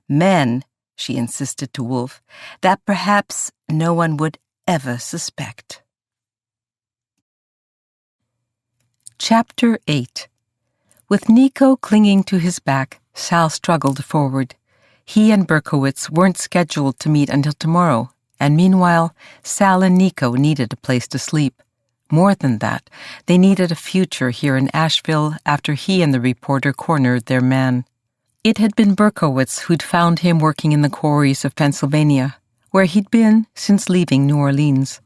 "Men," she insisted to Wolf, "that perhaps no one would ever suspect." Chapter 8. With Nico clinging to his back, Sal struggled forward. He and Berkowitz weren't scheduled to meet until tomorrow, and meanwhile, Sal and Nico needed a place to sleep. More than that, they needed a future here in Asheville after he and the reporter cornered their man. It had been Berkowitz who'd found him working in the quarries of Pennsylvania, where he'd been since leaving New Orleans.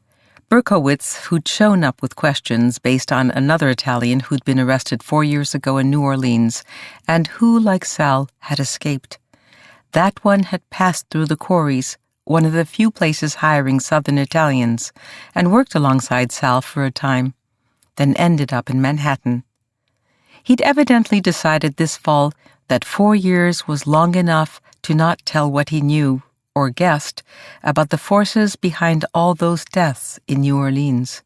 Berkowitz, who'd shown up with questions based on another Italian who'd been arrested 4 years ago in New Orleans, and who, like Sal, had escaped. That one had passed through the quarries, one of the few places hiring Southern Italians, and worked alongside Sal for a time, then ended up in Manhattan. He'd evidently decided this fall that 4 years was long enough to not tell what he knew, or guessed, about the forces behind all those deaths in New Orleans.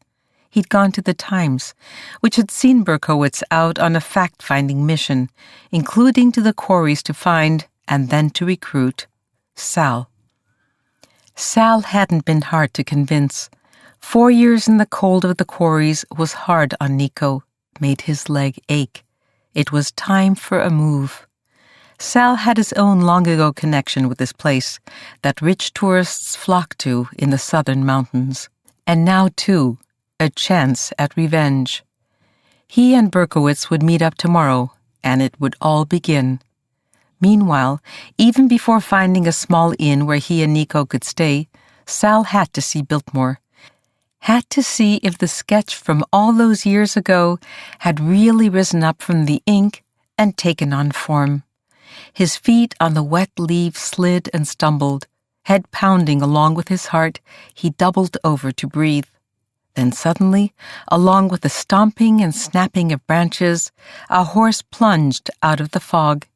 He'd gone to the Times, which had seen Berkowitz out on a fact-finding mission, including to the quarries to find, and then to recruit, Sal. Sal hadn't been hard to convince. 4 years in the cold of the quarries was hard on Nico, made his leg ache. It was time for a move. Sal had his own long-ago connection with this place that rich tourists flock to in the southern mountains. And now, too, a chance at revenge. He and Berkowitz would meet up tomorrow, and it would all begin. Meanwhile, even before finding a small inn where he and Nico could stay, Sal had to see Biltmore. Had to see if the sketch from all those years ago had really risen up from the ink and taken on form. His feet on the wet leaves slid and stumbled. Head pounding along with his heart, he doubled over to breathe. Then suddenly, along with the stomping and snapping of branches, a horse plunged out of the fog.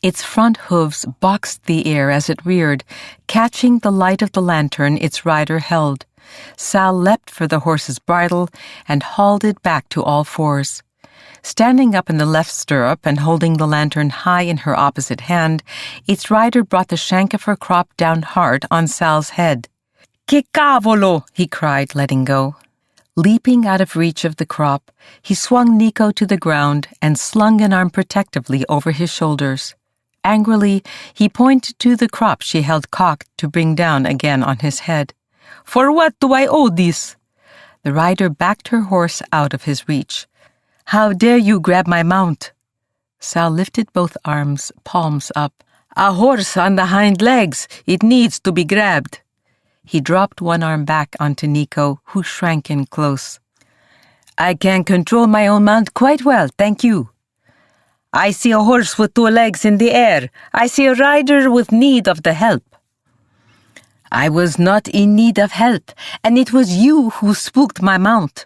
Its front hooves boxed the air as it reared, catching the light of the lantern its rider held. Sal leapt for the horse's bridle and hauled it back to all fours. Standing up in the left stirrup and holding the lantern high in her opposite hand, its rider brought the shank of her crop down hard on Sal's head. "Che cavolo!" he cried, letting go. Leaping out of reach of the crop, he swung Nico to the ground and slung an arm protectively over his shoulders. Angrily, he pointed to the crop she held cocked to bring down again on his head. "For what do I owe this?" The rider backed her horse out of his reach. "How dare you grab my mount?" Sal lifted both arms, palms up. "A horse on the hind legs. It needs to be grabbed." He dropped one arm back onto Nico, who shrank in close. "I can control my own mount quite well, thank you." "I see a horse with two legs in the air. I see a rider with need of the help." "I was not in need of help, and it was you who spooked my mount."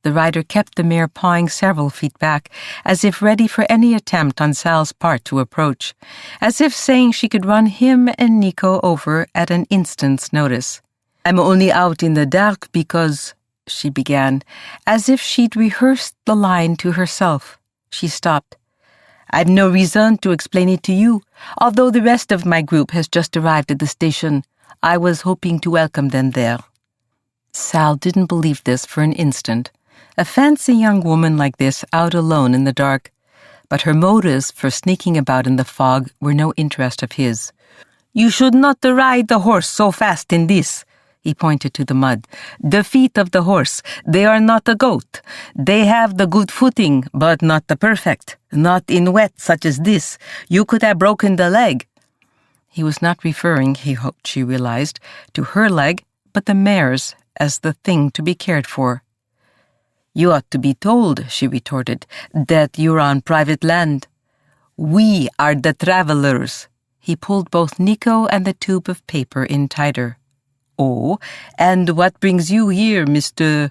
The rider kept the mare pawing several feet back, as if ready for any attempt on Sal's part to approach, as if saying she could run him and Nico over at an instant's notice. "I'm only out in the dark because," she began, as if she'd rehearsed the line to herself. She stopped. "I've no reason to explain it to you, although the rest of my group has just arrived at the station. I was hoping to welcome them there." Sal didn't believe this for an instant. A fancy young woman like this out alone in the dark. But her motives for sneaking about in the fog were no interest of his. "You should not ride the horse so fast in this." He pointed to the mud. "The feet of the horse, they are not a goat. They have the good footing, but not the perfect. Not in wet such as this. You could have broken the leg." He was not referring, he hoped she realized, to her leg, but the mare's as the thing to be cared for. "You ought to be told," she retorted, "that you're on private land. We are the travelers." He pulled both Nico and the tube of paper in tighter. "Oh, and what brings you here, Mr.?"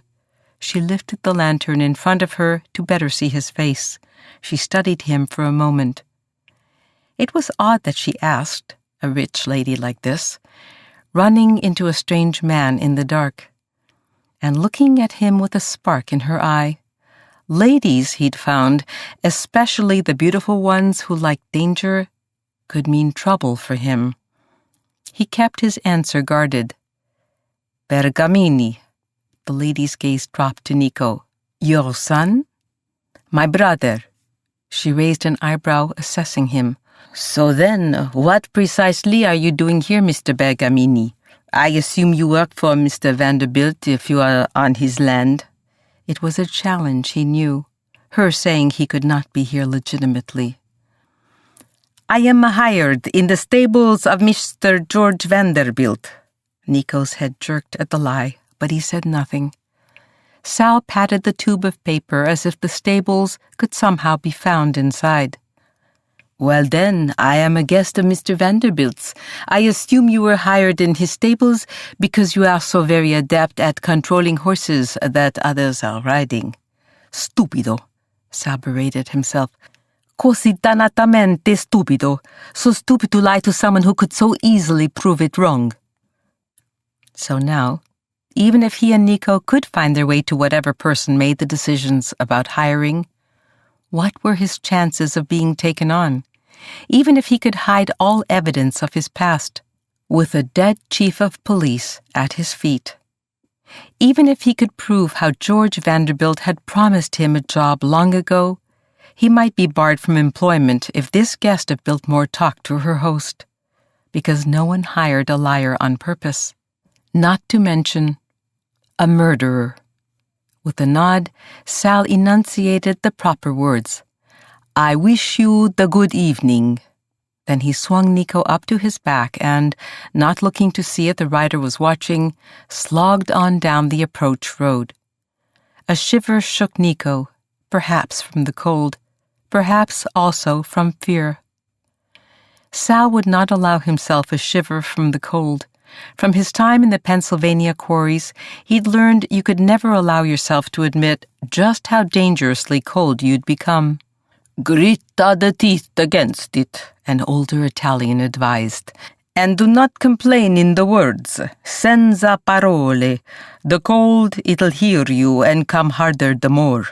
She lifted the lantern in front of her to better see his face. She studied him for a moment. It was odd that she asked, a rich lady like this, running into a strange man in the dark, and looking at him with a spark in her eye. Ladies, he'd found, especially the beautiful ones who liked danger, could mean trouble for him. He kept his answer guarded. "Bergamini." The lady's gaze dropped to Nico. "Your son?" "My brother." She raised an eyebrow, assessing him. "So then, what precisely are you doing here, Mr. Bergamini? I assume you work for Mr. Vanderbilt if you are on his land." It was a challenge, he knew, her saying he could not be here legitimately. "I am hired in the stables of Mr. George Vanderbilt." Nico's head jerked at the lie, but he said nothing. Sal patted the tube of paper as if the stables could somehow be found inside. "Well then, I am a guest of Mr. Vanderbilt's. I assume you were hired in his stables because you are so very adept at controlling horses that others are riding." "Stupido," Sal berated himself. "Così dannatamente stupido. So stupid to lie to someone who could so easily prove it wrong." So now, even if he and Nico could find their way to whatever person made the decisions about hiring, what were his chances of being taken on? Even if he could hide all evidence of his past, with a dead chief of police at his feet. Even if he could prove how George Vanderbilt had promised him a job long ago, He might be barred from employment if this guest of Biltmore talked to her host, because no one hired a liar on purpose, not to mention a murderer. With a nod, Sal enunciated the proper words. "I wish you the good evening." Then he swung Nico up to his back and, not looking to see if the rider was watching, slogged on down the approach road. A shiver shook Nico, perhaps from the cold, perhaps also from fear. Sal would not allow himself a shiver from the cold. From his time in the Pennsylvania quarries, he'd learned you could never allow yourself to admit just how dangerously cold you'd become. "Gritta the teeth against it," an older Italian advised. "And do not complain in the words, senza parole. The cold, it'll hear you and come harder the more."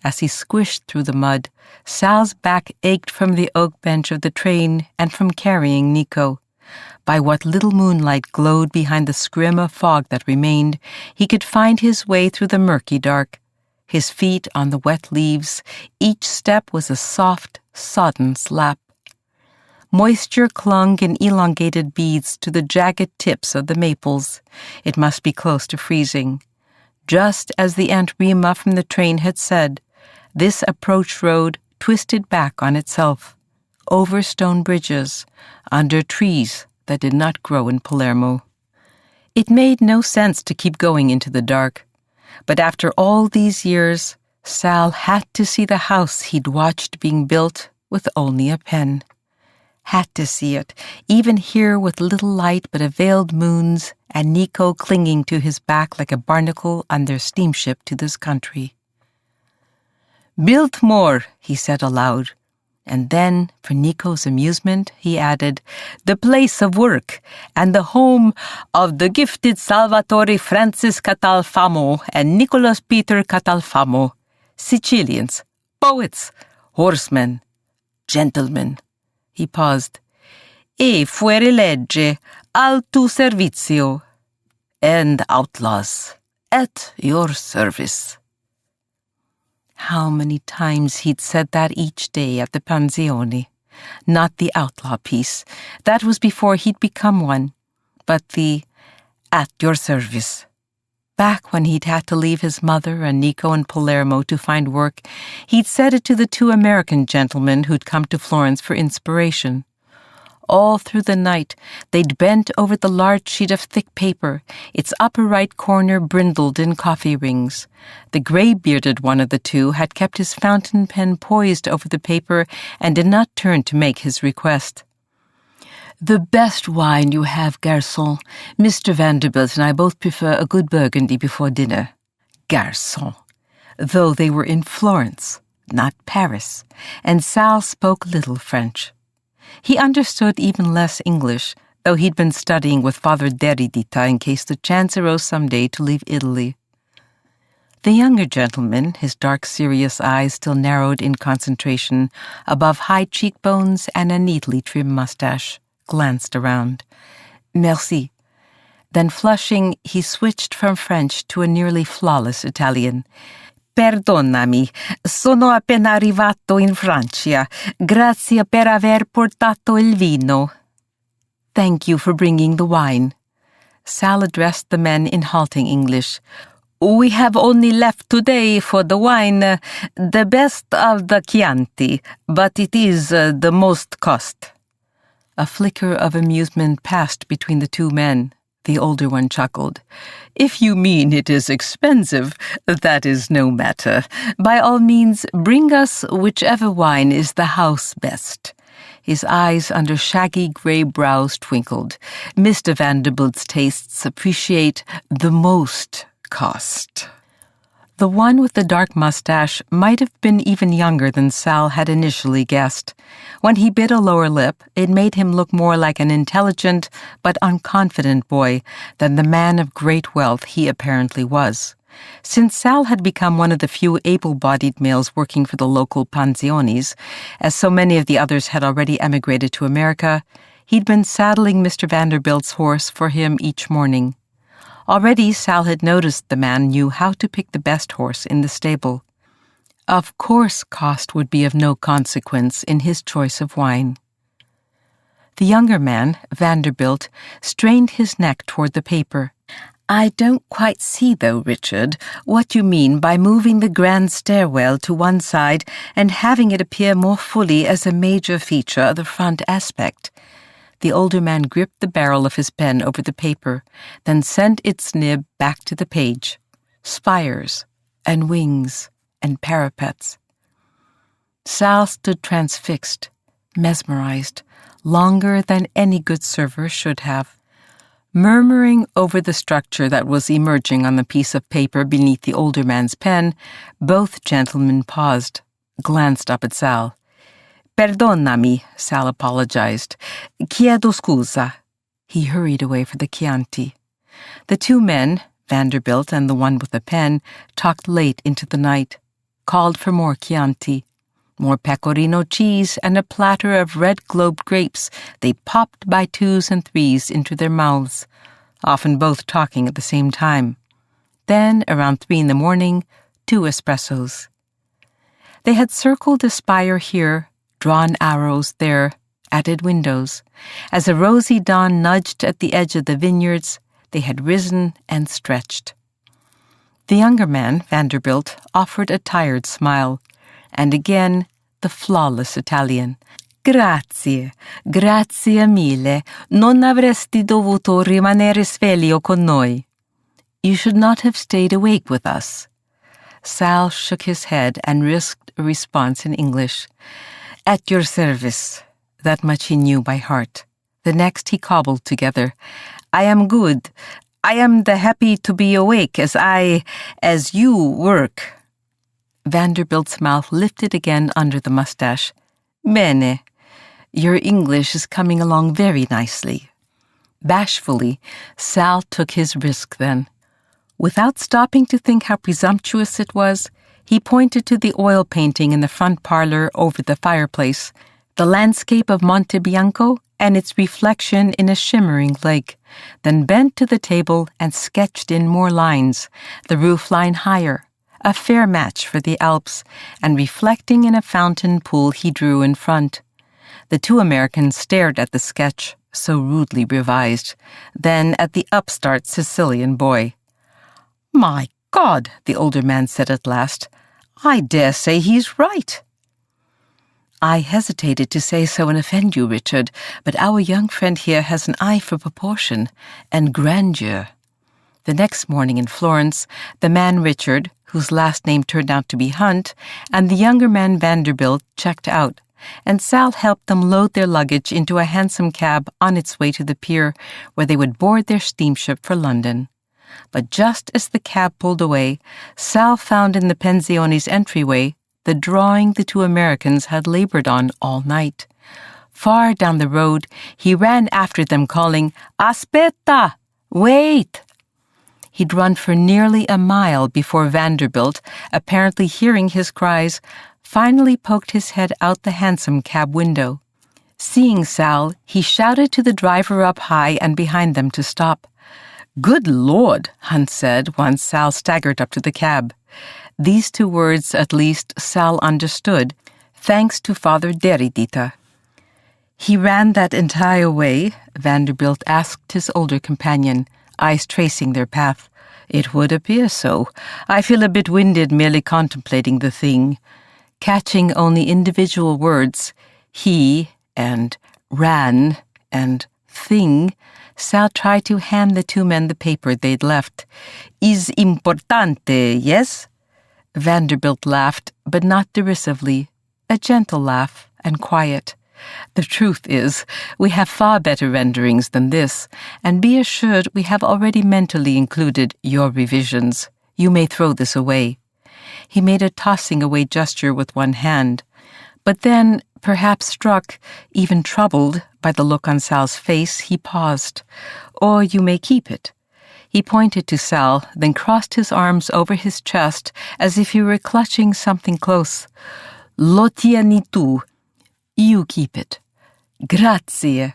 As he squished through the mud, Sal's back ached from the oak bench of the train and from carrying Nico. By what little moonlight glowed behind the scrim of fog that remained, he could find his way through the murky dark. His feet on the wet leaves, each step was a soft, sodden slap. Moisture clung in elongated beads to the jagged tips of the maples. It must be close to freezing. Just as the Aunt Rima from the train had said, this approach road twisted back on itself, over stone bridges, under trees that did not grow in Palermo. It made no sense to keep going into the dark, but after all these years, Sal had to see the house he'd watched being built with only a pen. Had to see it, even here with little light but a veiled moons and Nico clinging to his back like a barnacle on their steamship to this country. "Biltmore," he said aloud, and then, for Nico's amusement, he added, "the place of work and the home of the gifted Salvatore Francis Catalfamo and Nicholas Peter Catalfamo, Sicilians, poets, horsemen, gentlemen." He paused. "E fuori legge, al tuo servizio, and outlaws, at your service." How many times he'd said that each day at the Panzione. Not the outlaw piece. That was before he'd become one. But the "at your service." Back when he'd had to leave his mother and Nico in Palermo to find work, he'd said it to the two American gentlemen who'd come to Florence for inspiration. All through the night, they'd bent over the large sheet of thick paper, its upper right corner brindled in coffee rings. The gray-bearded one of the two had kept his fountain pen poised over the paper and did not turn to make his request. "The best wine you have, garçon. Mr. Vanderbilt and I both prefer a good Burgundy before dinner." Garçon. Though they were in Florence, not Paris, and Sal spoke little French. He understood even less English, though he'd been studying with Father Deridita in case the chance arose someday to leave Italy. The younger gentleman, his dark, serious eyes still narrowed in concentration above high cheekbones and a neatly trimmed mustache, glanced around. "Merci." Then, flushing, he switched from French to a nearly flawless Italian. "Perdonami, sono appena arrivato in Francia. Grazie per aver portato il vino." "Thank you for bringing the wine." Sal addressed the men in halting English. "We have only left today for the wine, the best of the Chianti, but it is the most cost." A flicker of amusement passed between the two men. The older one chuckled. "If you mean it is expensive, that is no matter. By all means, bring us whichever wine is the house best." His eyes under shaggy gray brows twinkled. "Mr. Vanderbilt's tastes appreciate the most cost." The one with the dark mustache might have been even younger than Sal had initially guessed. When he bit a lower lip, it made him look more like an intelligent but unconfident boy than the man of great wealth he apparently was. Since Sal had become one of the few able-bodied males working for the local panziones, as so many of the others had already emigrated to America, he'd been saddling Mr. Vanderbilt's horse for him each morning. Already Sal had noticed the man knew how to pick the best horse in the stable. Of course, cost would be of no consequence in his choice of wine. The younger man, Vanderbilt, strained his neck toward the paper. "I don't quite see, though, Richard, what you mean by moving the grand stairwell to one side and having it appear more fully as a major feature of the front aspect." The older man gripped the barrel of his pen over the paper, then sent its nib back to the page. Spires and wings and parapets. Sal stood transfixed, mesmerized, longer than any good server should have. Murmuring over the structure that was emerging on the piece of paper beneath the older man's pen, both gentlemen paused, glanced up at Sal. "Perdonami," Sal apologized. "Chiedo scusa." He hurried away for the Chianti. The two men, Vanderbilt and the one with the pen, talked late into the night, called for more Chianti. More pecorino cheese and a platter of red-globed grapes they popped by twos and threes into their mouths, often both talking at the same time. Then, around 3 in the morning, 2 espressos. They had circled a spire here, drawn arrows there, added windows. As a rosy dawn nudged at the edge of the vineyards, they had risen and stretched. The younger man, Vanderbilt, offered a tired smile, and again the flawless Italian. "Grazie, grazie mille. Non avresti dovuto rimanere sveglio con noi." "You should not have stayed awake with us." Sal shook his head and risked a response in English. "At your service." That much he knew by heart. The next he cobbled together. "I am good. I am the happy to be awake as you work." Vanderbilt's mouth lifted again under the mustache. "Bene. Your English is coming along very nicely." Bashfully, Sal took his risk then. Without stopping to think how presumptuous it was, he pointed to the oil painting in the front parlor over the fireplace, the landscape of Monte Bianco and its reflection in a shimmering lake, then bent to the table and sketched in more lines, the roof line higher, a fair match for the Alps, and reflecting in a fountain pool he drew in front. The two Americans stared at the sketch, so rudely revised, then at the upstart Sicilian boy. "My God," the older man said at last, "I dare say he's right." "I hesitated to say so and offend you, Richard, but our young friend here has an eye for proportion and grandeur." The next morning in Florence, the man Richard, whose last name turned out to be Hunt, and the younger man Vanderbilt checked out, and Sal helped them load their luggage into a hansom cab on its way to the pier, where they would board their steamship for London. But just as the cab pulled away, Sal found in the Pensione's entryway the drawing the two Americans had labored on all night. Far down the road, he ran after them, calling, "Aspetta! Wait!" He'd run for nearly a mile before Vanderbilt, apparently hearing his cries, finally poked his head out the hansom cab window. Seeing Sal, he shouted to the driver up high and behind them to stop. "Good Lord," Hunt said once Sal staggered up to the cab. These two words, at least, Sal understood, thanks to Father Deridita. "He ran that entire way?" Vanderbilt asked his older companion, eyes tracing their path. "It would appear so. I feel a bit winded merely contemplating the thing." Catching only individual words, he and ran and thing, Sal tried to hand the two men the paper they'd left. "Is importante, yes?" Vanderbilt laughed, but not derisively, a gentle laugh and quiet. "The truth is, we have far better renderings than this, and be assured we have already mentally included your revisions. You may throw this away." He made a tossing away gesture with one hand, but then, perhaps struck, even troubled, by the look on Sal's face, he paused. "Or you may keep it." He pointed to Sal, then crossed his arms over his chest as if he were clutching something close. "Lo tieni tu. You keep it." "Grazie."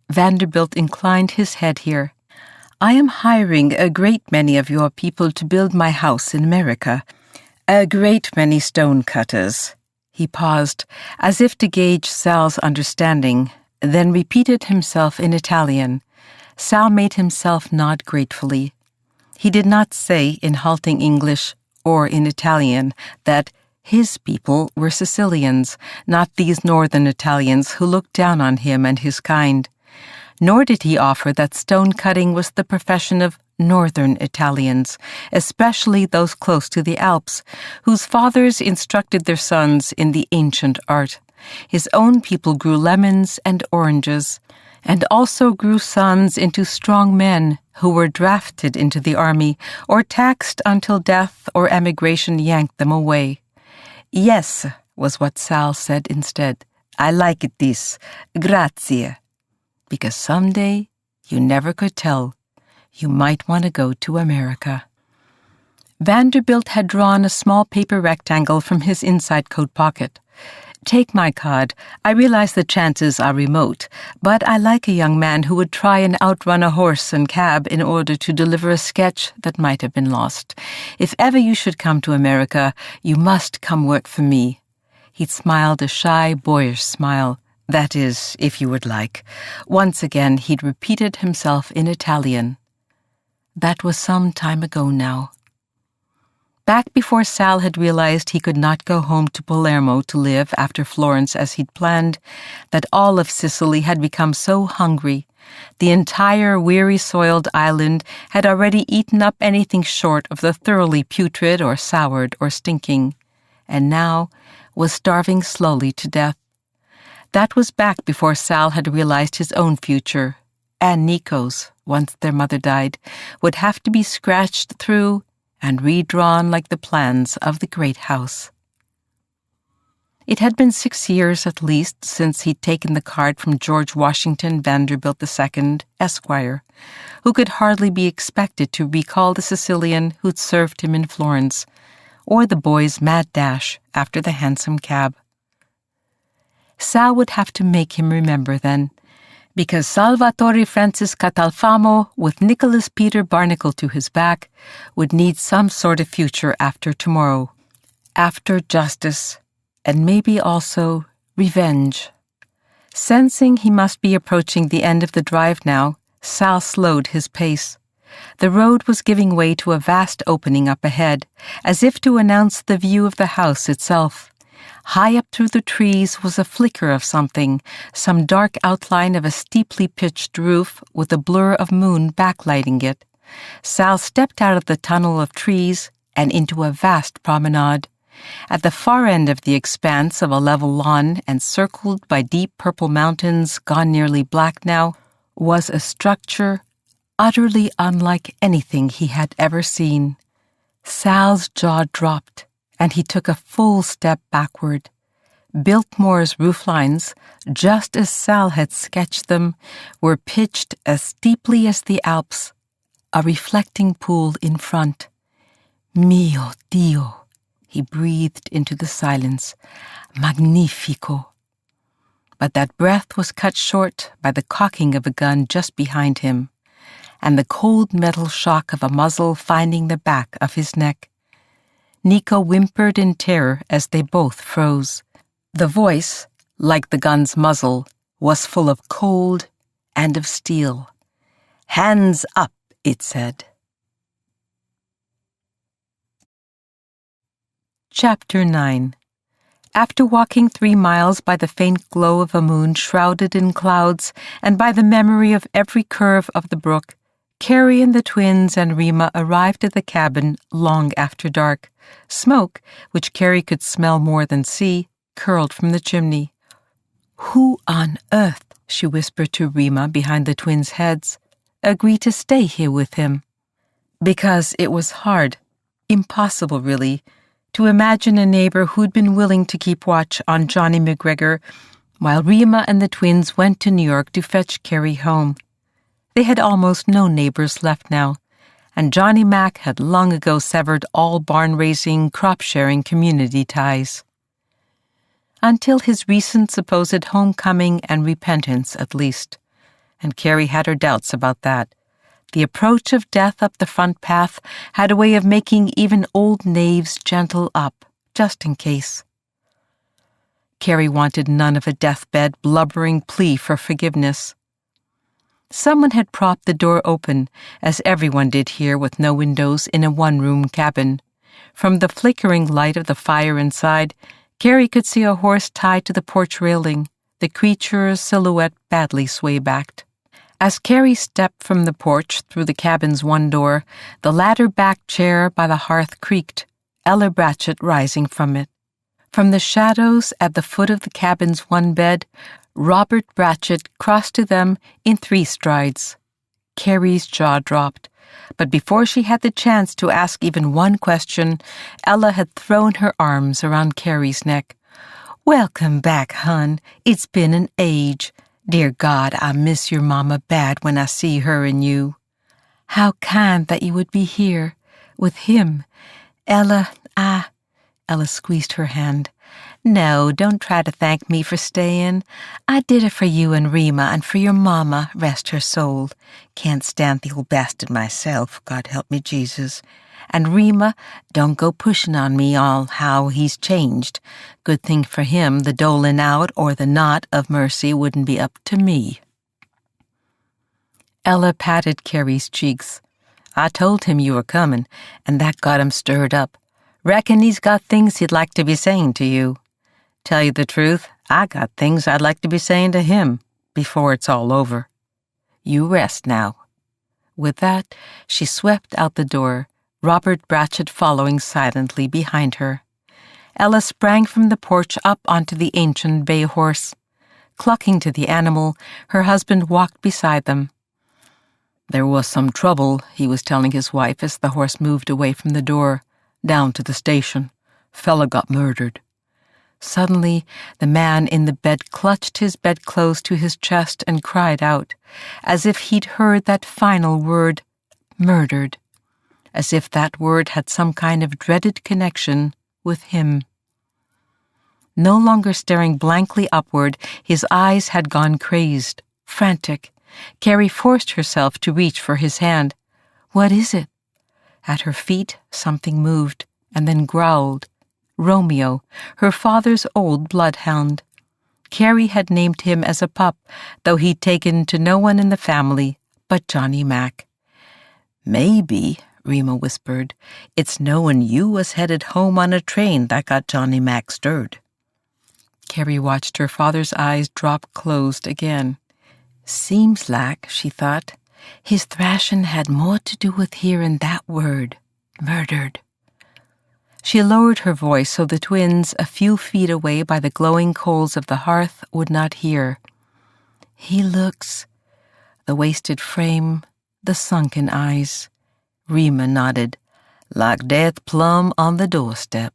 Vanderbilt inclined his head here. "I am hiring a great many of your people to build my house in America. A great many stonecutters. He paused, as if to gauge Sal's understanding, then repeated himself in Italian. Sal made himself nod gratefully. He did not say in halting English or in Italian that his people were Sicilians, not these northern Italians who looked down on him and his kind. Nor did he offer that stone-cutting was the profession of northern Italians, especially those close to the Alps, whose fathers instructed their sons in the ancient art. His own people grew lemons and oranges, and also grew sons into strong men who were drafted into the army or taxed until death or emigration yanked them away. Yes, was what Sal said instead. I like it this. Grazie. Because someday, you never could tell, you might want to go to America. Vanderbilt had drawn a small paper rectangle from his inside coat pocket. Take my card. I realize the chances are remote, but I like a young man who would try and outrun a horse and cab in order to deliver a sketch that might have been lost. If ever you should come to America, you must come work for me. He'd smiled a shy, boyish smile. That is, if you would like. Once again, he'd repeated himself in Italian. That was some time ago now. Back before Sal had realized he could not go home to Palermo to live after Florence as he'd planned, that all of Sicily had become so hungry. The entire weary-soiled island had already eaten up anything short of the thoroughly putrid or soured or stinking, and now was starving slowly to death. That was back before Sal had realized his own future, and Nico's, once their mother died, would have to be scratched through and redrawn like the plans of the great house. It had been 6 years at least since he'd taken the card from George Washington Vanderbilt II, Esquire, who could hardly be expected to recall the Sicilian who'd served him in Florence, or the boy's mad dash after the hansom cab. Sal would have to make him remember then, because Salvatore Francis Catalfamo, with Nicholas Peter Barnacle to his back, would need some sort of future after tomorrow, after justice, and maybe also revenge. Sensing he must be approaching the end of the drive now, Sal slowed his pace. The road was giving way to a vast opening up ahead, as if to announce the view of the house itself. High up through the trees was a flicker of something, some dark outline of a steeply pitched roof with a blur of moon backlighting it. Sal stepped out of the tunnel of trees and into a vast promenade. At the far end of the expanse of a level lawn and circled by deep purple mountains gone nearly black now, was a structure utterly unlike anything he had ever seen. Sal's jaw dropped, and he took a full step backward. Biltmore's rooflines, just as Sal had sketched them, were pitched as steeply as the Alps, a reflecting pool in front. Mio Dio, he breathed into the silence. Magnifico. But that breath was cut short by the cocking of a gun just behind him, and the cold metal shock of a muzzle finding the back of his neck. Nico whimpered in terror as they both froze. The voice, like the gun's muzzle, was full of cold and of steel. "Hands up," it said. Chapter 9. After walking 3 miles by the faint glow of a moon shrouded in clouds and by the memory of every curve of the brook, Carrie and the twins and Rima arrived at the cabin long after dark. Smoke, which Carrie could smell more than see, curled from the chimney. "Who on earth," she whispered to Rima behind the twins' heads, "agreed to stay here with him?" Because it was hard, impossible really, to imagine a neighbor who'd been willing to keep watch on Johnny McGregor while Rima and the twins went to New York to fetch Carrie home. They had almost no neighbors left now, and Johnny Mac had long ago severed all barn-raising, crop-sharing community ties. Until his recent supposed homecoming and repentance, at least. And Carrie had her doubts about that. The approach of death up the front path had a way of making even old knaves gentle up, just in case. Carrie wanted none of a deathbed, blubbering plea for forgiveness. Someone had propped the door open, as everyone did here with no windows in a one-room cabin. From the flickering light of the fire inside, Carrie could see a horse tied to the porch railing, the creature's silhouette badly sway-backed. As Carrie stepped from the porch through the cabin's one door, the ladder-backed chair by the hearth creaked, Ella Bratchett rising from it. From the shadows at the foot of the cabin's one bed, Robert Bratchett crossed to them in 3 strides. Carrie's jaw dropped, but before she had the chance to ask even one question, Ella had thrown her arms around Carrie's neck. "Welcome back, hon. It's been an age. Dear God, I miss your mama bad when I see her and you. How kind that you would be here, with him. Ella, Ella squeezed her hand. "No, don't try to thank me for staying. I did it for you and Rima and for your mama, rest her soul. Can't stand the old bastard myself, God help me, Jesus. And Rima, don't go pushing on me all how he's changed. Good thing for him the doling out or the not of mercy wouldn't be up to me." Ella patted Carrie's cheeks. "I told him you were coming, and that got him stirred up. Reckon he's got things he'd like to be saying to you. Tell you the truth, I got things I'd like to be saying to him before it's all over. You rest now." With that, she swept out the door, Robert Bratchett following silently behind her. Ella sprang from the porch up onto the ancient bay horse. Clucking to the animal, her husband walked beside them. "There was some trouble," he was telling his wife as the horse moved away from the door. "Down to the station. Fella got murdered." Suddenly, the man in the bed clutched his bedclothes to his chest and cried out, as if he'd heard that final word, murdered, as if that word had some kind of dreaded connection with him. No longer staring blankly upward, his eyes had gone crazed, frantic. Carrie forced herself to reach for his hand. "What is it?" At her feet, something moved, and then growled. Romeo, her father's old bloodhound. Carrie had named him as a pup, though he'd taken to no one in the family but Johnny Mac. "Maybe," Rima whispered, "it's knowing you was headed home on a train that got Johnny Mac stirred." Carrie watched her father's eyes drop closed again. "Seems like," she thought, "his thrashing had more to do with hearing that word, murdered." She lowered her voice so the twins, a few feet away by the glowing coals of the hearth, would not hear. "He looks," the wasted frame, the sunken eyes. Rima nodded, "like death plumb on the doorstep."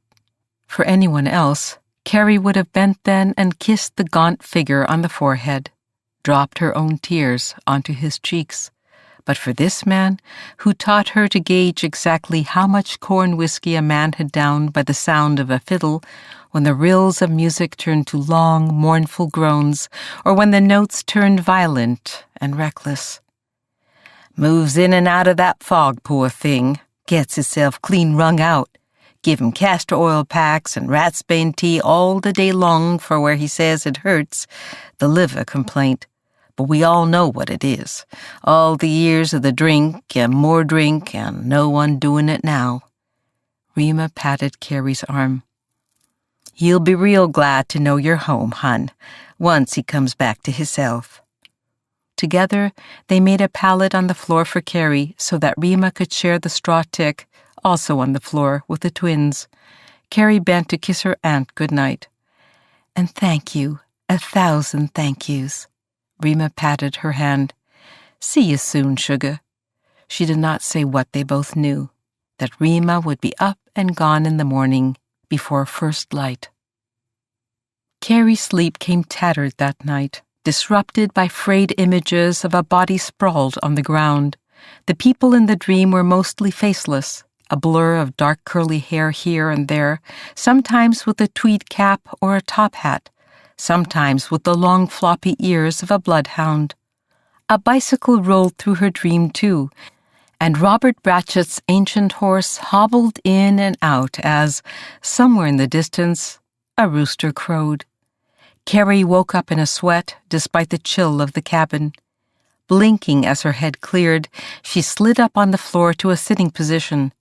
For anyone else, Carrie would have bent then and kissed the gaunt figure on the forehead, dropped her own tears onto his cheeks. But for this man, who taught her to gauge exactly how much corn whiskey a man had downed by the sound of a fiddle, when the rills of music turned to long, mournful groans, or when the notes turned violent and reckless. "Moves in and out of that fog, poor thing. Gets himself clean wrung out. Give him castor oil packs and ratsbane tea all the day long for where he says it hurts, the liver complaint. But we all know what it is. All the years of the drink and more drink and no one doing it now." Rima patted Carrie's arm. "He'll be real glad to know you're home, hun, once he comes back to hisself." Together, they made a pallet on the floor for Carrie so that Rima could share the straw tick, also on the floor, with the twins. Carrie bent to kiss her aunt good night. "And thank you, 1,000 thank yous." Rima patted her hand. "See you soon, sugar." She did not say what they both knew, that Rima would be up and gone in the morning before first light. Carrie's sleep came tattered that night, disrupted by frayed images of a body sprawled on the ground. The people in the dream were mostly faceless, a blur of dark curly hair here and there, sometimes with a tweed cap or a top hat, sometimes with the long floppy ears of a bloodhound. A bicycle rolled through her dream too, and Robert Bratchett's ancient horse hobbled in and out as, somewhere in the distance, a rooster crowed. Carrie woke up in a sweat despite the chill of the cabin. Blinking as her head cleared, she slid up on the floor to a sitting position,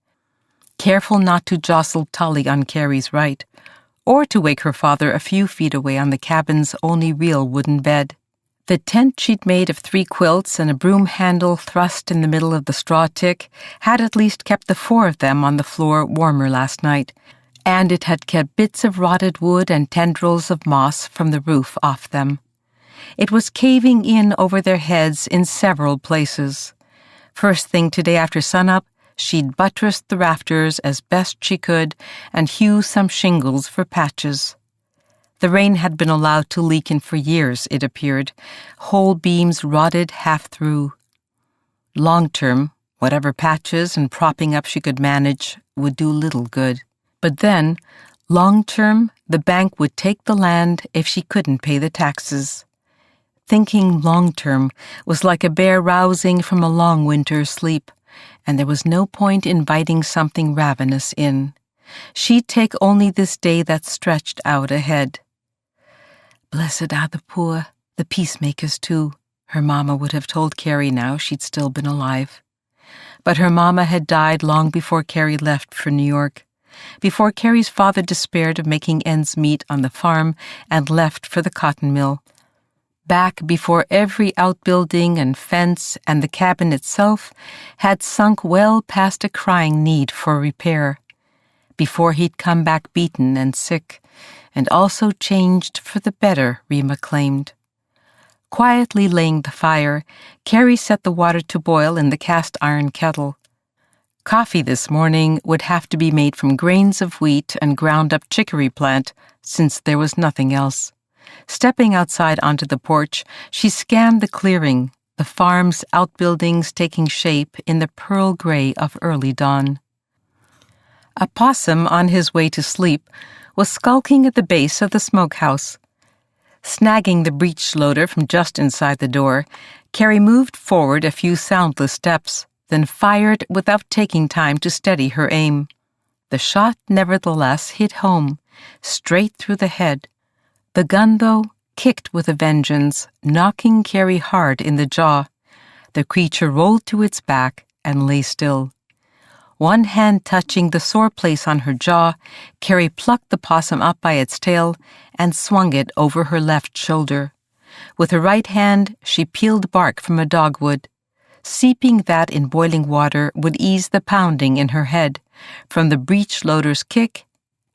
careful not to jostle Tully on Carrie's right, or to wake her father a few feet away on the cabin's only real wooden bed. The tent she'd made of 3 quilts and a broom handle thrust in the middle of the straw tick had at least kept the 4 of them on the floor warmer last night, and it had kept bits of rotted wood and tendrils of moss from the roof off them. It was caving in over their heads in several places. First thing today after sunup, she'd buttressed the rafters as best she could and hew some shingles for patches. The rain had been allowed to leak in for years, it appeared, whole beams rotted half through. Long-term, whatever patches and propping up she could manage would do little good. But then, long-term, the bank would take the land if she couldn't pay the taxes. Thinking long-term was like a bear rousing from a long winter's sleep, and there was no point inviting something ravenous in. She'd take only this day that stretched out ahead. Blessed are the poor, the peacemakers too, her mama would have told Carrie now she'd still been alive. But her mama had died long before Carrie left for New York, before Carrie's father despaired of making ends meet on the farm and left for the cotton mill, back before every outbuilding and fence and the cabin itself had sunk well past a crying need for repair, before he'd come back beaten and sick, and also changed for the better, Rima claimed. Quietly laying the fire, Carrie set the water to boil in the cast-iron kettle. Coffee this morning would have to be made from grains of wheat and ground-up chicory plant, since there was nothing else. Stepping outside onto the porch, she scanned the clearing, the farm's outbuildings taking shape in the pearl gray of early dawn. A possum on his way to sleep was skulking at the base of the smokehouse. Snagging the breech loader from just inside the door, Carrie moved forward a few soundless steps, then fired without taking time to steady her aim. The shot nevertheless hit home, straight through the head. The gun, though, kicked with a vengeance, knocking Carrie hard in the jaw. The creature rolled to its back and lay still. One hand touching the sore place on her jaw, Carrie plucked the possum up by its tail and swung it over her left shoulder. With her right hand, she peeled bark from a dogwood. Seeping that in boiling water would ease the pounding in her head, from the breech loader's kick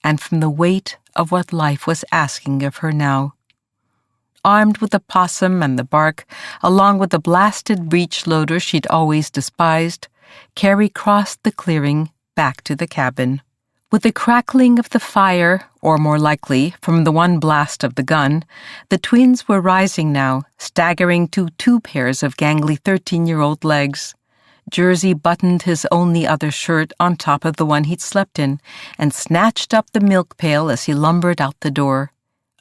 and from the weight of what life was asking of her now. Armed with the possum and the bark, along with the blasted breech loader she'd always despised, Carrie crossed the clearing back to the cabin. With the crackling of the fire, or more likely, from the one blast of the gun, the twins were rising now, staggering to 2 pairs of gangly 13-year-old legs. Jersey buttoned his only other shirt on top of the one he'd slept in, and snatched up the milk pail as he lumbered out the door.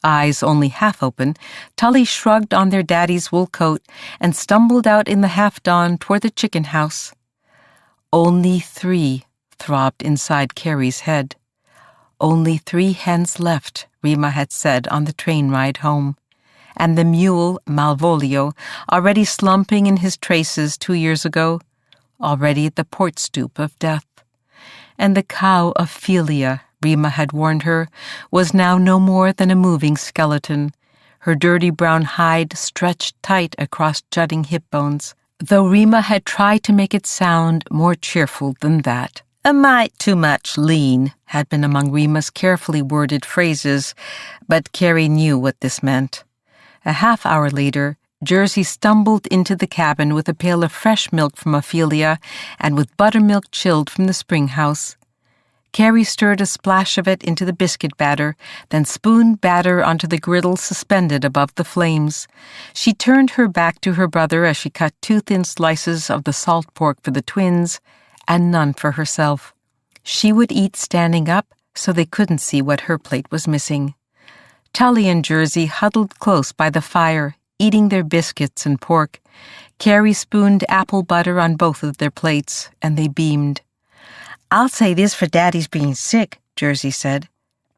Eyes only half open, Tully shrugged on their daddy's wool coat and stumbled out in the half-dawn toward the chicken house. Only 3 throbbed inside Carrie's head. Only 3 hens left, Rima had said on the train ride home. And the mule, Malvolio, already slumping in his traces 2 years ago, already at the port stoop of death. And the cow Ophelia, Rima had warned her, was now no more than a moving skeleton, her dirty brown hide stretched tight across jutting hip bones, though Rima had tried to make it sound more cheerful than that. A mite too much lean had been among Rima's carefully worded phrases, but Carrie knew what this meant. A half-hour later, Jersey stumbled into the cabin with a pail of fresh milk from Ophelia and with buttermilk chilled from the spring house. Carrie stirred a splash of it into the biscuit batter, then spooned batter onto the griddle suspended above the flames. She turned her back to her brother as she cut 2 thin slices of the salt pork for the twins, and none for herself. She would eat standing up, so they couldn't see what her plate was missing. Tully and Jersey huddled close by the fire, eating their biscuits and pork, Carrie spooned apple butter on both of their plates, and they beamed. "I'll say this for Daddy's being sick," Jersey said.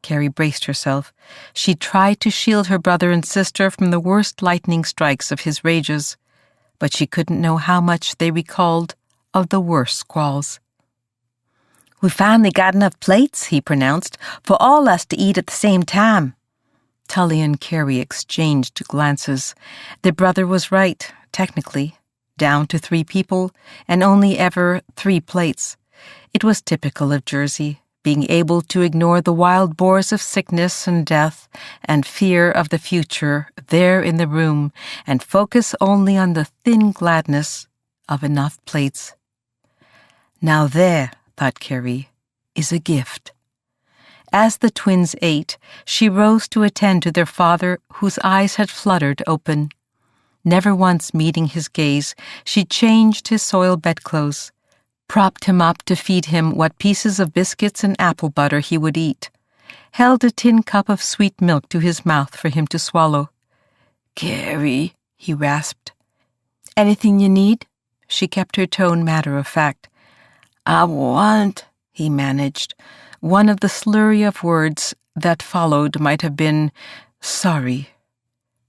Carrie braced herself. She tried to shield her brother and sister from the worst lightning strikes of his rages, but she couldn't know how much they recalled of the worst squalls. "We finally got enough plates," he pronounced, "for all us to eat at the same time." Tully and Carrie exchanged glances. Their brother was right, technically. Down to 3 people, and only ever 3 plates. It was typical of Jersey, being able to ignore the wild boars of sickness and death and fear of the future there in the room and focus only on the thin gladness of enough plates. Now there, thought Carrie, is a gift. As the twins ate, she rose to attend to their father, whose eyes had fluttered open. Never once meeting his gaze, she changed his soiled bedclothes, propped him up to feed him what pieces of biscuits and apple butter he would eat, held a tin cup of sweet milk to his mouth for him to swallow. "Carrie," he rasped. "Anything you need?" She kept her tone matter-of-fact. "I want," he managed. One of the slurry of words that followed might have been sorry.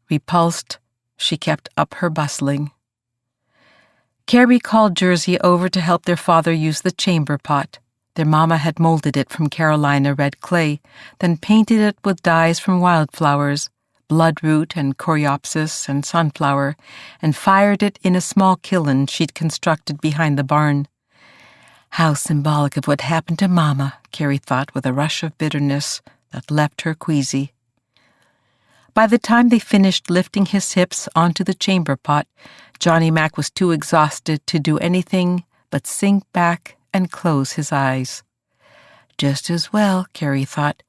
Repulsed, she kept up her bustling. Carrie called Jersey over to help their father use the chamber pot. Their mama had molded it from Carolina red clay, then painted it with dyes from wildflowers, bloodroot and coreopsis and sunflower, and fired it in a small kiln she'd constructed behind the barn. How symbolic of what happened to Mama, Carrie thought with a rush of bitterness that left her queasy. By the time they finished lifting his hips onto the chamber pot, Johnny Mac was too exhausted to do anything but sink back and close his eyes. Just as well, Carrie thought.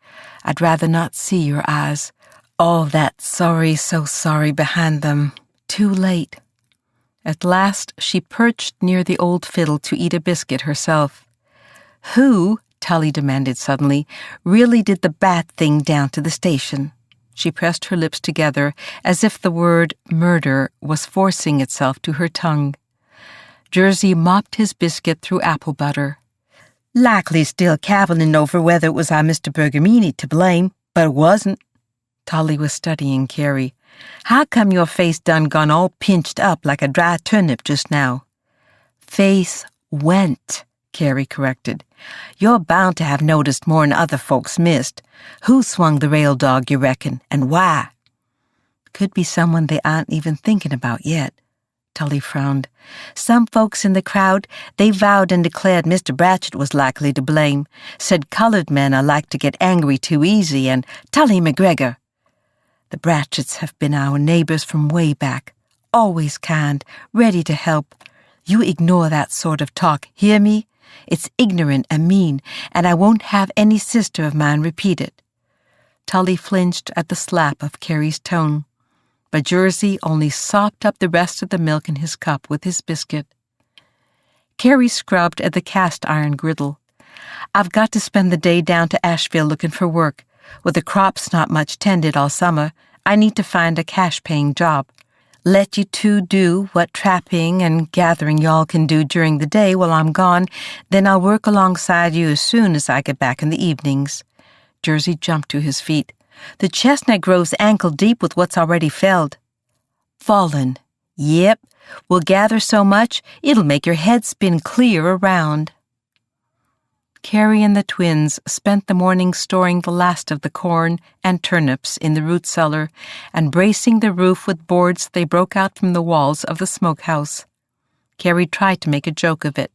I'd rather not see your eyes. All that sorry, so sorry behind them. Too late. At last, she perched near the old fiddle to eat a biscuit herself. Who, Tully demanded suddenly, really did the bad thing down to the station? She pressed her lips together as if the word murder was forcing itself to her tongue. Jersey mopped his biscuit through apple butter. "Likely still cavilling over whether it was our Mr. Bergamini to blame, but it wasn't." Tully was studying Carrie. "How come your face done gone all pinched up like a dry turnip just now?" "Face went," Carrie corrected. "You're bound to have noticed more'n other folks missed. Who swung the rail dog, you reckon, and why?" "Could be someone they aren't even thinking about yet." Tully frowned. "Some folks in the crowd, they vowed and declared Mr. Bratchett was likely to blame. Said colored men are like to get angry too easy, and Tully McGregor. The Bratchetts have been our neighbors from way back. Always kind, ready to help. You ignore that sort of talk, hear me? It's ignorant and mean, and I won't have any sister of mine repeat it." Tully flinched at the slap of Carrie's tone, but Jersey only sopped up the rest of the milk in his cup with his biscuit. Carrie scrubbed at the cast-iron griddle. "I've got to spend the day down to Asheville looking for work. With the crops not much tended all summer, I need to find a cash-paying job. Let you two do what trapping and gathering y'all can do during the day while I'm gone, then I'll work alongside you as soon as I get back in the evenings." Jersey jumped to his feet. "The chestnut grows ankle-deep with what's already felled." "Fallen." "Yep. We'll gather so much, it'll make your head spin clear around." Carrie and the twins spent the morning storing the last of the corn and turnips in the root cellar and bracing the roof with boards they broke out from the walls of the smokehouse. Carrie tried to make a joke of it.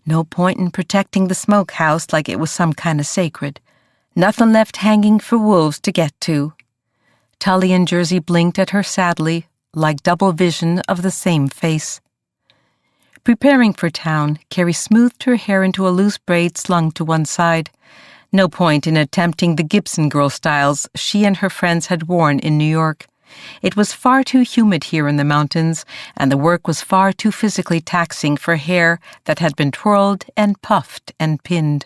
No point in protecting the smokehouse like it was some kind of sacred. Nothing left hanging for wolves to get to. Tully and Jersey blinked at her sadly, like double vision of the same face. Preparing for town, Carrie smoothed her hair into a loose braid slung to one side. No point in attempting the Gibson girl styles she and her friends had worn in New York. It was far too humid here in the mountains, and the work was far too physically taxing for hair that had been twirled and puffed and pinned.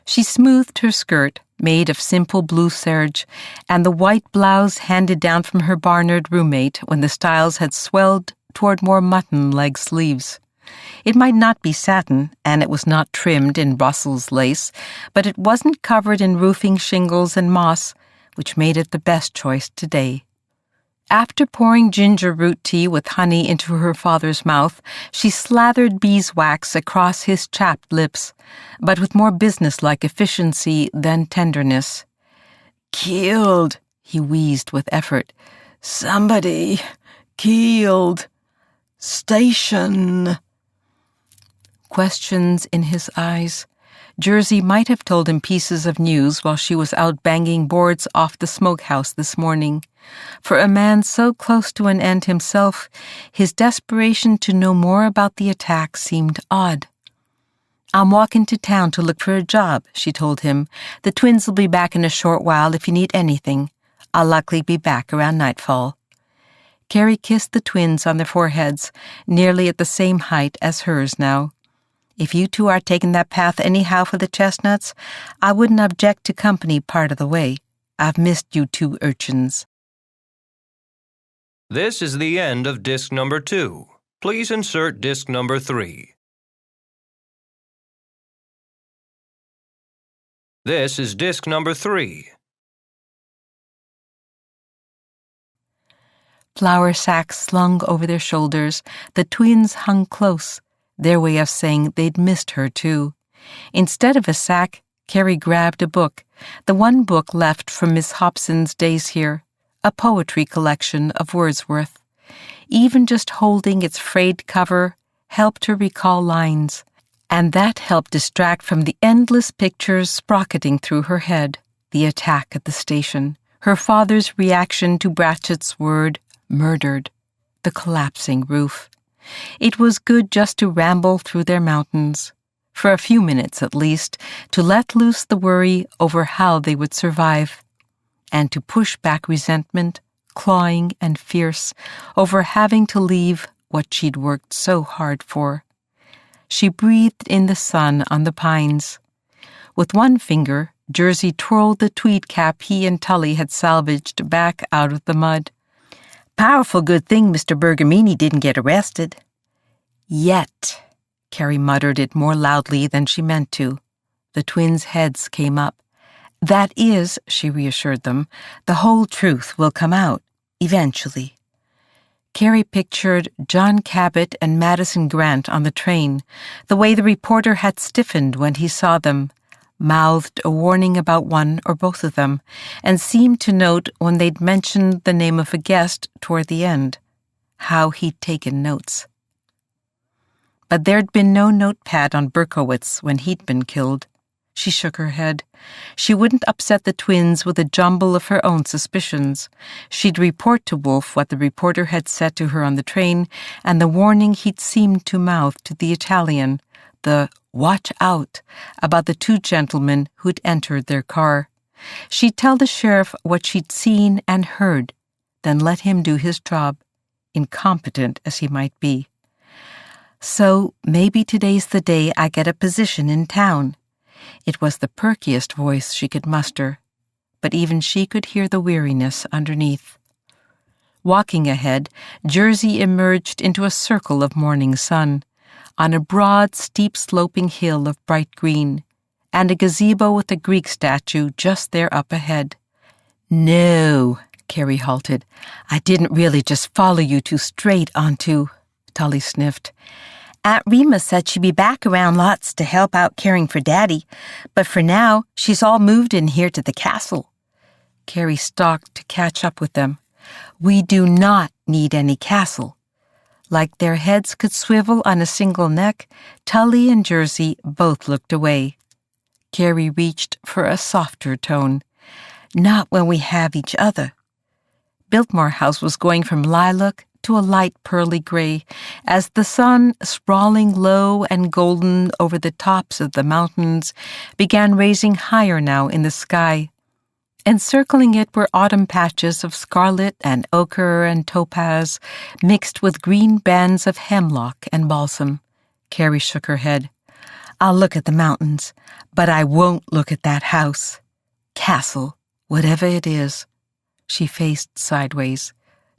She smoothed her skirt, made of simple blue serge, and the white blouse handed down from her Barnard roommate when the styles had swelled toward more mutton leg sleeves. It might not be satin, and it was not trimmed in Brussels lace, but it wasn't covered in roofing shingles and moss, which made it the best choice today. After pouring ginger root tea with honey into her father's mouth, she slathered beeswax across his chapped lips, but with more businesslike efficiency than tenderness. "Killed," he wheezed with effort. "Somebody killed. Station." Questions in his eyes. Jersey might have told him pieces of news while she was out banging boards off the smokehouse this morning. For a man so close to an end himself, his desperation to know more about the attack seemed odd. "I'm walking to town to look for a job," she told him. "The twins will be back in a short while if you need anything. I'll likely be back around nightfall." Carrie kissed the twins on their foreheads, nearly at the same height as hers now. "If you two are taking that path anyhow for the chestnuts, I wouldn't object to company part of the way. I've missed you two urchins." This is the end of disc number 2. Please insert disc number 3. This is disc number 3. Flour sacks slung over their shoulders, the twins hung close, their way of saying they'd missed her too. Instead of a sack, Carrie grabbed a book, the one book left from Miss Hobson's days here, a poetry collection of Wordsworth. Even just holding its frayed cover helped her recall lines, and that helped distract from the endless pictures sprocketing through her head: the attack at the station, her father's reaction to Bratchett's word, murdered, the collapsing roof. It was good just to ramble through their mountains, for a few minutes at least, to let loose the worry over how they would survive, and to push back resentment, clawing and fierce, over having to leave what she'd worked so hard for. She breathed in the sun on the pines. With one finger, Jersey twirled the tweed cap he and Tully had salvaged back out of the mud. "Powerful good thing Mr. Bergamini didn't get arrested." "Yet," Carrie muttered it more loudly than she meant to. The twins' heads came up. "That is," she reassured them, "the whole truth will come out, eventually." Carrie pictured John Cabot and Madison Grant on the train, the way the reporter had stiffened when he saw them, mouthed a warning about one or both of them, and seemed to note when they'd mentioned the name of a guest toward the end, how he'd taken notes. But there'd been no notepad on Berkowitz when he'd been killed. She shook her head. She wouldn't upset the twins with a jumble of her own suspicions. She'd report to Wolfe what the reporter had said to her on the train and the warning he'd seemed to mouth to the Italian, the "watch out" about the two gentlemen who'd entered their car. She'd tell the sheriff what she'd seen and heard, then let him do his job, incompetent as he might be. "So maybe today's the day I get a position in town." It was the perkiest voice she could muster, but even she could hear the weariness underneath. Walking ahead, Jersey emerged into a circle of morning sun, on a broad, steep-sloping hill of bright green, and a gazebo with a Greek statue just there up ahead. "No," Carrie halted. "I didn't really just follow you two straight onto—" Tully sniffed. "Aunt Rima said she'd be back around lots to help out caring for Daddy, but for now, she's all moved in here to the castle." Carrie stalked to catch up with them. "We do not need any castle." Like their heads could swivel on a single neck, Tully and Jersey both looked away. Carrie reached for a softer tone. "Not when we have each other." Biltmore House was going from lilac to a light pearly gray, as the sun, sprawling low and golden over the tops of the mountains, began raising higher now in the sky. Encircling it were autumn patches of scarlet and ochre and topaz, mixed with green bands of hemlock and balsam. Carrie shook her head. "I'll look at the mountains, but I won't look at that house. Castle, whatever it is." She faced sideways.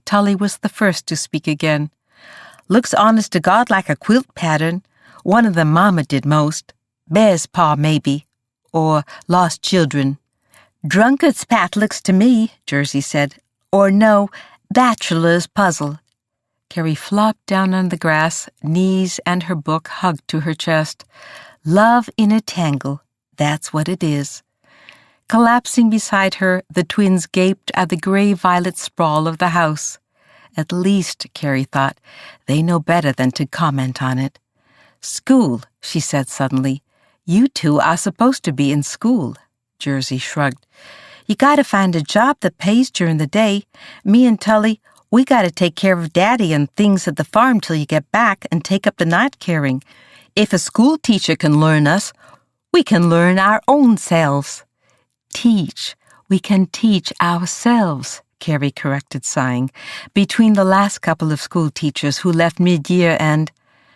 Tully was the first to speak again. Looks honest to God like a quilt pattern. One of them Mama did most. Bear's paw, maybe. Or lost children. Drunkard's path looks to me, Jersey said. Or no, bachelor's puzzle. Carrie flopped down on the grass, knees and her book hugged to her chest. Love in a tangle, that's what it is. Collapsing beside her, the twins gaped at the gray-violet sprawl of the house. At least, Carrie thought, they know better than to comment on it. School, she said suddenly. You two are supposed to be in school. Jersey shrugged. You gotta find a job that pays during the day. Me and Tully, we gotta take care of Daddy and things at the farm till you get back and take up the night caring. If a school teacher can learn us, we can learn our own selves. Teach. We can teach ourselves, Carrie corrected, sighing, between the last couple of school teachers who left mid-year and,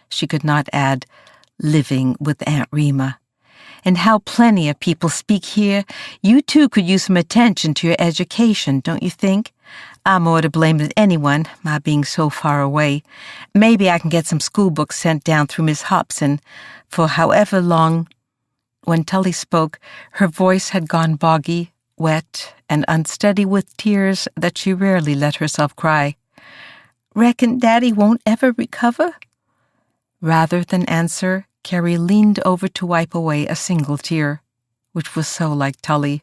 she could not add, living with Aunt Rima. And how plenty of people speak here. You too could use some attention to your education, don't you think? I'm more to blame than anyone, my being so far away. Maybe I can get some school books sent down through Miss Hobson for however long. When Tully spoke, her voice had gone boggy, wet, and unsteady with tears that she rarely let herself cry. Reckon Daddy won't ever recover? Rather than answer, Carrie leaned over to wipe away a single tear, which was so like Tully,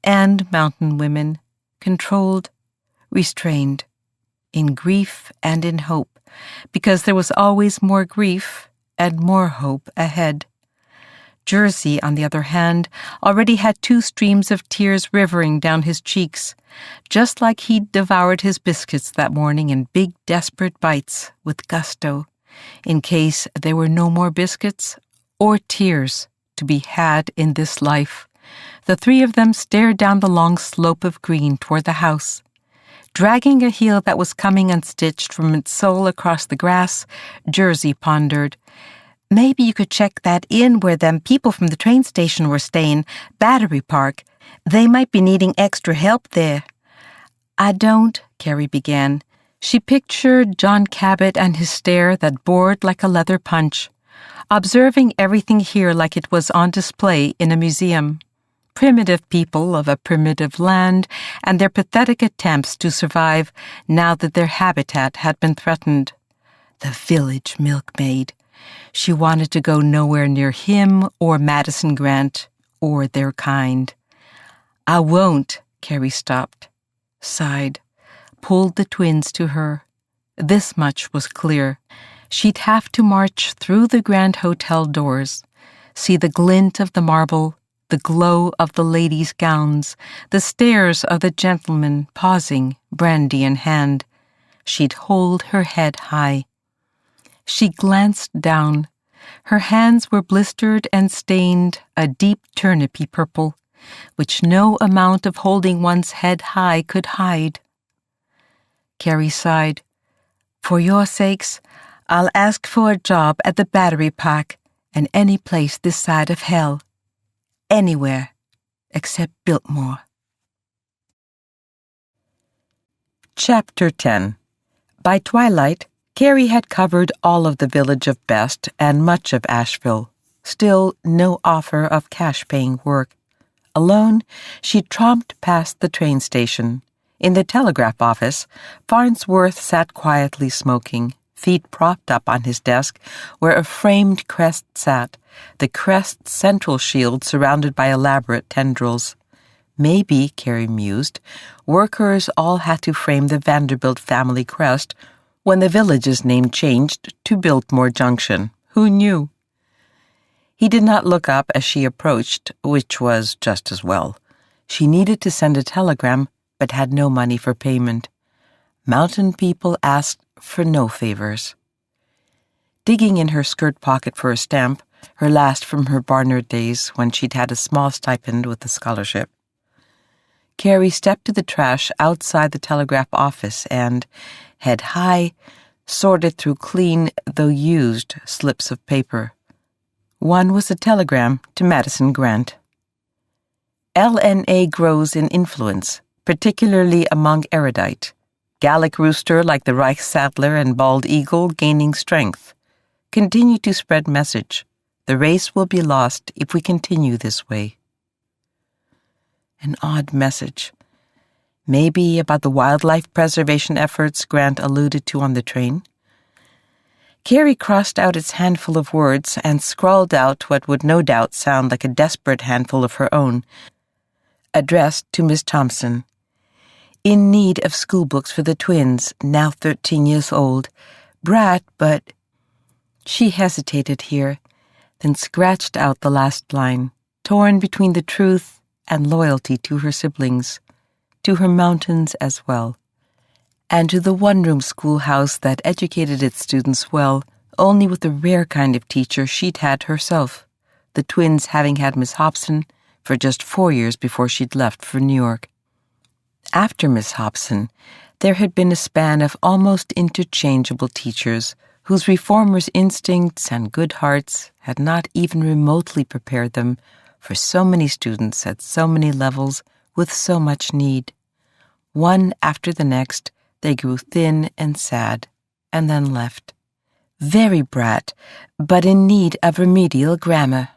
and mountain women, controlled, restrained, in grief and in hope, because there was always more grief and more hope ahead. Jersey, on the other hand, already had 2 streams of tears rivering down his cheeks, just like he'd devoured his biscuits that morning in big, desperate bites with gusto, in case there were no more biscuits or tears to be had in this life. The 3 of them stared down the long slope of green toward the house. Dragging a heel that was coming unstitched from its sole across the grass, Jersey pondered, maybe you could check that inn where them people from the train station were staying, Battery Park. They might be needing extra help there. I don't, Carrie began. She pictured John Cabot and his stare that bored like a leather punch, observing everything here like it was on display in a museum. Primitive people of a primitive land and their pathetic attempts to survive now that their habitat had been threatened. The village milkmaid. She wanted to go nowhere near him or Madison Grant or their kind. I won't, Carrie stopped, sighed, pulled the twins to her. This much was clear. She'd have to march through the Grand Hotel doors, see the glint of the marble, the glow of the ladies' gowns, the stares of the gentlemen pausing, brandy in hand. She'd hold her head high. She glanced down. Her hands were blistered and stained a deep turnipy purple, which no amount of holding one's head high could hide. Carrie sighed. For your sakes, I'll ask for a job at the Battery Park and any place this side of hell. Anywhere except Biltmore. Chapter 10. By twilight, Carrie had covered all of the village of Best and much of Asheville. Still no offer of cash-paying work. Alone, she tromped past the train station. In the telegraph office, Farnsworth sat quietly smoking, feet propped up on his desk, where a framed crest sat, the crest's central shield surrounded by elaborate tendrils. Maybe, Carrie mused, workers all had to frame the Vanderbilt family crest when the village's name changed to Biltmore Junction. Who knew? He did not look up as she approached, which was just as well. She needed to send a telegram, but had no money for payment. Mountain people asked for no favors. Digging in her skirt pocket for a stamp, her last from her Barnard days when she'd had a small stipend with the scholarship, Carrie stepped to the trash outside the telegraph office and, head high, sorted through clean, though used, slips of paper. One was a telegram to Madison Grant. LNA grows in influence, particularly among erudite. Gallic rooster like the Reichsadler and bald eagle gaining strength. Continue to spread message. The race will be lost if we continue this way. An odd message. Maybe about the wildlife preservation efforts Grant alluded to on the train. Carrie crossed out its handful of words and scrawled out what would no doubt sound like a desperate handful of her own, addressed to Miss Thompson. In need of schoolbooks for the twins, now 13 years old. Brat, but... She hesitated here, then scratched out the last line, torn between the truth and loyalty to her siblings, to her mountains as well, and to the one-room schoolhouse that educated its students well, only with the rare kind of teacher she'd had herself, the twins having had Miss Hobson for just 4 years before she'd left for New York. After Miss Hobson, there had been a span of almost interchangeable teachers whose reformers' instincts and good hearts had not even remotely prepared them for so many students at so many levels with so much need. One after the next, they grew thin and sad, and then left. Very brat, but in need of remedial grammar,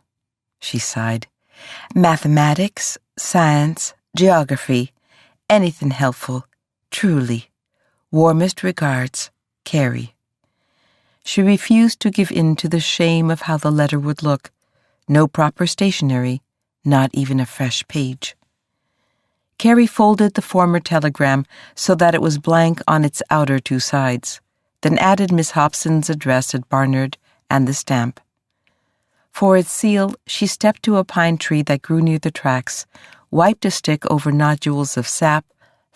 she sighed. Mathematics, science, geography, anything helpful, truly. Warmest regards, Carrie. She refused to give in to the shame of how the letter would look. No proper stationery, not even a fresh page. Carrie folded the former telegram so that it was blank on its outer 2 sides, then added Miss Hobson's address at Barnard and the stamp. For its seal, she stepped to a pine tree that grew near the tracks, wiped a stick over nodules of sap,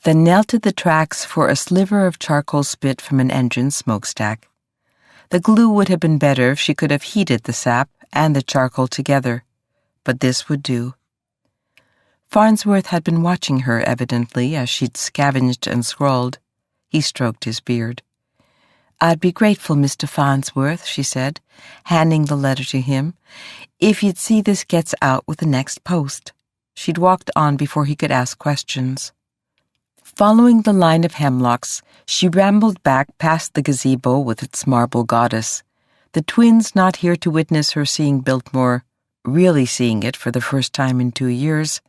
then knelt at the tracks for a sliver of charcoal spit from an engine smokestack. The glue would have been better if she could have heated the sap and the charcoal together, but this would do. Farnsworth had been watching her, evidently, as she'd scavenged and scrawled. He stroked his beard. I'd be grateful, Mr. Farnsworth, she said, handing the letter to him, if you'd see this gets out with the next post. She'd walked on before he could ask questions. Following the line of hemlocks, she rambled back past the gazebo with its marble goddess, the twins not here to witness her seeing Biltmore, really seeing it for the first time in 2 years.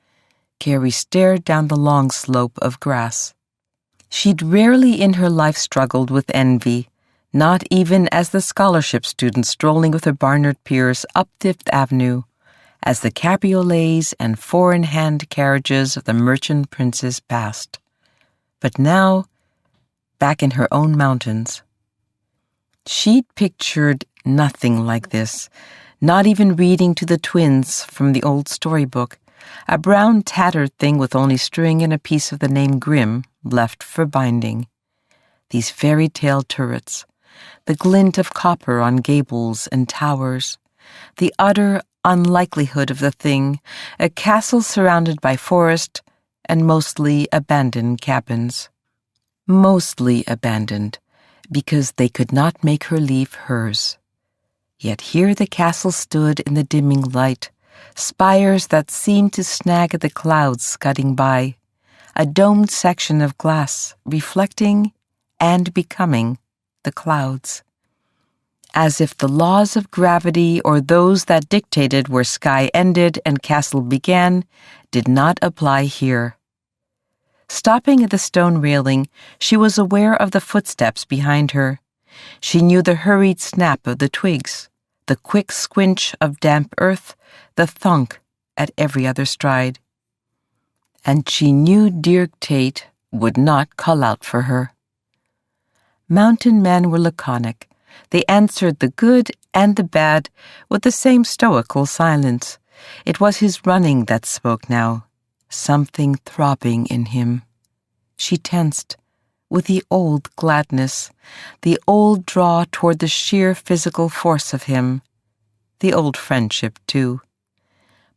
Carrie stared down the long slope of grass. She'd rarely in her life struggled with envy, not even as the scholarship student strolling with her Barnard peers up Fifth Avenue, as the cabriolets and four-in-hand carriages of the merchant princes passed. But now, back in her own mountains, she'd pictured nothing like this, not even reading to the twins from the old storybook, a brown tattered thing with only string and a piece of the name Grimm left for binding. These fairy tale turrets, the glint of copper on gables and towers, the utter unlikelihood of the thing, a castle surrounded by forest and mostly abandoned cabins. Mostly abandoned, because they could not make her leave hers. Yet here the castle stood in the dimming light, spires that seemed to snag at the clouds scudding by, a domed section of glass reflecting and becoming the clouds. As if the laws of gravity or those that dictated where sky ended and castle began did not apply here. Stopping at the stone railing, she was aware of the footsteps behind her. She knew the hurried snap of the twigs, the quick squinch of damp earth, the thunk at every other stride. And she knew Dirk Tate would not call out for her. Mountain men were laconic. They answered the good and the bad with the same stoical silence. It was his running that spoke now, something throbbing in him. She tensed, with the old gladness, the old draw toward the sheer physical force of him, the old friendship, too,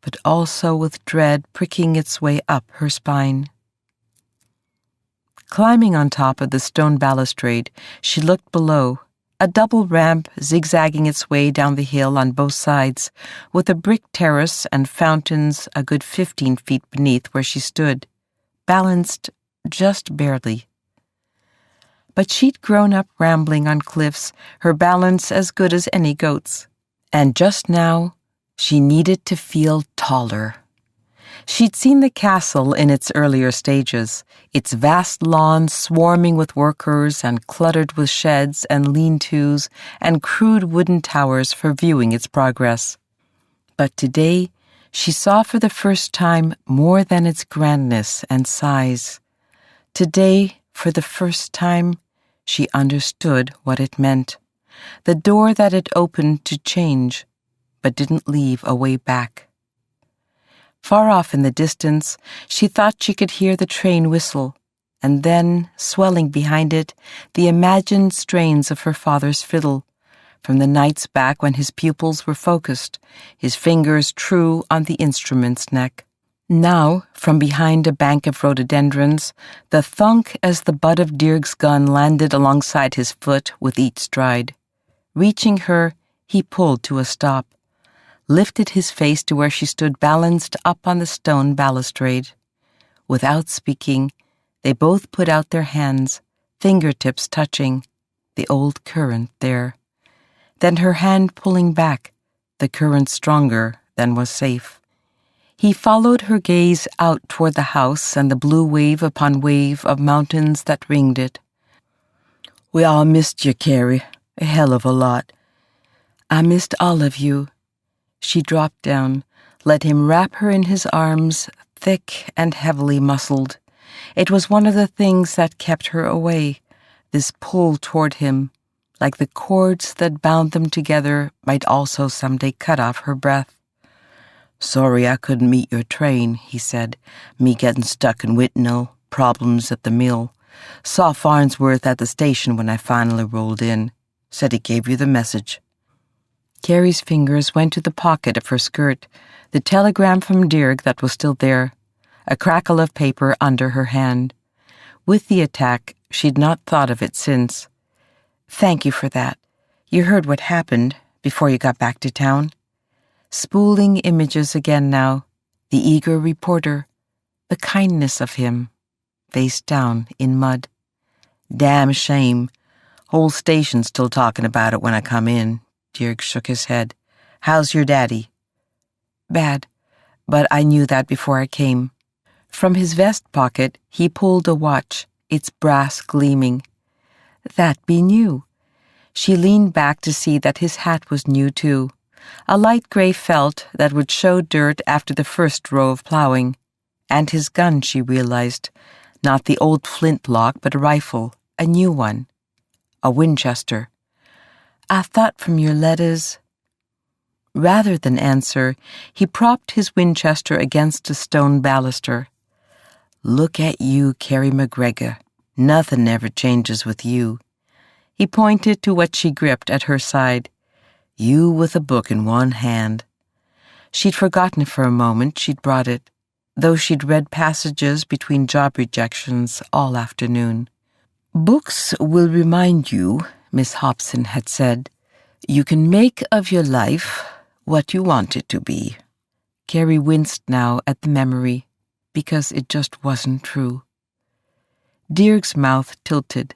but also with dread pricking its way up her spine. Climbing on top of the stone balustrade, she looked below, a double ramp zigzagging its way down the hill on both sides, with a brick terrace and fountains a good 15 feet beneath where she stood, balanced just barely. but she'd grown up rambling on cliffs, her balance as good as any goat's. And just now, she needed to feel taller. She'd seen the castle in its earlier stages, its vast lawn swarming with workers and cluttered with sheds and lean-tos and crude wooden towers for viewing its progress. But today, she saw for the first time more than its grandness and size. Today, for the first time, she understood what it meant. The door that it opened to change, but didn't leave a way back. Far off in the distance, she thought she could hear the train whistle, and then, swelling behind it, the imagined strains of her father's fiddle, from the nights back when his pupils were focused, his fingers true on the instrument's neck. Now, from behind a bank of rhododendrons, the thunk as the butt of Dirk's gun landed alongside his foot with each stride. Reaching her, he pulled to a stop, lifted his face to where she stood balanced up on the stone balustrade. Without speaking, they both put out their hands, fingertips touching, the old current there. Then her hand pulling back, the current stronger than was safe. He followed her gaze out toward the house and the blue wave upon wave of mountains that ringed it. "We all missed you, Carrie, a hell of a lot. I missed all of you." She dropped down, let him wrap her in his arms, thick and heavily muscled. It was one of the things that kept her away, this pull toward him, like the cords that bound them together might also someday cut off her breath. "Sorry I couldn't meet your train," he said. "Me getting stuck in Whitnall, problems at the mill. Saw Farnsworth at the station when I finally rolled in. Said he gave you the message." Carrie's fingers went to the pocket of her skirt, the telegram from Dirk that was still there, a crackle of paper under her hand. With the attack, she'd not thought of it since. "Thank you for that. You heard what happened before you got back to town?" Spooling images again now, the eager reporter, the kindness of him, face down in mud. "Damn shame. Whole station still talking about it when I come in." Dirk shook his head. "How's your daddy?" "Bad, but I knew that before I came." From his vest pocket, he pulled a watch, its brass gleaming. That be new. She leaned back to see that his hat was new too, a light gray felt that would show dirt after the first row of plowing. And his gun, she realized, not the old flintlock but a rifle, a new one, a Winchester. "I thought from your letters—" Rather than answer, he propped his Winchester against a stone baluster. "Look at you, Carrie McGregor. Nothing ever changes with you." He pointed to what she gripped at her side. "You with a book in one hand." She'd forgotten for a moment she'd brought it, though she'd read passages between job rejections all afternoon. "Books will remind you," Miss Hobson had said. "You can make of your life what you want it to be." Carrie winced now at the memory, because it just wasn't true. Dirk's mouth tilted.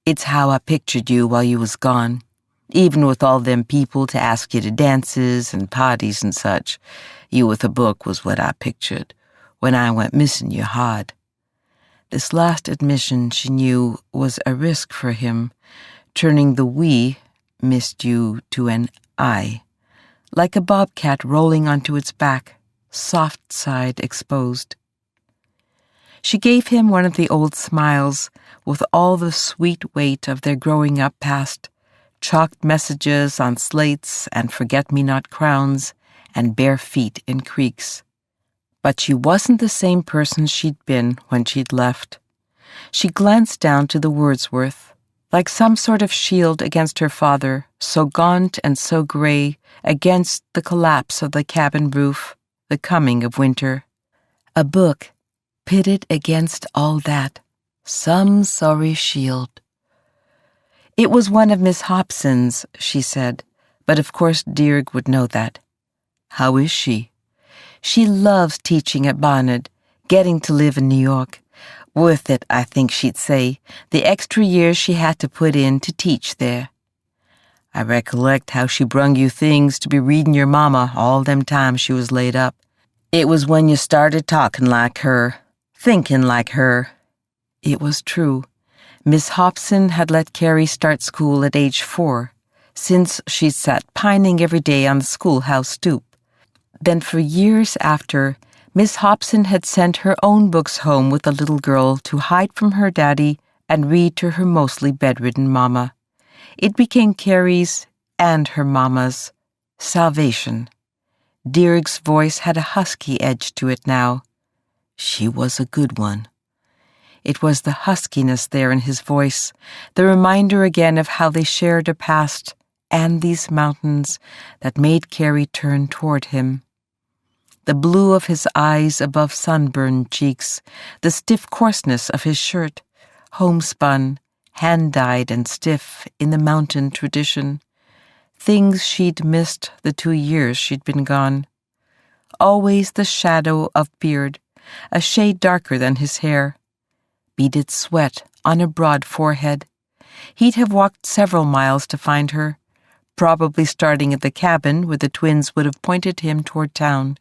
"It's how I pictured you while you was gone, even with all them people to ask you to dances and parties and such. You with a book was what I pictured. When I went missing, you hard." This last admission, she knew, was a risk for him, turning the "we" missed you to an "I," like a bobcat rolling onto its back, soft side exposed. She gave him one of the old smiles, with all the sweet weight of their growing up past, chalked messages on slates and forget-me-not crowns and bare feet in creeks. But she wasn't the same person she'd been when she'd left. She glanced down to the Wordsworth, like some sort of shield against her father, so gaunt and so gray, against the collapse of the cabin roof, the coming of winter. A book, pitted against all that, some sorry shield. It was one of Miss Hobson's, she said, but of course Dirk would know that. "How is she?" "She loves teaching at Barnard, getting to live in New York. Worth it, I think she'd say, the extra years she had to put in to teach there. I recollect how she brung you things to be readin' your mama all them times she was laid up. It was when you started talking like her, thinking like her. It was true. Miss Hobson had let Carrie start school at age 4, since she'd sat pining every day on the schoolhouse stoop. Then for years after, Miss Hobson had sent her own books home with the little girl to hide from her daddy and read to her mostly bedridden mama. It became Carrie's and her mama's salvation. Dirk's voice had a husky edge to it now. She was a good one. It was the huskiness there in his voice, the reminder again of how they shared a past and these mountains, that made Carrie turn toward him. The blue of his eyes above sunburned cheeks, the stiff coarseness of his shirt, homespun, hand-dyed and stiff in the mountain tradition, things she'd missed the 2 years she'd been gone. Always the shadow of beard, a shade darker than his hair, beaded sweat on a broad forehead. He'd have walked several miles to find her, probably starting at the cabin where the twins would have pointed him toward town.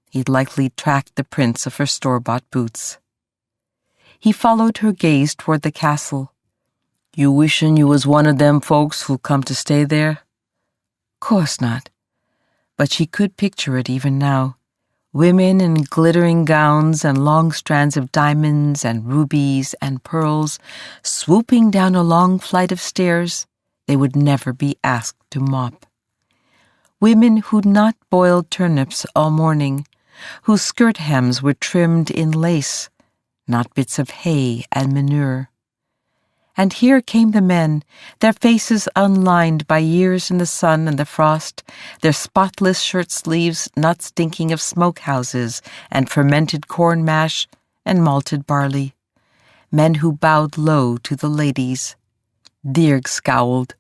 He'd likely tracked the prints of her store-bought boots. He followed her gaze toward the castle. You wishin' you was one of them folks who'll come to stay there? Course not. But she could picture it even now. Women in glittering gowns and long strands of diamonds and rubies and pearls swooping down a long flight of stairs they would never be asked to mop. Women who'd not boiled turnips all morning, whose skirt hems were trimmed in lace, not bits of hay and manure. And here came the men, their faces unlined by years in the sun and the frost, their spotless shirt sleeves not stinking of smokehouses and fermented corn mash and malted barley. Men who bowed low to the ladies. Dirk scowled,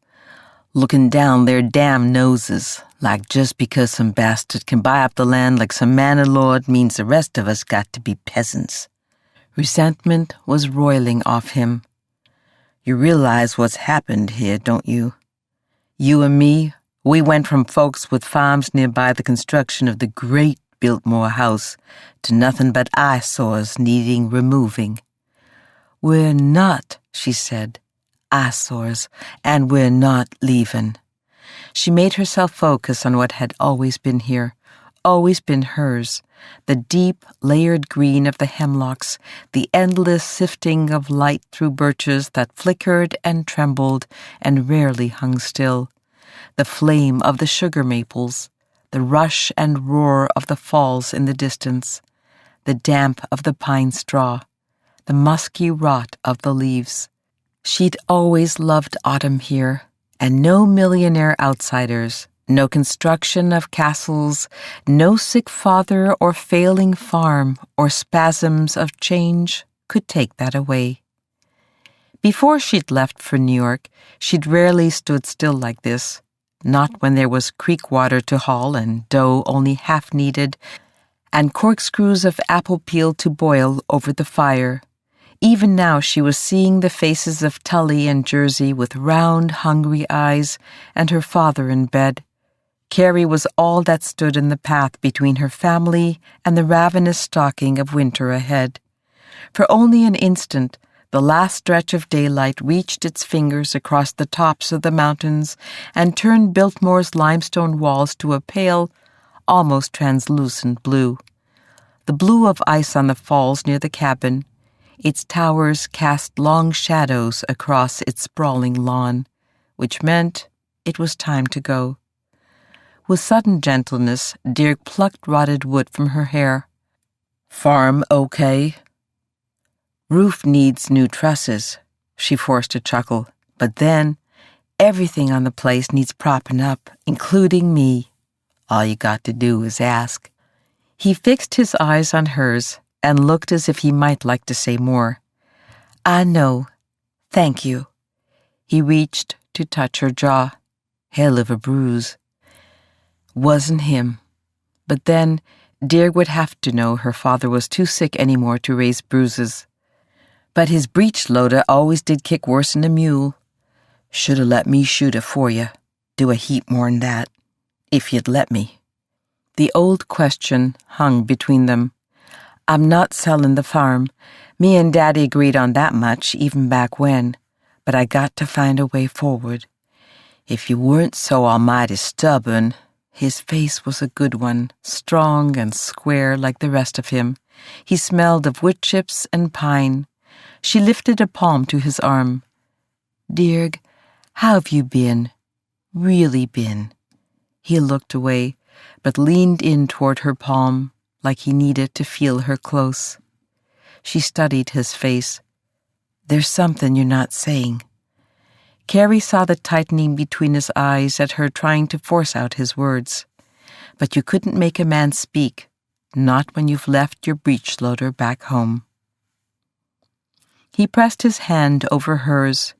looking down their damn noses, like just because some bastard can buy up the land like some manor lord means the rest of us got to be peasants. Resentment was roiling off him. You realize what's happened here, don't you? You and me, we went from folks with farms nearby the construction of the great Biltmore house to nothing but eyesores needing removing. We're not, she said, eyesores, and we're not leaving. She made herself focus on what had always been here, always been hers, the deep, layered green of the hemlocks, the endless sifting of light through birches that flickered and trembled and rarely hung still, the flame of the sugar maples, the rush and roar of the falls in the distance, the damp of the pine straw, the musky rot of the leaves. She'd always loved autumn here, and no millionaire outsiders, no construction of castles, no sick father or failing farm or spasms of change could take that away. Before she'd left for New York, she'd rarely stood still like this, not when there was creek water to haul and dough only half needed, and corkscrews of apple peel to boil over the fire. Even now she was seeing the faces of Tully and Jersey with round, hungry eyes, and her father in bed. Carrie was all that stood in the path between her family and the ravenous stalking of winter ahead. For only an instant, the last stretch of daylight reached its fingers across the tops of the mountains and turned Biltmore's limestone walls to a pale, almost translucent blue. The blue of ice on the falls near the cabin. Its towers cast long shadows across its sprawling lawn, which meant it was time to go. With sudden gentleness, Dirk plucked rotted wood from her hair. Farm okay? Roof needs new trusses, she forced a chuckle. But then, everything on the place needs propping up, including me. All you got to do is ask. He fixed his eyes on hers and looked as if he might like to say more. I know. Thank you. He reached to touch her jaw. Hell of a bruise. Wasn't him. But then, Dirk would have to know her father was too sick anymore to raise bruises. But his breech loader always did kick worse'n a mule. Shoulda let me shoot her for you. Do a heap more'n that, if you'd let me. The old question hung between them. I'm not selling the farm. Me and Daddy agreed on that much, even back when. But I got to find a way forward. If you weren't so almighty stubborn. His face was a good one, strong and square like the rest of him. He smelled of wood chips and pine. She lifted a palm to his arm. Dearg, how have you been? Really been? He looked away, but leaned in toward her palm, like he needed to feel her close. She studied his face. There's something you're not saying. Carrie saw the tightening between his eyes at her trying to force out his words. But you couldn't make a man speak, not when you've left your breech loader back home. He pressed his hand over hers.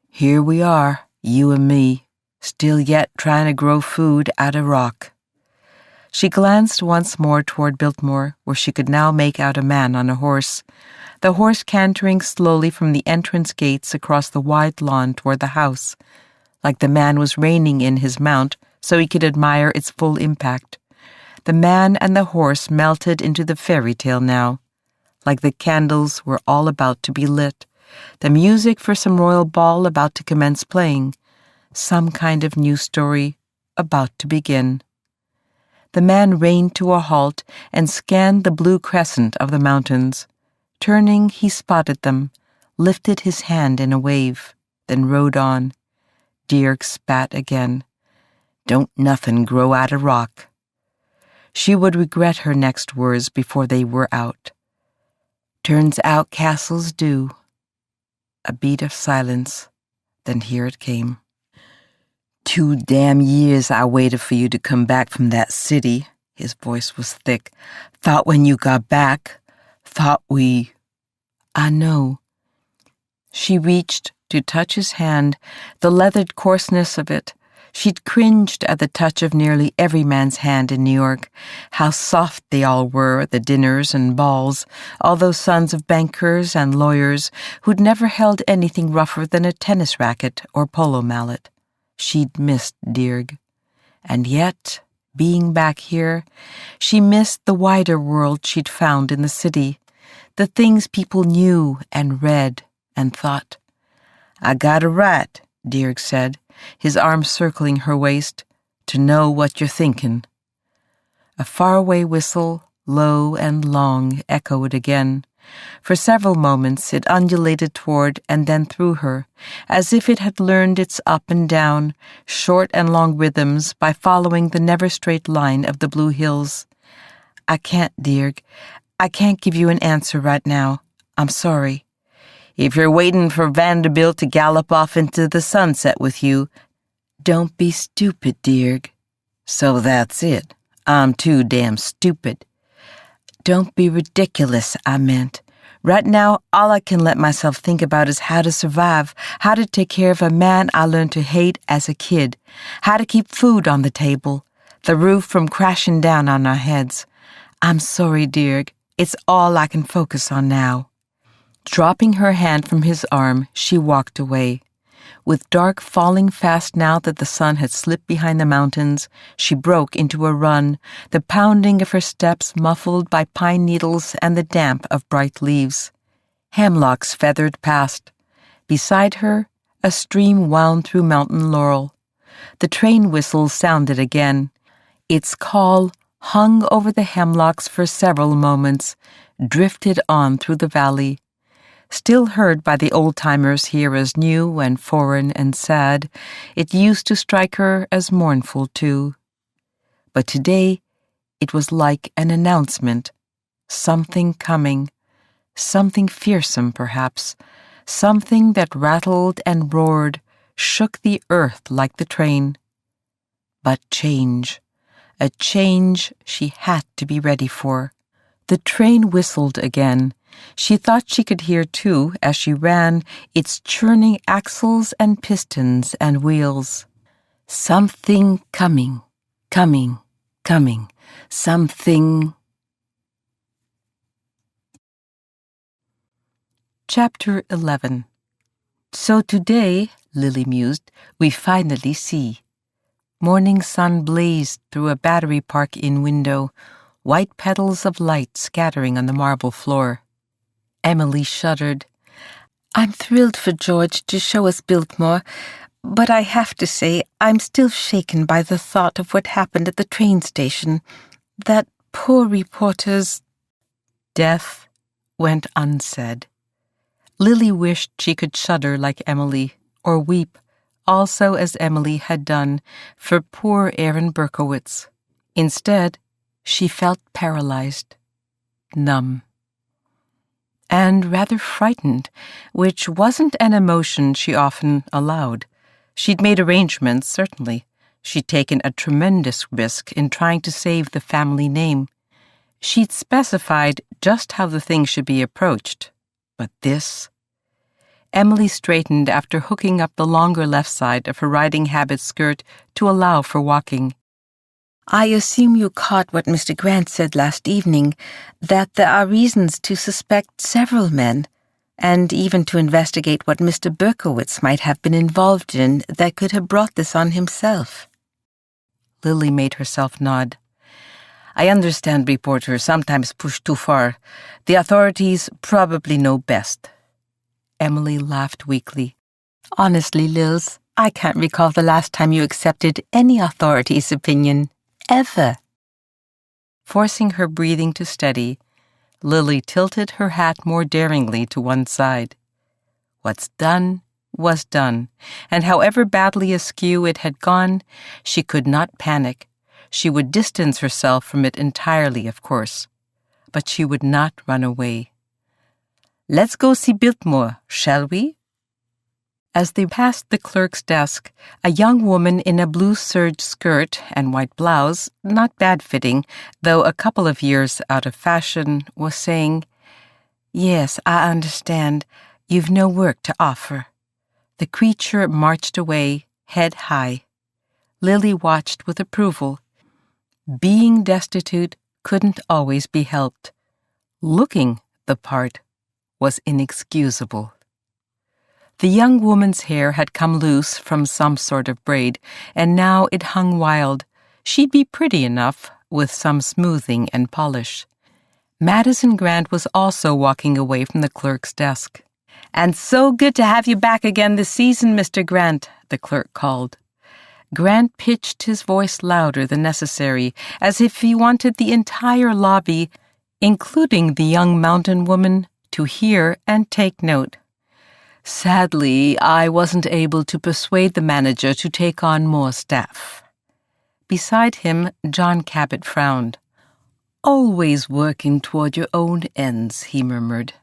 Here we are, you and me, still yet trying to grow food out of rock. She glanced once more toward Biltmore, where she could now make out a man on a horse, the horse cantering slowly from the entrance gates across the wide lawn toward the house, like the man was reining in his mount so he could admire its full impact. The man and the horse melted into the fairy tale now, like the candles were all about to be lit, the music for some royal ball about to commence playing, some kind of new story about to begin. The man reined to a halt and scanned the blue crescent of the mountains. Turning, he spotted them, lifted his hand in a wave, then rode on. Dearg spat again. Don't nothin' grow out of rock. She would regret her next words before they were out. Turns out castles do. A beat of silence, then here it came. 2 damn years I waited for you to come back from that city. His voice was thick. Thought when you got back, I know. She reached to touch his hand, the leathered coarseness of it. She'd cringed at the touch of nearly every man's hand in New York. How soft they all were at the dinners and balls, all those sons of bankers and lawyers who'd never held anything rougher than a tennis racket or polo mallet. She'd missed Dearg. And yet, being back here, she missed the wider world she'd found in the city, the things people knew and read and thought. I got a right, Dearg said, his arm circling her waist, to know what you're thinking. A faraway whistle, low and long, echoed again. For several moments it undulated toward and then through her, as if it had learned its up and down, short and long rhythms by following the never-straight line of the blue hills. I can't, Dearg. I can't give you an answer right now. I'm sorry. If you're waiting for Vanderbilt to gallop off into the sunset with you, don't be stupid, Dearg. So that's it. I'm too damn stupid. Don't be ridiculous, I meant. Right now, all I can let myself think about is how to survive, how to take care of a man I learned to hate as a kid, how to keep food on the table, the roof from crashing down on our heads. I'm sorry, Dearg. It's all I can focus on now. Dropping her hand from his arm, she walked away. With dark falling fast now that the sun had slipped behind the mountains, she broke into a run, the pounding of her steps muffled by pine needles and the damp of bright leaves. Hemlocks feathered past. Beside her, a stream wound through mountain laurel. The train whistle sounded again. Its call hung over the hemlocks for several moments, drifted on through the valley. Still heard by the old-timers here as new and foreign and sad, it used to strike her as mournful too. But today it was like an announcement, something coming, something fearsome perhaps, something that rattled and roared, shook the earth like the train. But change, a change she had to be ready for. The train whistled again. She thought she could hear, too, as she ran, its churning axles and pistons and wheels. Something coming, coming, coming, something. Chapter 11. So today, Lily mused, we finally see. Morning sun blazed through a Battery Park Inn window, white petals of light scattering on the marble floor. Emily shuddered. I'm thrilled for George to show us Biltmore, but I have to say I'm still shaken by the thought of what happened at the train station. That poor reporter's death went unsaid. Lily wished she could shudder like Emily, or weep, also as Emily had done, for poor Aaron Berkowitz. Instead, she felt paralyzed, numb, and rather frightened, which wasn't an emotion she often allowed. She'd made arrangements, certainly. She'd taken a tremendous risk in trying to save the family name. She'd specified just how the thing should be approached. But this? Emily straightened after hooking up the longer left side of her riding habit skirt to allow for walking. I assume you caught what Mr. Grant said last evening, that there are reasons to suspect several men, and even to investigate what Mr. Berkowitz might have been involved in that could have brought this on himself. Lily made herself nod. I understand reporters sometimes push too far. The authorities probably know best. Emily laughed weakly. Honestly, Lils, I can't recall the last time you accepted any authority's opinion. Ever. Forcing her breathing to steady, Lily tilted her hat more daringly to one side. What's done was done, and however badly askew it had gone, she could not panic. She would distance herself from it entirely, of course, but she would not run away. Let's go see Biltmore, shall we? As they passed the clerk's desk, a young woman in a blue serge skirt and white blouse, not bad-fitting, though a couple of years out of fashion, was saying, Yes, I understand. You've no work to offer. The creature marched away, head high. Lily watched with approval. Being destitute couldn't always be helped. Looking the part was inexcusable. The young woman's hair had come loose from some sort of braid, and now it hung wild. She'd be pretty enough, with some smoothing and polish. Madison Grant was also walking away from the clerk's desk. And so good to have you back again this season, Mr. Grant, the clerk called. Grant pitched his voice louder than necessary, as if he wanted the entire lobby, including the young mountain woman, to hear and take note. Sadly, I wasn't able to persuade the manager to take on more staff. Beside him, John Cabot frowned. Always working toward your own ends, he murmured.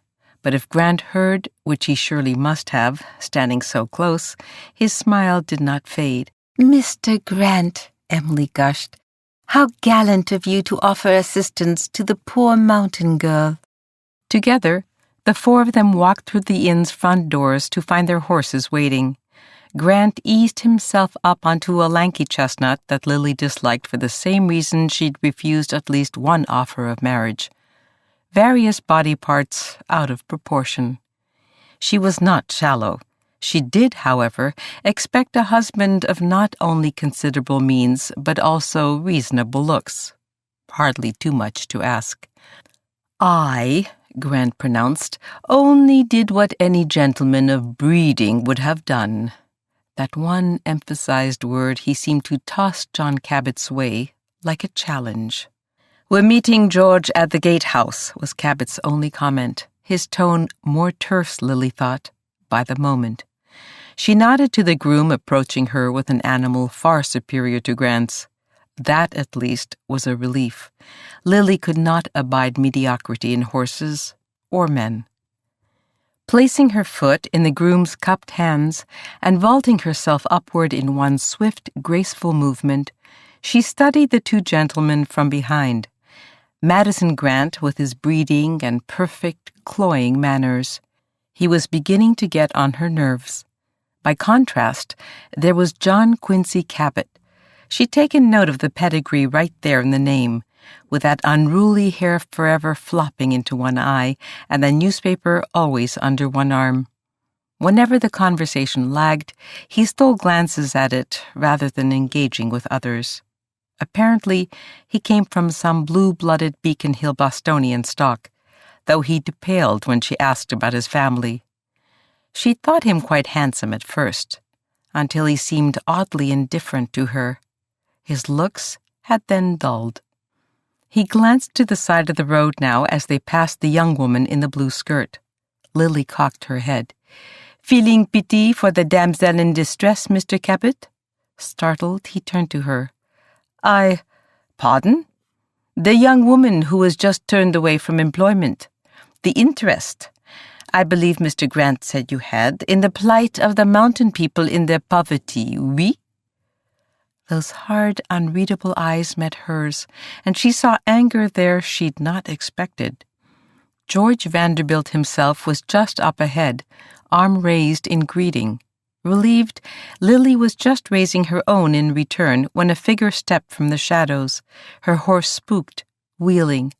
But if Grant heard, which he surely must have, standing so close, his smile did not fade. Mr. Grant, Emily gushed, how gallant of you to offer assistance to the poor mountain girl. Together, the four of them walked through the inn's front doors to find their horses waiting. Grant eased himself up onto a lanky chestnut that Lily disliked for the same reason she'd refused at least one offer of marriage. Various body parts out of proportion. She was not shallow. She did, however, expect a husband of not only considerable means, but also reasonable looks. Hardly too much to ask. I, Grant pronounced, only did what any gentleman of breeding would have done. That one emphasized word he seemed to toss John Cabot's way like a challenge. We're meeting George at the gatehouse, was Cabot's only comment, his tone more terse, Lily thought, by the moment. She nodded to the groom approaching her with an animal far superior to Grant's. That, at least, was a relief. Lily could not abide mediocrity in horses or men. Placing her foot in the groom's cupped hands and vaulting herself upward in one swift, graceful movement, she studied the two gentlemen from behind. Madison Grant with his breeding and perfect, cloying manners. He was beginning to get on her nerves. By contrast, there was John Quincy Cabot. She'd taken note of the pedigree right there in the name, with that unruly hair forever flopping into one eye and the newspaper always under one arm. Whenever the conversation lagged, he stole glances at it rather than engaging with others. Apparently, he came from some blue-blooded Beacon Hill Bostonian stock, though he paled when she asked about his family. She thought him quite handsome at first, until he seemed oddly indifferent to her. His looks had then dulled. He glanced to the side of the road now as they passed the young woman in the blue skirt. Lily cocked her head. "Feeling pity for the damsel in distress, Mr. Cabot?" Startled, he turned to her. Pardon? The young woman who was just turned away from employment. The interest, I believe Mr. Grant said you had, in the plight of the mountain people in their poverty, oui?" Those hard, unreadable eyes met hers, and she saw anger there she'd not expected. George Vanderbilt himself was just up ahead, arm raised in greeting. Relieved, Lily was just raising her own in return when a figure stepped from the shadows, her horse spooked, wheeling.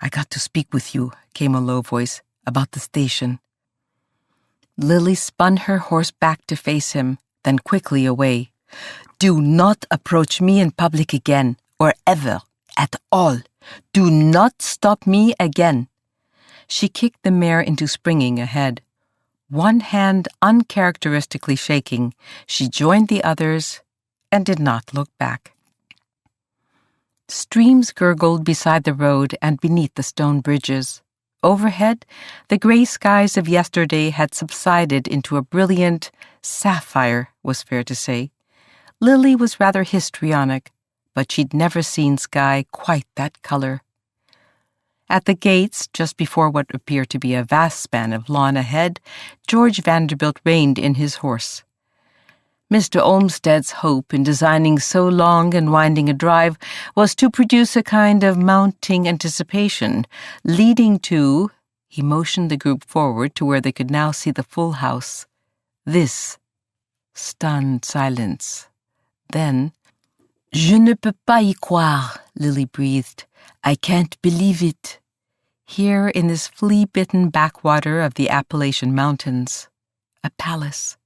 "I got to speak with you," came a low voice, "about the station." Lily spun her horse back to face him, then quickly away. "Do not approach me in public again, or ever, at all. Do not stop me again." She kicked the mare into springing ahead. One hand uncharacteristically shaking, she joined the others and did not look back. Streams gurgled beside the road and beneath the stone bridges. Overhead, the gray skies of yesterday had subsided into a brilliant sapphire, was fair to say. Lily was rather histrionic, but she'd never seen sky quite that color. At the gates, just before what appeared to be a vast span of lawn ahead, George Vanderbilt reined in his horse. Mr. Olmsted's hope in designing so long and winding a drive was to produce a kind of mounting anticipation, leading to— he motioned the group forward to where they could now see the full house. This. Stunned silence. Then, "Je ne peux pas y croire," Lily breathed. "I can't believe it." Here in this flea-bitten backwater of the Appalachian Mountains, a palace.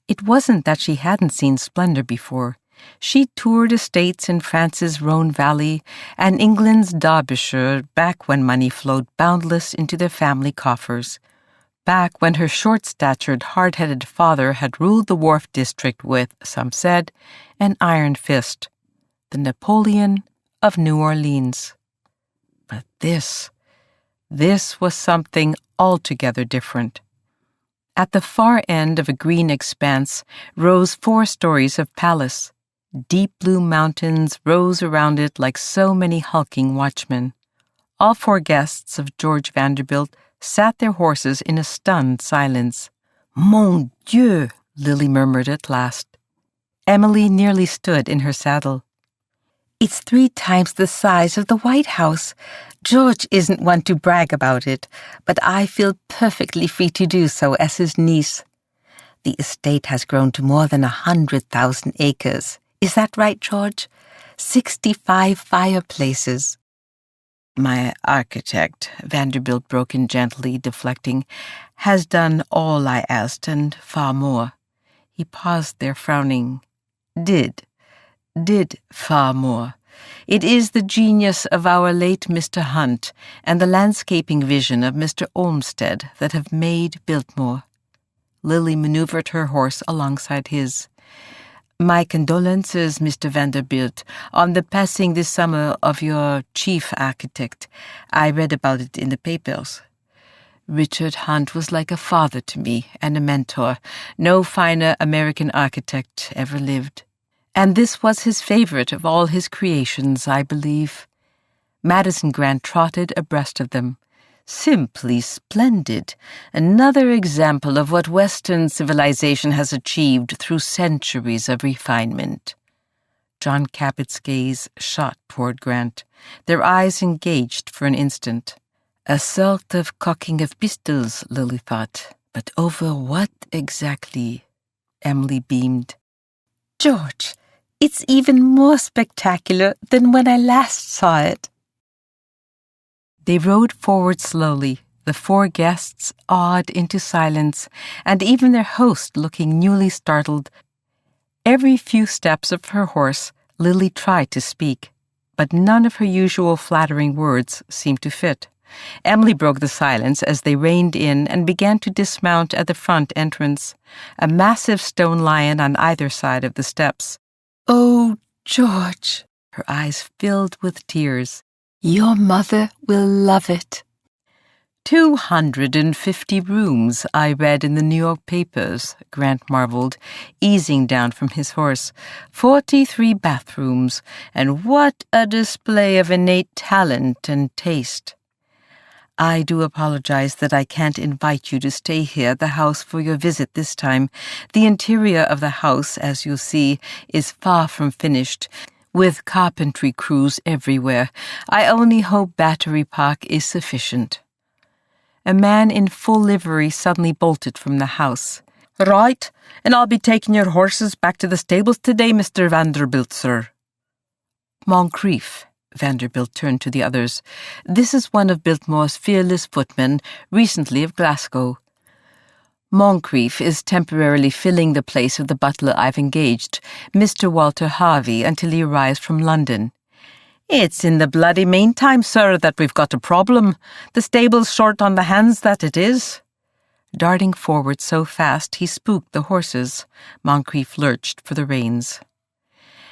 It wasn't that she hadn't seen splendor before. She'd toured estates in France's Rhone Valley and England's Derbyshire back when money flowed boundless into their family coffers, back when her short-statured, hard-headed father had ruled the wharf district with, some said, an iron fist, the Napoleon of New Orleans. But this was something altogether different. At the far end of a green expanse rose 4 stories of palace. Deep blue mountains rose around it like so many hulking watchmen. All 4 guests of George Vanderbilt sat their horses in a stunned silence. "Mon Dieu," Lily murmured at last. Emily nearly stood in her saddle. "It's 3 times the size of the White House. George isn't one to brag about it, but I feel perfectly free to do so as his niece. The estate has grown to more than 100,000 acres. Is that right, George? 65 fireplaces." "My architect," Vanderbilt broke in gently, deflecting, "has done all I asked and far more." He paused there, frowning. Did far more. It is the genius of our late Mr. Hunt and the landscaping vision of Mr. Olmsted that have made Biltmore. Lily maneuvered her horse alongside his. "My condolences, Mr. Vanderbilt, on the passing this summer of your chief architect. I read about it in the papers. Richard Hunt was like a father to me and a mentor. No finer American architect ever lived. And this was his favorite of all his creations, I believe." Madison Grant trotted abreast of them. "Simply splendid. Another example of what Western civilization has achieved through centuries of refinement." John Cabot's gaze shot toward Grant. Their eyes engaged for an instant. A sort of cocking of pistols, Lily thought. But over what exactly? Emily beamed. "George, It's even more spectacular than when I last saw it." They rode forward slowly, the 4 guests awed into silence, and even their host looking newly startled. Every few steps of her horse, Lily tried to speak, but none of her usual flattering words seemed to fit. Emily broke the silence as they reined in and began to dismount at the front entrance, a massive stone lion on either side of the steps. "Oh, George," her eyes filled with tears, "your mother will love it." 250 rooms, I read in the New York papers, Grant marveled, easing down from his horse. 43 bathrooms, and what a display of innate talent and taste. "I do apologize that I can't invite you to stay here at the house for your visit this time. The interior of the house, as you'll see, is far from finished, with carpentry crews everywhere. I only hope Battery Park is sufficient." A man in full livery suddenly bolted from the house. "Right, and I'll be taking your horses back to the stables today, Mr. Vanderbilt, sir." "Moncrief," Vanderbilt turned to the others. "This is one of Biltmore's fearless footmen, recently of Glasgow. Moncrief is temporarily filling the place of the butler I've engaged, Mr. Walter Harvey, until he arrives from London." "It's in the bloody meantime, sir, that we've got a problem. The stable's short on the hands that it is." Darting forward so fast he spooked the horses. Moncrief lurched for the reins.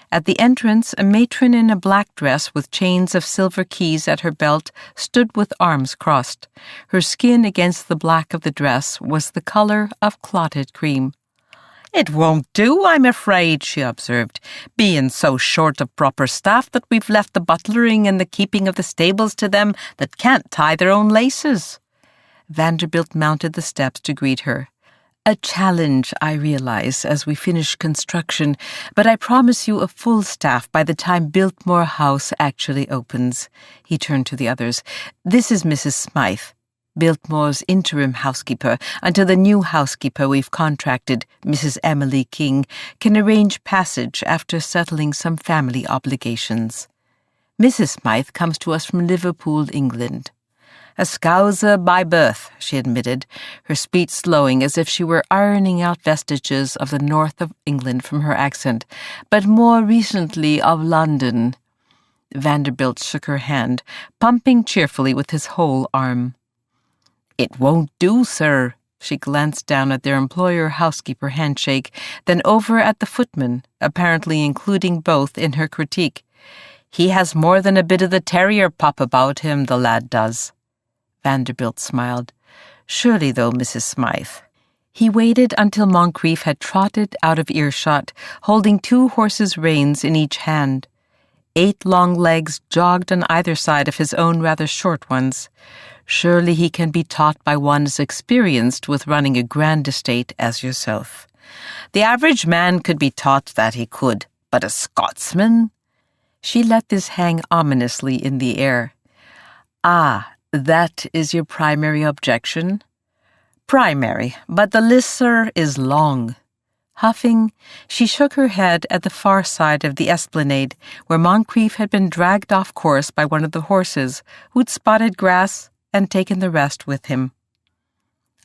At the entrance, a matron in a black dress with chains of silver keys at her belt stood with arms crossed. Her skin against the black of the dress was the color of clotted cream. "It won't do, I'm afraid," she observed, "being so short of proper staff that we've left the butlering and the keeping of the stables to them that can't tie their own laces." Vanderbilt mounted the steps to greet her. "A challenge, I realize, as we finish construction, but I promise you a full staff by the time Biltmore House actually opens." He turned to the others. "This is Mrs. Smythe, Biltmore's interim housekeeper, until the new housekeeper we've contracted, Mrs. Emily King, can arrange passage after settling some family obligations. Mrs. Smythe comes to us from Liverpool, England. A Scouser by birth," she admitted, her speech slowing as if she were ironing out vestiges of the north of England from her accent, "but more recently of London." Vanderbilt shook her hand, pumping cheerfully with his whole arm. "It won't do, sir." She glanced down at their employer-housekeeper handshake, then over at the footman, apparently including both in her critique. "He has more than a bit of the terrier pop about him, the lad does." Vanderbilt smiled. "Surely, though, Mrs. Smythe." He waited until Moncrief had trotted out of earshot, holding 2 horses' reins in each hand. 8 long legs jogged on either side of his own rather short ones. Surely he can be taught by one as experienced with running a grand estate as yourself. "The average man could be taught that he could, but a Scotsman?" She let this hang ominously in the air. "Ah, that is your primary objection?" "Primary, but the list, sir, is long." Huffing, she shook her head at the far side of the esplanade, where Moncrief had been dragged off course by one of the horses, who'd spotted grass and taken the rest with him.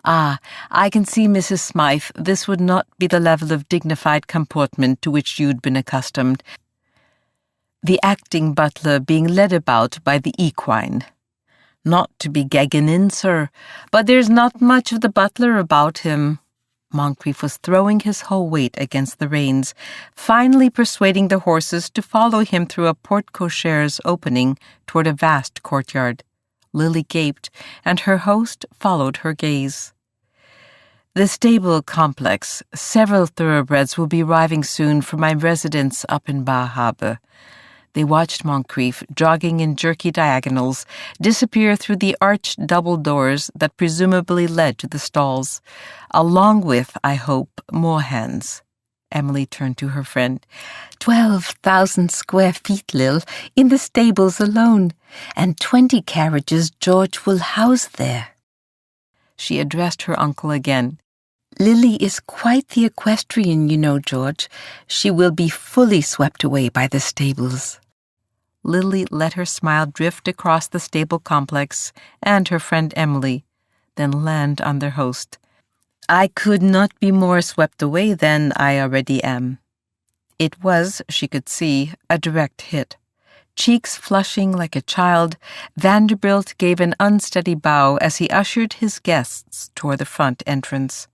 "Ah, I can see, Mrs. Smythe, this would not be the level of dignified comportment to which you'd been accustomed. The acting butler being led about by the equine. Not to be gagging in, sir, but there's not much of the butler about him." Moncrief was throwing his whole weight against the reins, finally persuading the horses to follow him through a porte-cochere's opening toward a vast courtyard. Lily gaped, and her host followed her gaze. "The stable complex. Several thoroughbreds will be arriving soon from my residence up in Bar Harbor." They watched Moncrief, jogging in jerky diagonals, disappear through the arched double doors that presumably led to the stalls, along with, I hope, more hands. Emily turned to her friend. 12,000 square feet, Lil, in the stables alone, and 20 carriages George will house there." She addressed her uncle again. Lily is quite the equestrian, you know, George. She will be fully swept away by the stables. Lily let her smile drift across the stable complex and her friend Emily, then land on their host. I could not be more swept away than I already am. It was, she could see, a direct hit. Cheeks flushing like a child, Vanderbilt gave an unsteady bow as he ushered his guests toward the front entrance.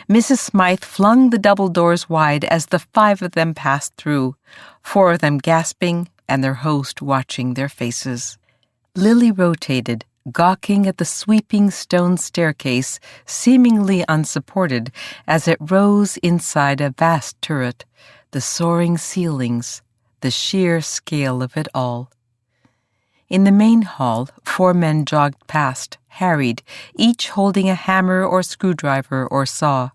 Mrs. Smythe flung the double doors wide as the 5 of them passed through, 4 of them gasping and their host watching their faces. Lily rotated, gawking at the sweeping stone staircase, seemingly unsupported, as it rose inside a vast turret, the soaring ceilings, the sheer scale of it all. In the main hall, 4 men jogged past, harried, each holding a hammer or screwdriver or saw.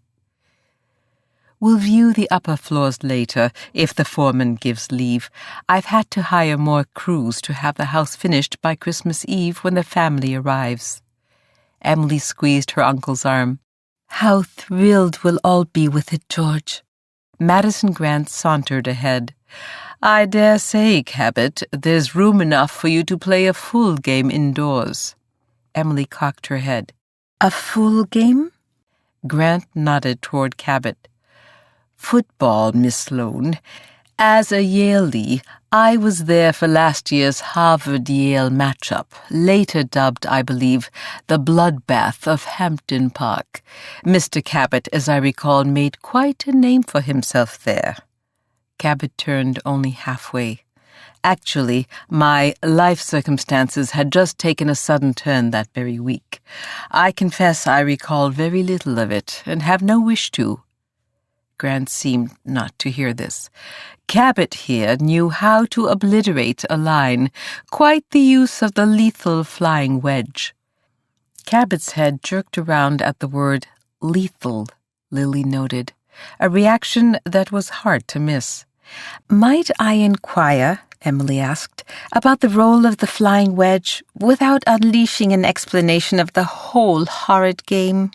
We'll view the upper floors later, if the foreman gives leave. I've had to hire more crews to have the house finished by Christmas Eve when the family arrives. Emily squeezed her uncle's arm. How thrilled we'll all be with it, George. Madison Grant sauntered ahead. I dare say, Cabot, there's room enough for you to play a full game indoors. Emily cocked her head. A full game? Grant nodded toward Cabot. Football, Miss Sloane. As a Yalee, I was there for last year's Harvard-Yale matchup, later dubbed, I believe, the bloodbath of Hampton Park. Mr. Cabot, as I recall, made quite a name for himself there. Cabot turned only halfway. Actually, my life circumstances had just taken a sudden turn that very week. I confess I recall very little of it, and have no wish to. Grant seemed not to hear this. Cabot here knew how to obliterate a line, quite the use of the lethal flying wedge. Cabot's head jerked around at the word lethal, Lily noted, a reaction that was hard to miss. Might I inquire, Emily asked, about the role of the flying wedge without unleashing an explanation of the whole horrid game?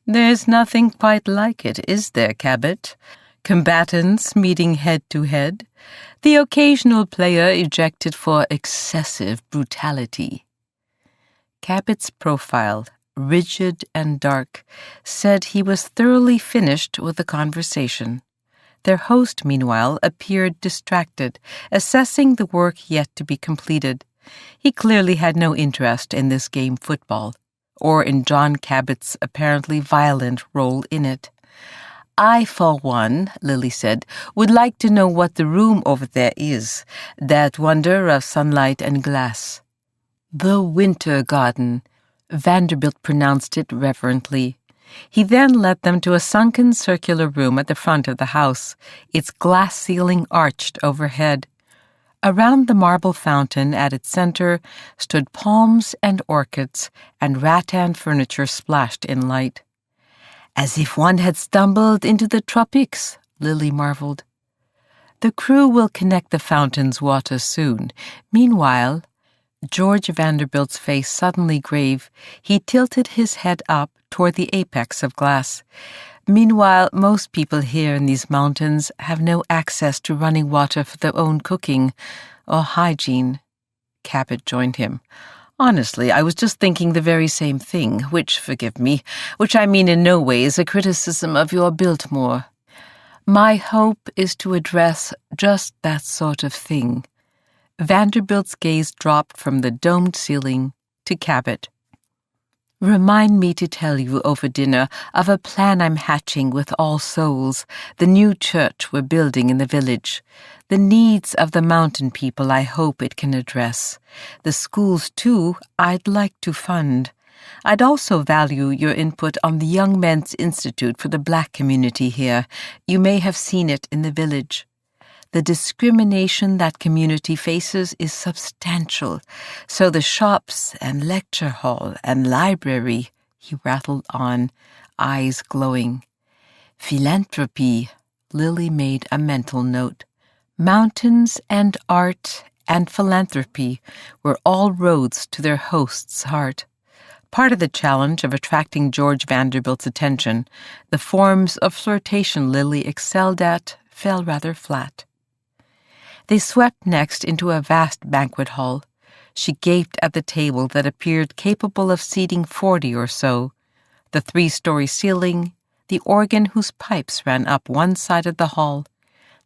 There's nothing quite like it, is there, Cabot? Combatants meeting head to head, the occasional player ejected for excessive brutality. Cabot's profile, rigid and dark, said he was thoroughly finished with the conversation. Their host, meanwhile, appeared distracted, assessing the work yet to be completed. He clearly had no interest in this game football, or in John Cabot's apparently violent role in it. I, for one, Lily said, would like to know what the room over there is, that wonder of sunlight and glass. The Winter Garden, Vanderbilt pronounced it reverently. He then led them to a sunken circular room at the front of the house, its glass ceiling arched overhead. Around the marble fountain at its center stood palms and orchids and rattan furniture splashed in light. As if one had stumbled into the tropics, Lily marveled. The crew will connect the fountain's water soon. Meanwhile, George Vanderbilt's face suddenly grave, he tilted his head up toward the apex of glass. Meanwhile, most people here in these mountains have no access to running water for their own cooking or hygiene. Cabot joined him. Honestly, I was just thinking the very same thing, which, forgive me, which I mean in no way is a criticism of your Biltmore. My hope is to address just that sort of thing. Vanderbilt's gaze dropped from the domed ceiling to Cabot. Remind me to tell you over dinner of a plan I'm hatching with All Souls, the new church we're building in the village. The needs of the mountain people I hope it can address. The schools, too, I'd like to fund. I'd also value your input on the Young Men's Institute for the Black community here. You may have seen it in the village. The discrimination that community faces is substantial, so the shops and lecture hall and library, he rattled on, eyes glowing. Philanthropy, Lily made a mental note. Mountains and art and philanthropy were all roads to their host's heart. Part of the challenge of attracting George Vanderbilt's attention, the forms of flirtation Lily excelled at fell rather flat. They swept next into a vast banquet hall. She gaped at the table that appeared capable of seating 40 or so, the 3-story ceiling, the organ whose pipes ran up one side of the hall,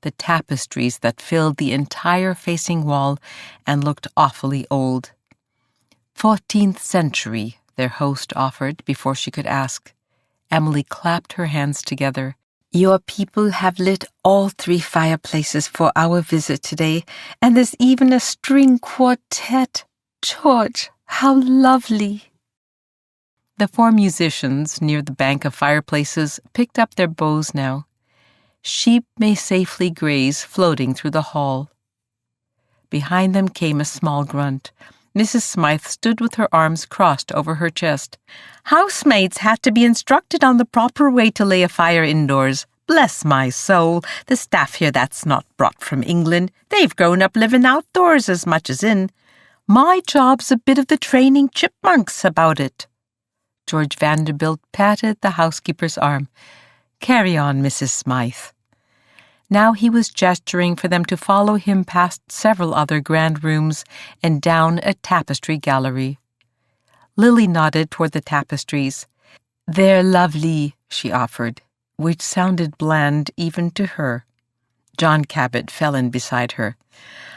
the tapestries that filled the entire facing wall and looked awfully old. 14th century, their host offered before she could ask. Emily clapped her hands together. Your people have lit all 3 fireplaces for our visit today, and there's even a string quartet. George, how lovely! The 4 musicians near the bank of fireplaces picked up their bows now. Sheep may safely graze floating through the hall. Behind them came a small grunt. Mrs. Smythe stood with her arms crossed over her chest. Housemaids had to be instructed on the proper way to lay a fire indoors. Bless my soul, the staff here that's not brought from England. They've grown up living outdoors as much as in. My job's a bit of the training chipmunks about it. George Vanderbilt patted the housekeeper's arm. Carry on, Mrs. Smythe. Now he was gesturing for them to follow him past several other grand rooms and down a tapestry gallery. Lily nodded toward the tapestries. They're lovely, she offered, which sounded bland even to her. John Cabot fell in beside her.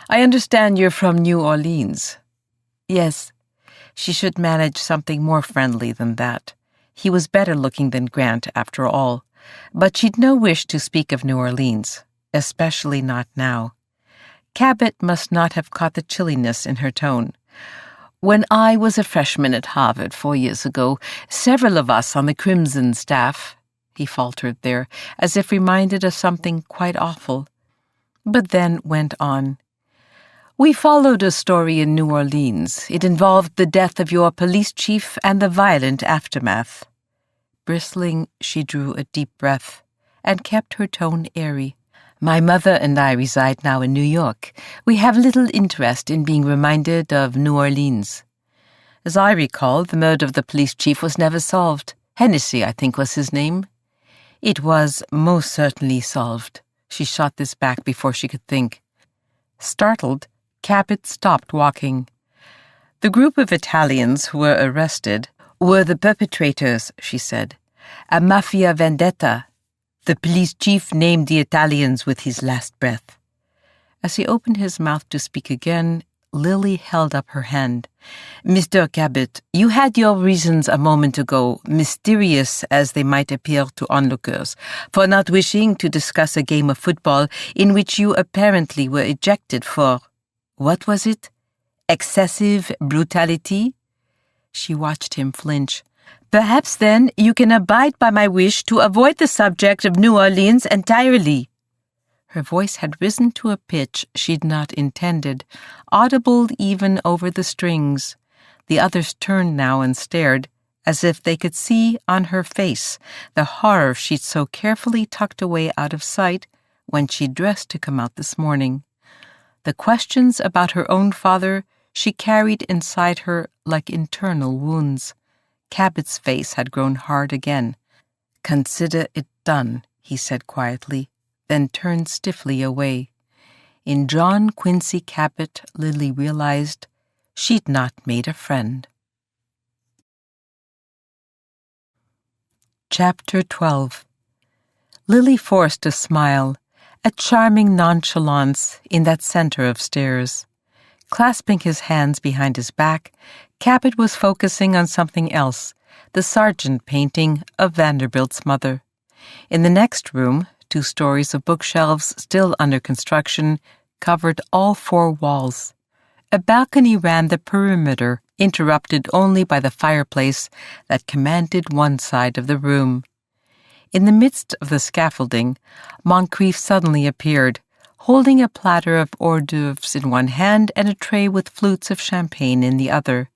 I understand you're from New Orleans. Yes. She should manage something more friendly than that. He was better looking than Grant, after all. But she'd no wish to speak of New Orleans, especially not now. Cabot must not have caught the chilliness in her tone. When I was a freshman at Harvard 4 years ago, several of us on the Crimson staff, he faltered there, as if reminded of something quite awful, but then went on. We followed a story in New Orleans. It involved the death of your police chief and the violent aftermath. Bristling, she drew a deep breath and kept her tone airy. My mother and I reside now in New York. We have little interest in being reminded of New Orleans. As I recall, the murder of the police chief was never solved. Hennessy, I think, was his name. It was most certainly solved. She shot this back before she could think. Startled, Cabot stopped walking. The group of Italians who were arrested were the perpetrators, she said. A mafia vendetta. The police chief named the Italians with his last breath. As he opened his mouth to speak again, Lily held up her hand. Mr. Cabot, you had your reasons a moment ago, mysterious as they might appear to onlookers, for not wishing to discuss a game of football in which you apparently were ejected for, what was it? Excessive brutality? She watched him flinch. Perhaps then you can abide by my wish to avoid the subject of New Orleans entirely. Her voice had risen to a pitch she'd not intended, audible even over the strings. The others turned now and stared, as if they could see on her face the horror she'd so carefully tucked away out of sight when she dressed to come out this morning. The questions about her own father she carried inside her like internal wounds. Cabot's face had grown hard again. Consider it done, he said quietly, then turned stiffly away. In John Quincy Cabot, Lily realized she'd not made a friend. Chapter 12. Lily forced a smile, a charming nonchalance in that center of stairs. Clasping his hands behind his back, Cabot was focusing on something else, the Sargent painting of Vanderbilt's mother. In the next room, 2 stories of bookshelves still under construction covered all 4 walls. A balcony ran the perimeter, interrupted only by the fireplace that commanded one side of the room. In the midst of the scaffolding, Moncrief suddenly appeared, holding a platter of hors d'oeuvres in one hand and a tray with flutes of champagne in the other.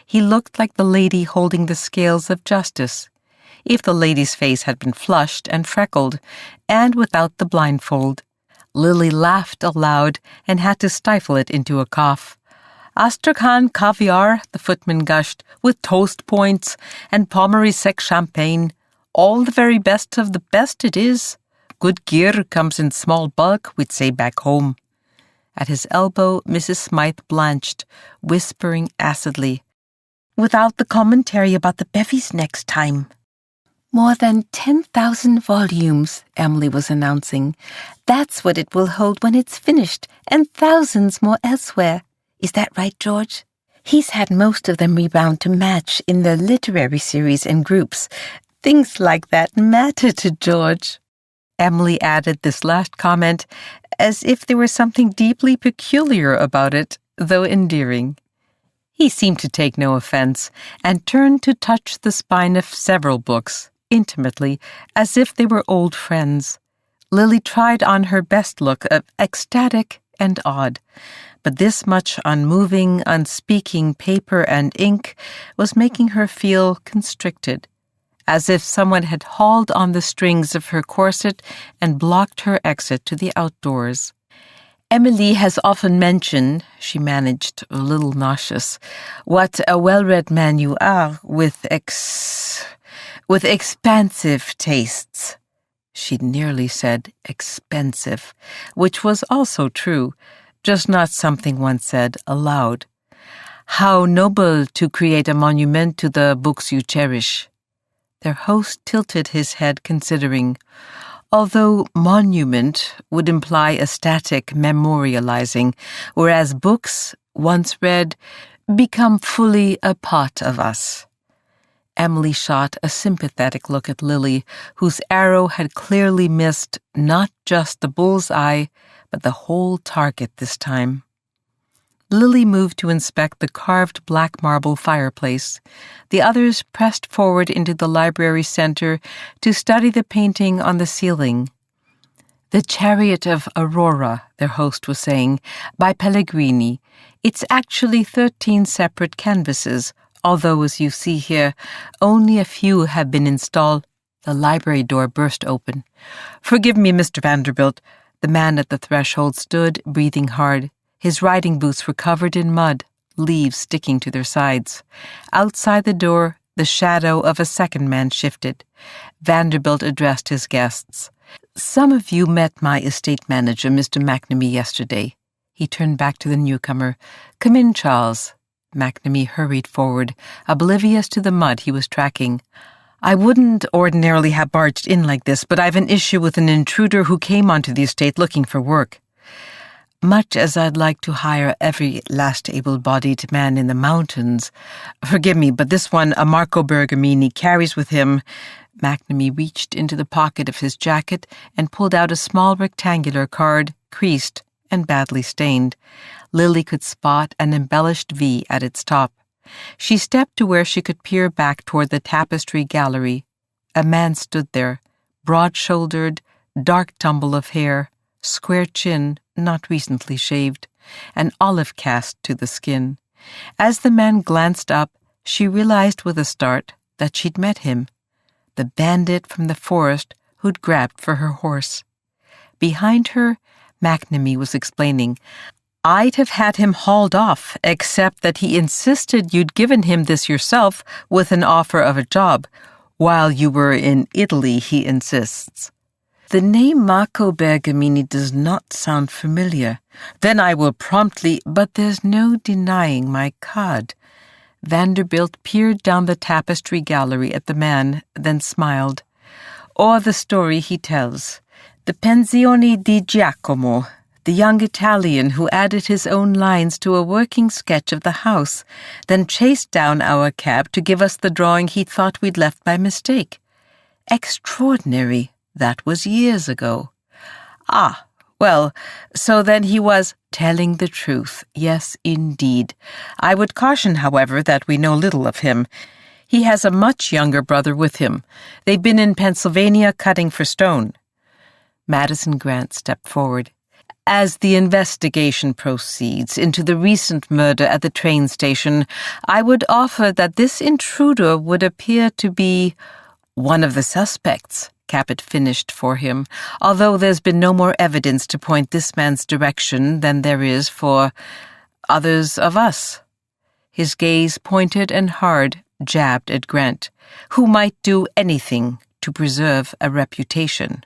He looked like the lady holding the scales of justice, if the lady's face had been flushed and freckled, and without the blindfold. Lily laughed aloud and had to stifle it into a cough. Astrakhan caviar, the footman gushed, with toast points and Pommery sec champagne. All the very best of the best it is. Good gear comes in small bulk, we'd say back home. At his elbow, Mrs. Smythe blanched, whispering acidly, "Without the commentary about the bevies next time." "More than 10,000 volumes," Emily was announcing. "That's what it will hold when it's finished, and thousands more elsewhere. Is that right, George?" "He's had most of them rebound to match in the literary series and groups. Things like that matter to George." Emily added this last comment as if there was something deeply peculiar about it, though endearing. He seemed to take no offense, and turned to touch the spine of several books, intimately, as if they were old friends. Lily tried on her best look of ecstatic and odd, but this much unmoving, unspeaking paper and ink was making her feel constricted, as if someone had hauled on the strings of her corset and blocked her exit to the outdoors. "Emily has often mentioned," she managed, a little nauseous, "what a well-read man you are, with expansive tastes." She'd nearly said expensive, which was also true, just not something one said aloud. "How noble to create a monument to the books you cherish." Their host tilted his head, considering, although monument would imply a static memorializing, whereas books, once read, become fully a part of us. Emily shot a sympathetic look at Lily, whose arrow had clearly missed not just the bull's eye, but the whole target this time. Lily moved to inspect the carved black marble fireplace. The others pressed forward into the library center to study the painting on the ceiling. "The Chariot of Aurora," their host was saying, "by Pellegrini. It's actually 13 separate canvases, although, as you see here, only a few have been installed." The library door burst open. "Forgive me, Mr. Vanderbilt." The man at the threshold stood, breathing hard. His riding boots were covered in mud, leaves sticking to their sides. Outside the door, the shadow of a second man shifted. Vanderbilt addressed his guests. "Some of you met my estate manager, Mr. McNamee, yesterday." He turned back to the newcomer. "Come in, Charles." McNamee hurried forward, oblivious to the mud he was tracking. "I wouldn't ordinarily have barged in like this, but I've an issue with an intruder who came onto the estate looking for work." "Much as I'd like to hire every last able-bodied man in the mountains, forgive me, but this one, a Marco Bergamini, carries with him—" McNamee reached into the pocket of his jacket and pulled out a small rectangular card, creased and badly stained. Lily could spot an embellished V at its top. She stepped to where she could peer back toward the tapestry gallery. A man stood there, broad-shouldered, dark tumble of hair, square chin, not recently shaved, an olive cast to the skin. As the man glanced up, she realized with a start that she'd met him, the bandit from the forest who'd grabbed for her horse. Behind her, McNamee was explaining, "I'd have had him hauled off, except that he insisted you'd given him this yourself with an offer of a job. While you were in Italy, he insists." "The name Marco Bergamini does not sound familiar. Then I will promptly—" "But there's no denying my card." Vanderbilt peered down the tapestry gallery at the man, then smiled. "Or the story he tells. The Pensione di Giacomo, the young Italian who added his own lines to a working sketch of the house, then chased down our cab to give us the drawing he thought we'd left by mistake. Extraordinary. That was years ago." "Ah, well, so then he was—" "Telling the truth, yes, indeed. I would caution, however, that we know little of him. He has a much younger brother with him. They've been in Pennsylvania cutting for stone." Madison Grant stepped forward. "As the investigation proceeds into the recent murder at the train station, I would offer that this intruder would appear to be one of the suspects," Cabot finished for him, "although there's been no more evidence to point this man's direction than there is for—" others of us. His gaze, pointed and hard, jabbed at Grant, who might do anything to preserve a reputation.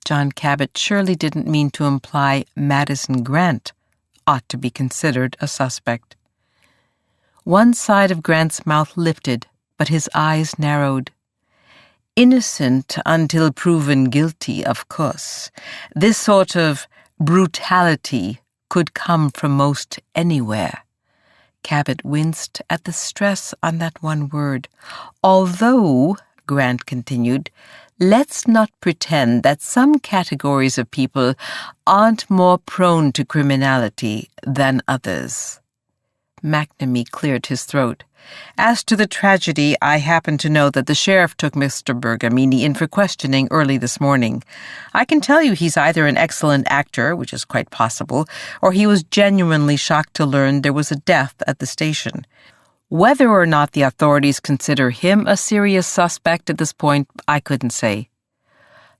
John Cabot surely didn't mean to imply Madison Grant ought to be considered a suspect. One side of Grant's mouth lifted, but his eyes narrowed. Innocent until proven guilty, of course. This sort of brutality could come from most anywhere. Cabot winced at the stress on that one word. Although, Grant continued, let's not pretend that some categories of people aren't more prone to criminality than others. McNamee cleared his throat. As to the tragedy, I happen to know that the sheriff took Mr. Bergamini in for questioning early this morning. I can tell you he's either an excellent actor, which is quite possible, or he was genuinely shocked to learn there was a death at the station. Whether or not the authorities consider him a serious suspect at this point, I couldn't say.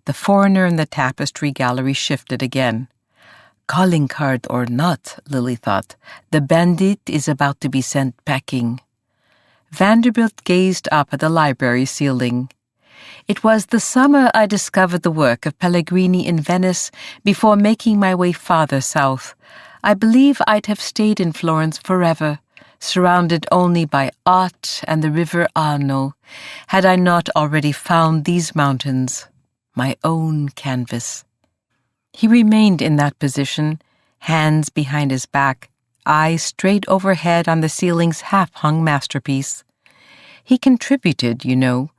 The foreigner in the tapestry gallery shifted again. Calling card or not, Lily thought, the bandit is about to be sent packing. Vanderbilt gazed up at the library ceiling. It was the summer I discovered the work of Pellegrini in Venice before making my way farther south. I believe I'd have stayed in Florence forever, surrounded only by art and the river Arno, had I not already found these mountains, my own canvas. He remained in that position, hands behind his back, eyes straight overhead on the ceiling's half-hung masterpiece. He contributed, you know.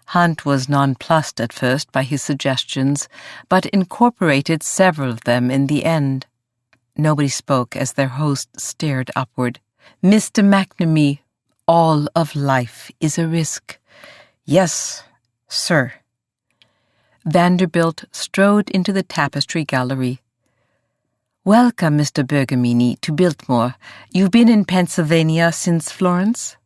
Hunt was nonplussed at first by his suggestions, but incorporated several of them in the end. Nobody spoke as their host stared upward. Mr. McNamee, all of life is a risk. Yes, sir. Vanderbilt strode into the tapestry gallery. Welcome, Mr. Bergamini, to Biltmore. You've been in Pennsylvania since Florence?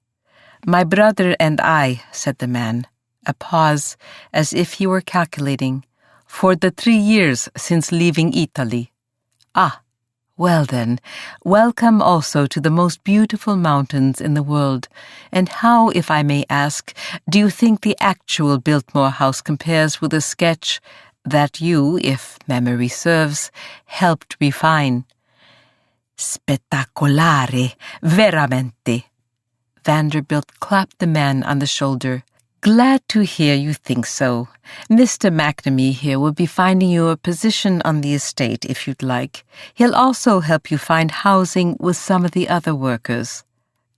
My brother and I, said the man, a pause as if he were calculating, for the 3 years since leaving Italy. Ah, well then, welcome also to the most beautiful mountains in the world. And how, if I may ask, do you think the actual Biltmore house compares with a sketch that you, if memory serves, helped refine? Spettacolare, veramente. Vanderbilt clapped the man on the shoulder. Glad to hear you think so. Mr. McNamee here will be finding you a position on the estate if you'd like. He'll also help you find housing with some of the other workers.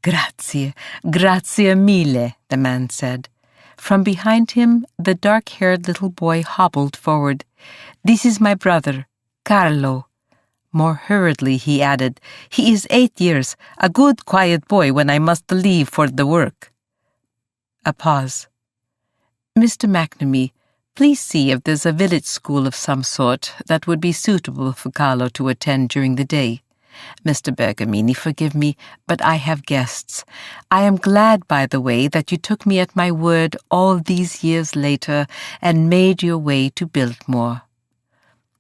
Grazie, grazie mille, the man said. From behind him, the dark-haired little boy hobbled forward. This is my brother, Carlo. More hurriedly he added, he is 8 years, a good quiet boy when I must leave for the work. A pause. Mr. McNamee, please see if there's a village school of some sort that would be suitable for Carlo to attend during the day. Mr. Bergamini, forgive me, but I have guests. I am glad, by the way, that you took me at my word all these years later and made your way to Biltmore.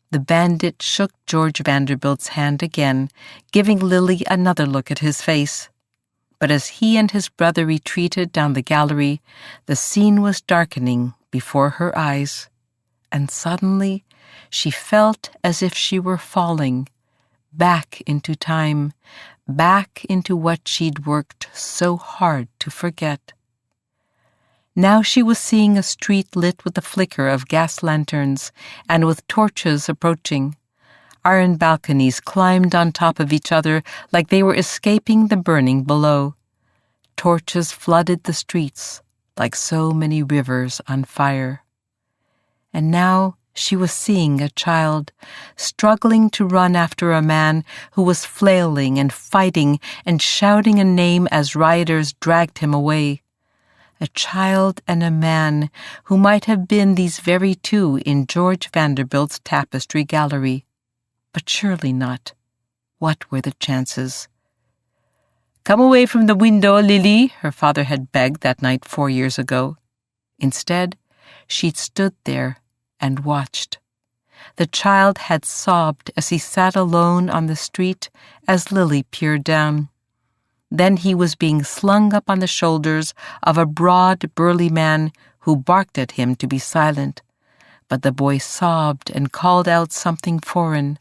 The bandit shook George Vanderbilt's hand again, giving Lily another look at his face. But as he and his brother retreated down the gallery, the scene was darkening before her eyes, and suddenly she felt as if she were falling, back into time, back into what she'd worked so hard to forget. Now she was seeing a street lit with the flicker of gas lanterns and with torches approaching. Iron balconies climbed on top of each other like they were escaping the burning below. Torches flooded the streets like so many rivers on fire. And now she was seeing a child struggling to run after a man who was flailing and fighting and shouting a name as rioters dragged him away. A child and a man who might have been these very two in George Vanderbilt's tapestry gallery. But surely not. What were the chances? Come away from the window, Lily, her father had begged that night 4 years ago. Instead, she'd stood there and watched. The child had sobbed as he sat alone on the street as Lily peered down. Then he was being slung up on the shoulders of a broad, burly man who barked at him to be silent. But the boy sobbed and called out something foreign.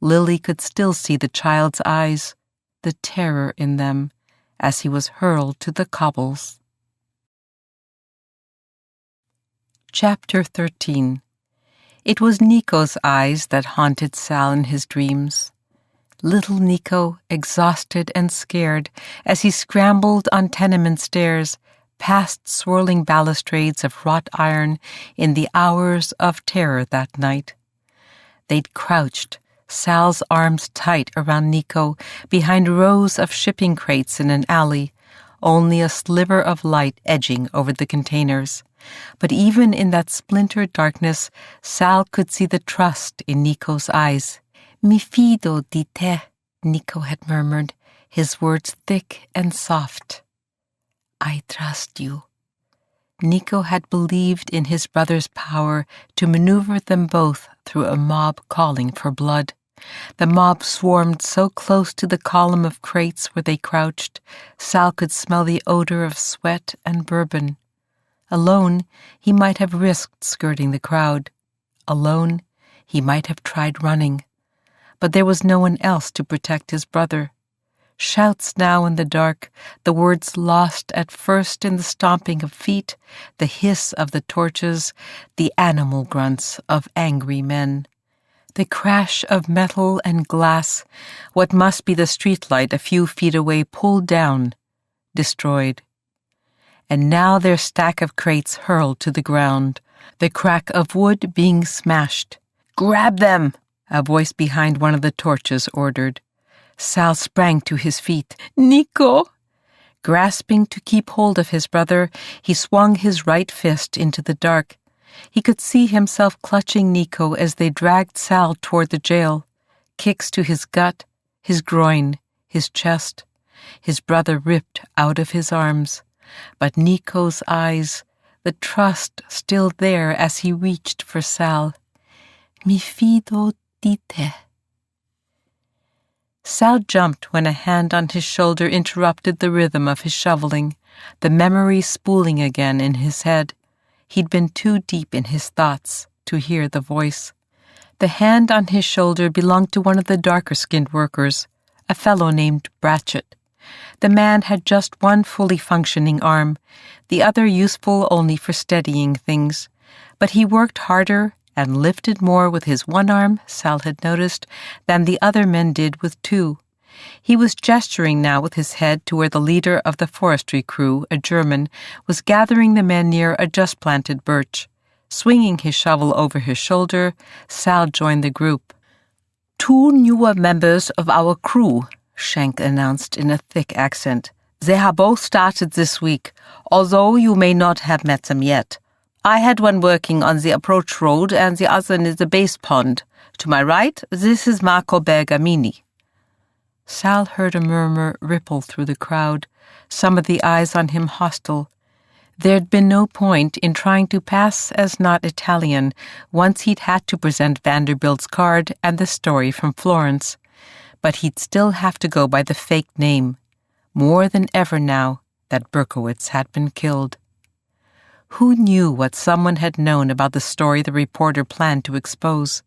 Lily could still see the child's eyes, the terror in them, as he was hurled to the cobbles. Chapter 13. It was Nico's eyes that haunted Sal in his dreams. Little Nico, exhausted and scared, as he scrambled on tenement stairs, past swirling balustrades of wrought iron in the hours of terror that night. They'd crouched, Sal's arms tight around Nico, behind rows of shipping crates in an alley, only a sliver of light edging over the containers. But even in that splintered darkness, Sal could see the trust in Nico's eyes. Mi fido di te, Nico had murmured, his words thick and soft. I trust you. Nico had believed in his brother's power to maneuver them both through a mob calling for blood. The mob swarmed so close to the column of crates where they crouched, Sal could smell the odor of sweat and bourbon. Alone, he might have risked skirting the crowd. Alone, he might have tried running. But there was no one else to protect his brother. Shouts now in the dark, the words lost at first in the stomping of feet, the hiss of the torches, the animal grunts of angry men. The crash of metal and glass, what must be the streetlight a few feet away pulled down, destroyed. And now their stack of crates hurled to the ground, the crack of wood being smashed. "Grab them!" a voice behind one of the torches ordered. Sal sprang to his feet. "Nico!" Grasping to keep hold of his brother, he swung his right fist into the dark. He could see himself clutching Nico as they dragged Sal toward the jail. Kicks to his gut, his groin, his chest. His brother ripped out of his arms. But Nico's eyes, the trust still there as he reached for Sal. Mi fido di te. Sal jumped when a hand on his shoulder interrupted the rhythm of his shoveling, the memory spooling again in his head. He'd been too deep in his thoughts to hear the voice. The hand on his shoulder belonged to one of the darker-skinned workers, a fellow named Bratchett. The man had just one fully functioning arm, the other useful only for steadying things. But he worked harder and lifted more with his one arm, Sal had noticed, than the other men did with two. He was gesturing now with his head to where the leader of the forestry crew, a German, was gathering the men near a just-planted birch. Swinging his shovel over his shoulder, Sal joined the group. "Two newer members of our crew," Schenk announced in a thick accent. "They have both started this week, although you may not have met them yet. I had one working on the approach road and the other near the base pond. To my right, this is Marco Bergamini." Sal heard a murmur ripple through the crowd, some of the eyes on him hostile. There'd been no point in trying to pass as not Italian once he'd had to present Vanderbilt's card and the story from Florence. But he'd still have to go by the fake name, more than ever now that Berkowitz had been killed. Who knew what someone had known about the story the reporter planned to expose?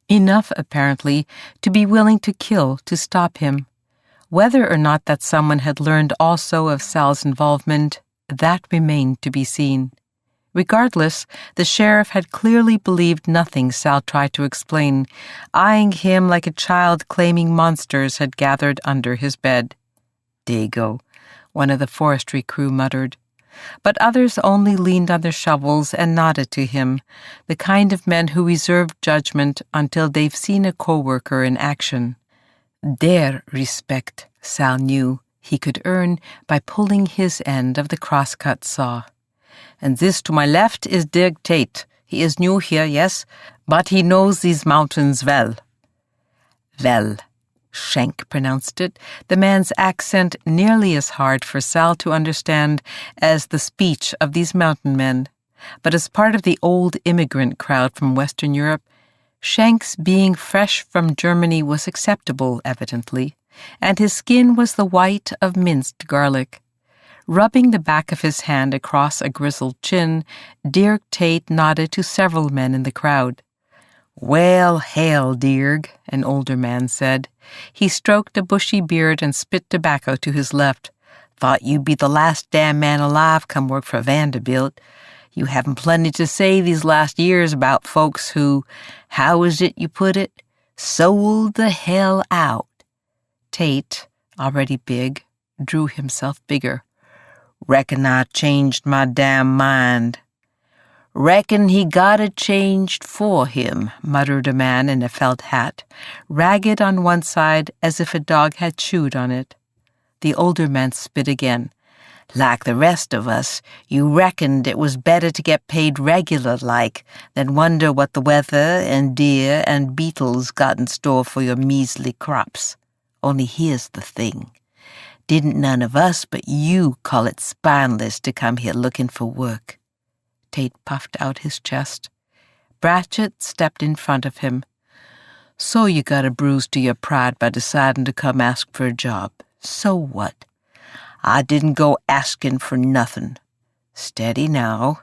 Enough, apparently, to be willing to kill to stop him. Whether or not that someone had learned also of Sal's involvement, that remained to be seen. Regardless, the sheriff had clearly believed nothing Sal tried to explain, eyeing him like a child claiming monsters had gathered under his bed. "Dago," one of the forestry crew muttered. But others only leaned on their shovels and nodded to him, the kind of men who reserve judgment until they've seen a co-worker in action. Their respect, Sal knew, he could earn by pulling his end of the crosscut saw. "And this to my left is Dirk Tate. He is new here, yes, but he knows these mountains well." "Well," Schenk pronounced it, the man's accent nearly as hard for Sal to understand as the speech of these mountain men. but as part of the old immigrant crowd from Western Europe, Schenk's being fresh from Germany was acceptable, evidently, and his skin was the white of minced garlic. Rubbing the back of his hand across a grizzled chin, Dirk Tate nodded to several men in the crowd. "Well, hail, Dirk," an older man said. He stroked a bushy beard and spit tobacco to his left. "Thought you'd be the last damn man alive come work for Vanderbilt. You haven't plenty to say these last years about folks who, how is it you put it, sold the hell out." Tate, already big, drew himself bigger. "Reckon I changed my damn mind." "Reckon he got it changed for him," muttered a man in a felt hat, ragged on one side as if a dog had chewed on it. The older man spit again. "Like the rest of us, you reckoned it was better to get paid regular-like than wonder what the weather and deer and beetles got in store for your measly crops. Only here's the thing. Didn't none of us but you call it spineless to come here looking for work?" Tate puffed out his chest. Bratchett stepped in front of him. "So you got a bruise to your pride by deciding to come ask for a job. So what? I didn't go asking for nothing." "Steady now."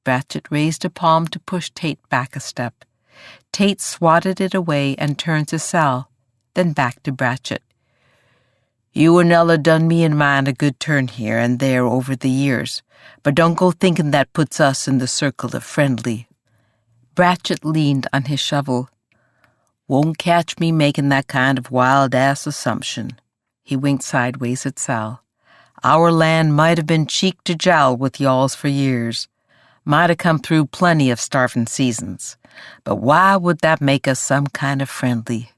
Bratchett raised a palm to push Tate back a step. Tate swatted it away and turned to Sal, then back to Bratchett. "You and Ella done me and mine a good turn here and there over the years, but don't go thinking that puts us in the circle of friendly." Bratchett leaned on his shovel. "Won't catch me making that kind of wild-ass assumption." He winked sideways at Sal. "Our land might have been cheek to jowl with y'alls for years. Might have come through plenty of starving seasons. But why would that make us some kind of friendly?"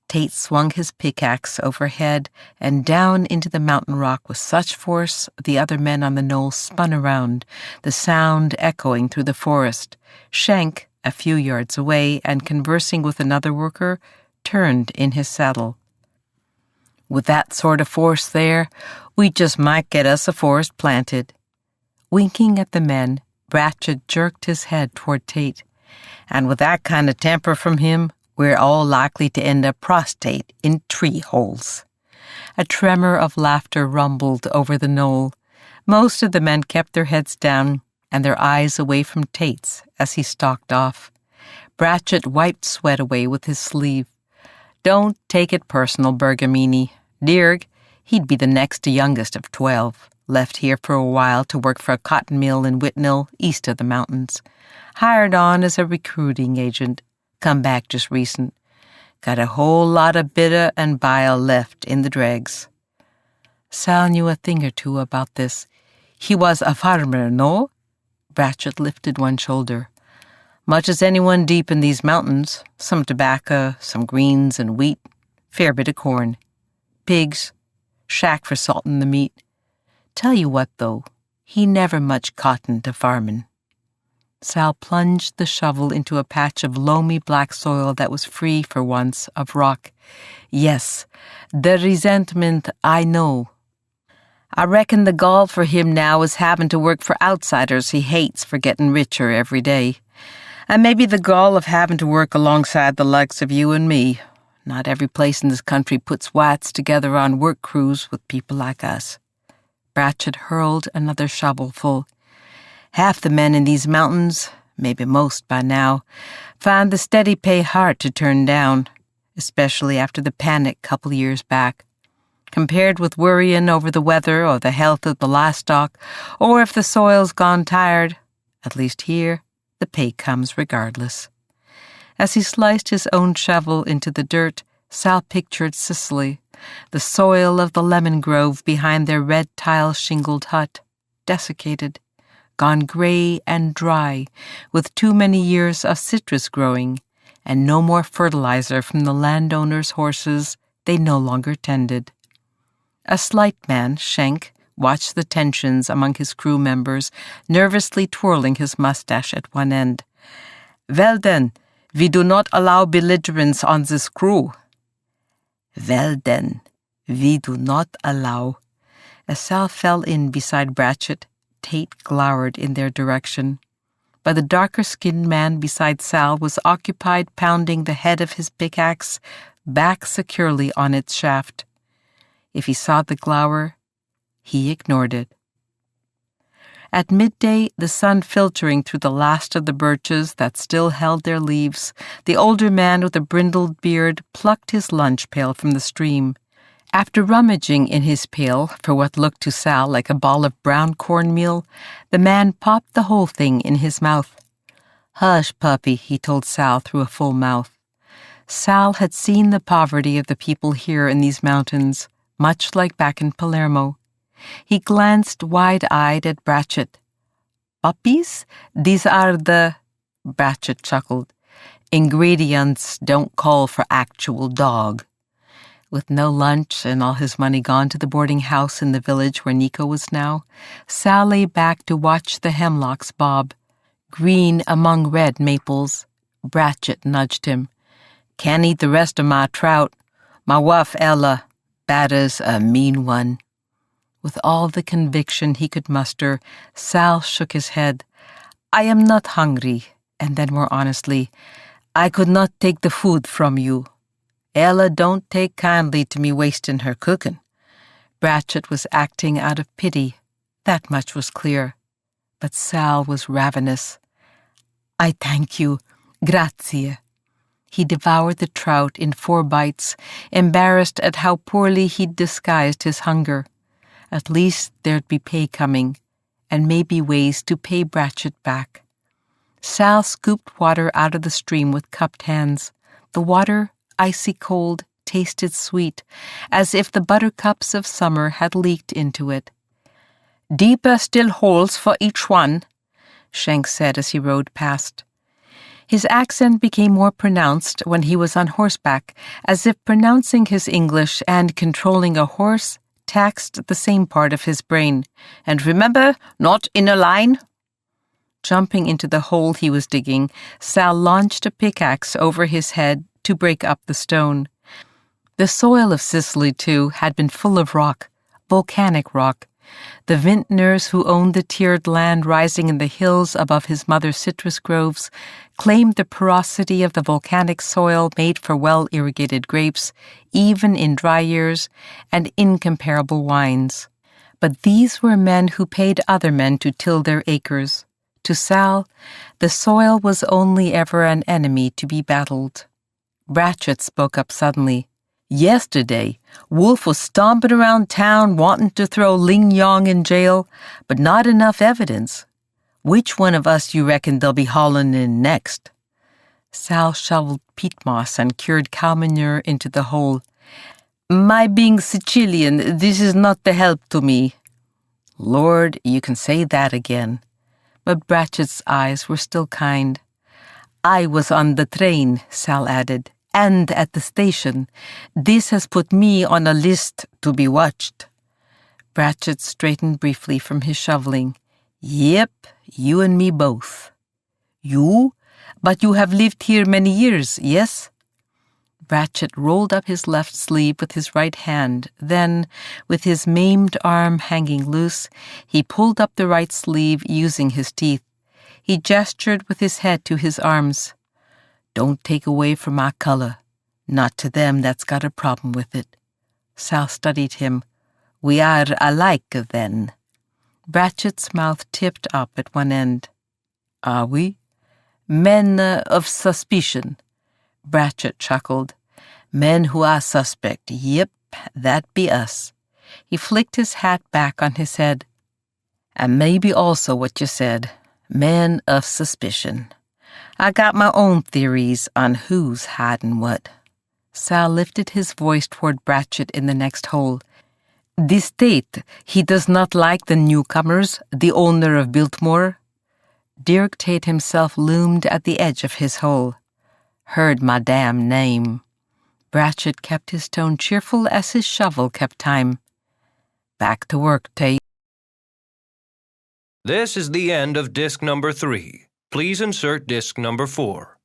Tate swung his pickaxe overhead and down into the mountain rock with such force the other men on the knoll spun around, the sound echoing through the forest. Schenk, a few yards away and conversing with another worker, turned in his saddle. "With that sort of force there, we just might get us a forest planted." Winking at the men, Bratchett jerked his head toward Tate. "And with that kind of temper from him, we're all likely to end up prostrate in tree holes." A tremor of laughter rumbled over the knoll. Most of the men kept their heads down and their eyes away from Tate's as he stalked off. Bratchett wiped sweat away with his sleeve. "Don't take it personal, Bergamini. Dirk, he'd be the next to youngest of 12. Left here for a while to work for a cotton mill in Whitnall, east of the mountains. Hired on as a recruiting agent. Come back just recent. Got a whole lot of bitter and bile left in the dregs." Sal knew a thing or two about this. "He was a farmer, no?" Bratchett lifted one shoulder. "Much as anyone deep in these mountains. Some tobacco, some greens and wheat. Fair bit of corn. Pigs. Shack for salting the meat. Tell you what, though, he never much cotton to farmin'." Sal plunged the shovel into a patch of loamy black soil that was free, for once, of rock. "Yes, the resentment, I know. I reckon the gall for him now is having to work for outsiders he hates for getting richer every day. And maybe the gall of having to work alongside the likes of you and me. Not every place in this country puts whites together on work crews with people like us." Bratchett hurled another shovelful. "Half the men in these mountains, maybe most by now, find the steady pay hard to turn down, especially after the panic couple years back. Compared with worrying over the weather or the health of the livestock, or if the soil's gone tired, at least here, the pay comes regardless." As he sliced his own shovel into the dirt, Sal pictured Sicily, the soil of the lemon grove behind their red tile-shingled hut, desiccated, gone gray and dry, with too many years of citrus growing, and no more fertilizer from the landowner's horses they no longer tended. A slight man, Schenk, watched the tensions among his crew members, nervously twirling his mustache at one end. "Well then, we do not allow belligerence on this crew." "Well then, we do not allow." As Sal fell in beside Bratchett, Tate glowered in their direction. but the darker-skinned man beside Sal was occupied pounding the head of his pickaxe back securely on its shaft. If he saw the glower, he ignored it. At midday, the sun filtering through the last of the birches that still held their leaves, the older man with a brindled beard plucked his lunch pail from the stream. After rummaging in his pail for what looked to Sal like a ball of brown cornmeal, the man popped the whole thing in his mouth. "Hush, puppy," he told Sal through a full mouth. Sal had seen the poverty of the people here in these mountains, much like back in Palermo. He glanced wide-eyed at Bratchett. "Puppies? These are the—" Bratchett chuckled. "Ingredients don't call for actual dog." With no lunch and all his money gone to the boarding house in the village where Nico was now, Sal lay back to watch the hemlocks bob, green among red maples. Bratchett nudged him. "Can't eat the rest of my trout. My wife, Ella, batter's a mean one." With all the conviction he could muster, Sal shook his head. "I am not hungry," and then more honestly, "I could not take the food from you. Ella don't take kindly to me wasting her cooking." Bratchett was acting out of pity. That much was clear. But Sal was ravenous. "I thank you. Grazie." He devoured the trout in 4 bites, embarrassed at how poorly he'd disguised his hunger. At least there'd be pay coming, and maybe ways to pay Bratchett back. Sal scooped water out of the stream with cupped hands. The water, icy cold, tasted sweet, as if the buttercups of summer had leaked into it. "Deeper still holes for each one," Shanks said as he rode past. His accent became more pronounced when he was on horseback, as if pronouncing his English and controlling a horse taxed the same part of his brain. "And remember, not in a line." Jumping into the hole he was digging, Sal launched a pickaxe over his head to break up the stone. The soil of Sicily, too, had been full of rock, volcanic rock. The vintners who owned the tiered land rising in the hills above his mother's citrus groves claimed the porosity of the volcanic soil made for well-irrigated grapes, even in dry years, and incomparable wines. But these were men who paid other men to till their acres. To Sal, the soil was only ever an enemy to be battled. Bratchett spoke up suddenly. "Yesterday, Wolf was stomping around town wanting to throw Ling Yong in jail, but not enough evidence. Which one of us you reckon they'll be hauling in next?" Sal shoveled peat moss and cured cow manure into the hole. "My being Sicilian, this is not the help to me." "Lord, you can say that again." But Bratchett's eyes were still kind. "I was on the train," Sal added, "and at the station. This has put me on a list to be watched." Bratchett straightened briefly from his shoveling. "Yep, you and me both." "You? But you have lived here many years, yes?" Bratchett rolled up his left sleeve with his right hand. Then, with his maimed arm hanging loose, he pulled up the right sleeve using his teeth. He gestured with his head to his arms. "Don't take away from my color. Not to them that's got a problem with it." Sal studied him. "We are alike, then." Bratchett's mouth tipped up at one end. "Are we?" "Men of suspicion." Bratchett chuckled. "Men who are suspect. Yep, that be us." He flicked his hat back on his head. "And maybe also what you said. Men of suspicion. I got my own theories on who's hiding what." Sal lifted his voice toward Bratchett in the next hole. "The state, he does not like the newcomers, the owner of Biltmore." Dirk Tate himself loomed at the edge of his hole. "Heard my damn name." Bratchett kept his tone cheerful as his shovel kept time. "Back to work, Tate." This is the end of disc number 3. Please insert disc number 4.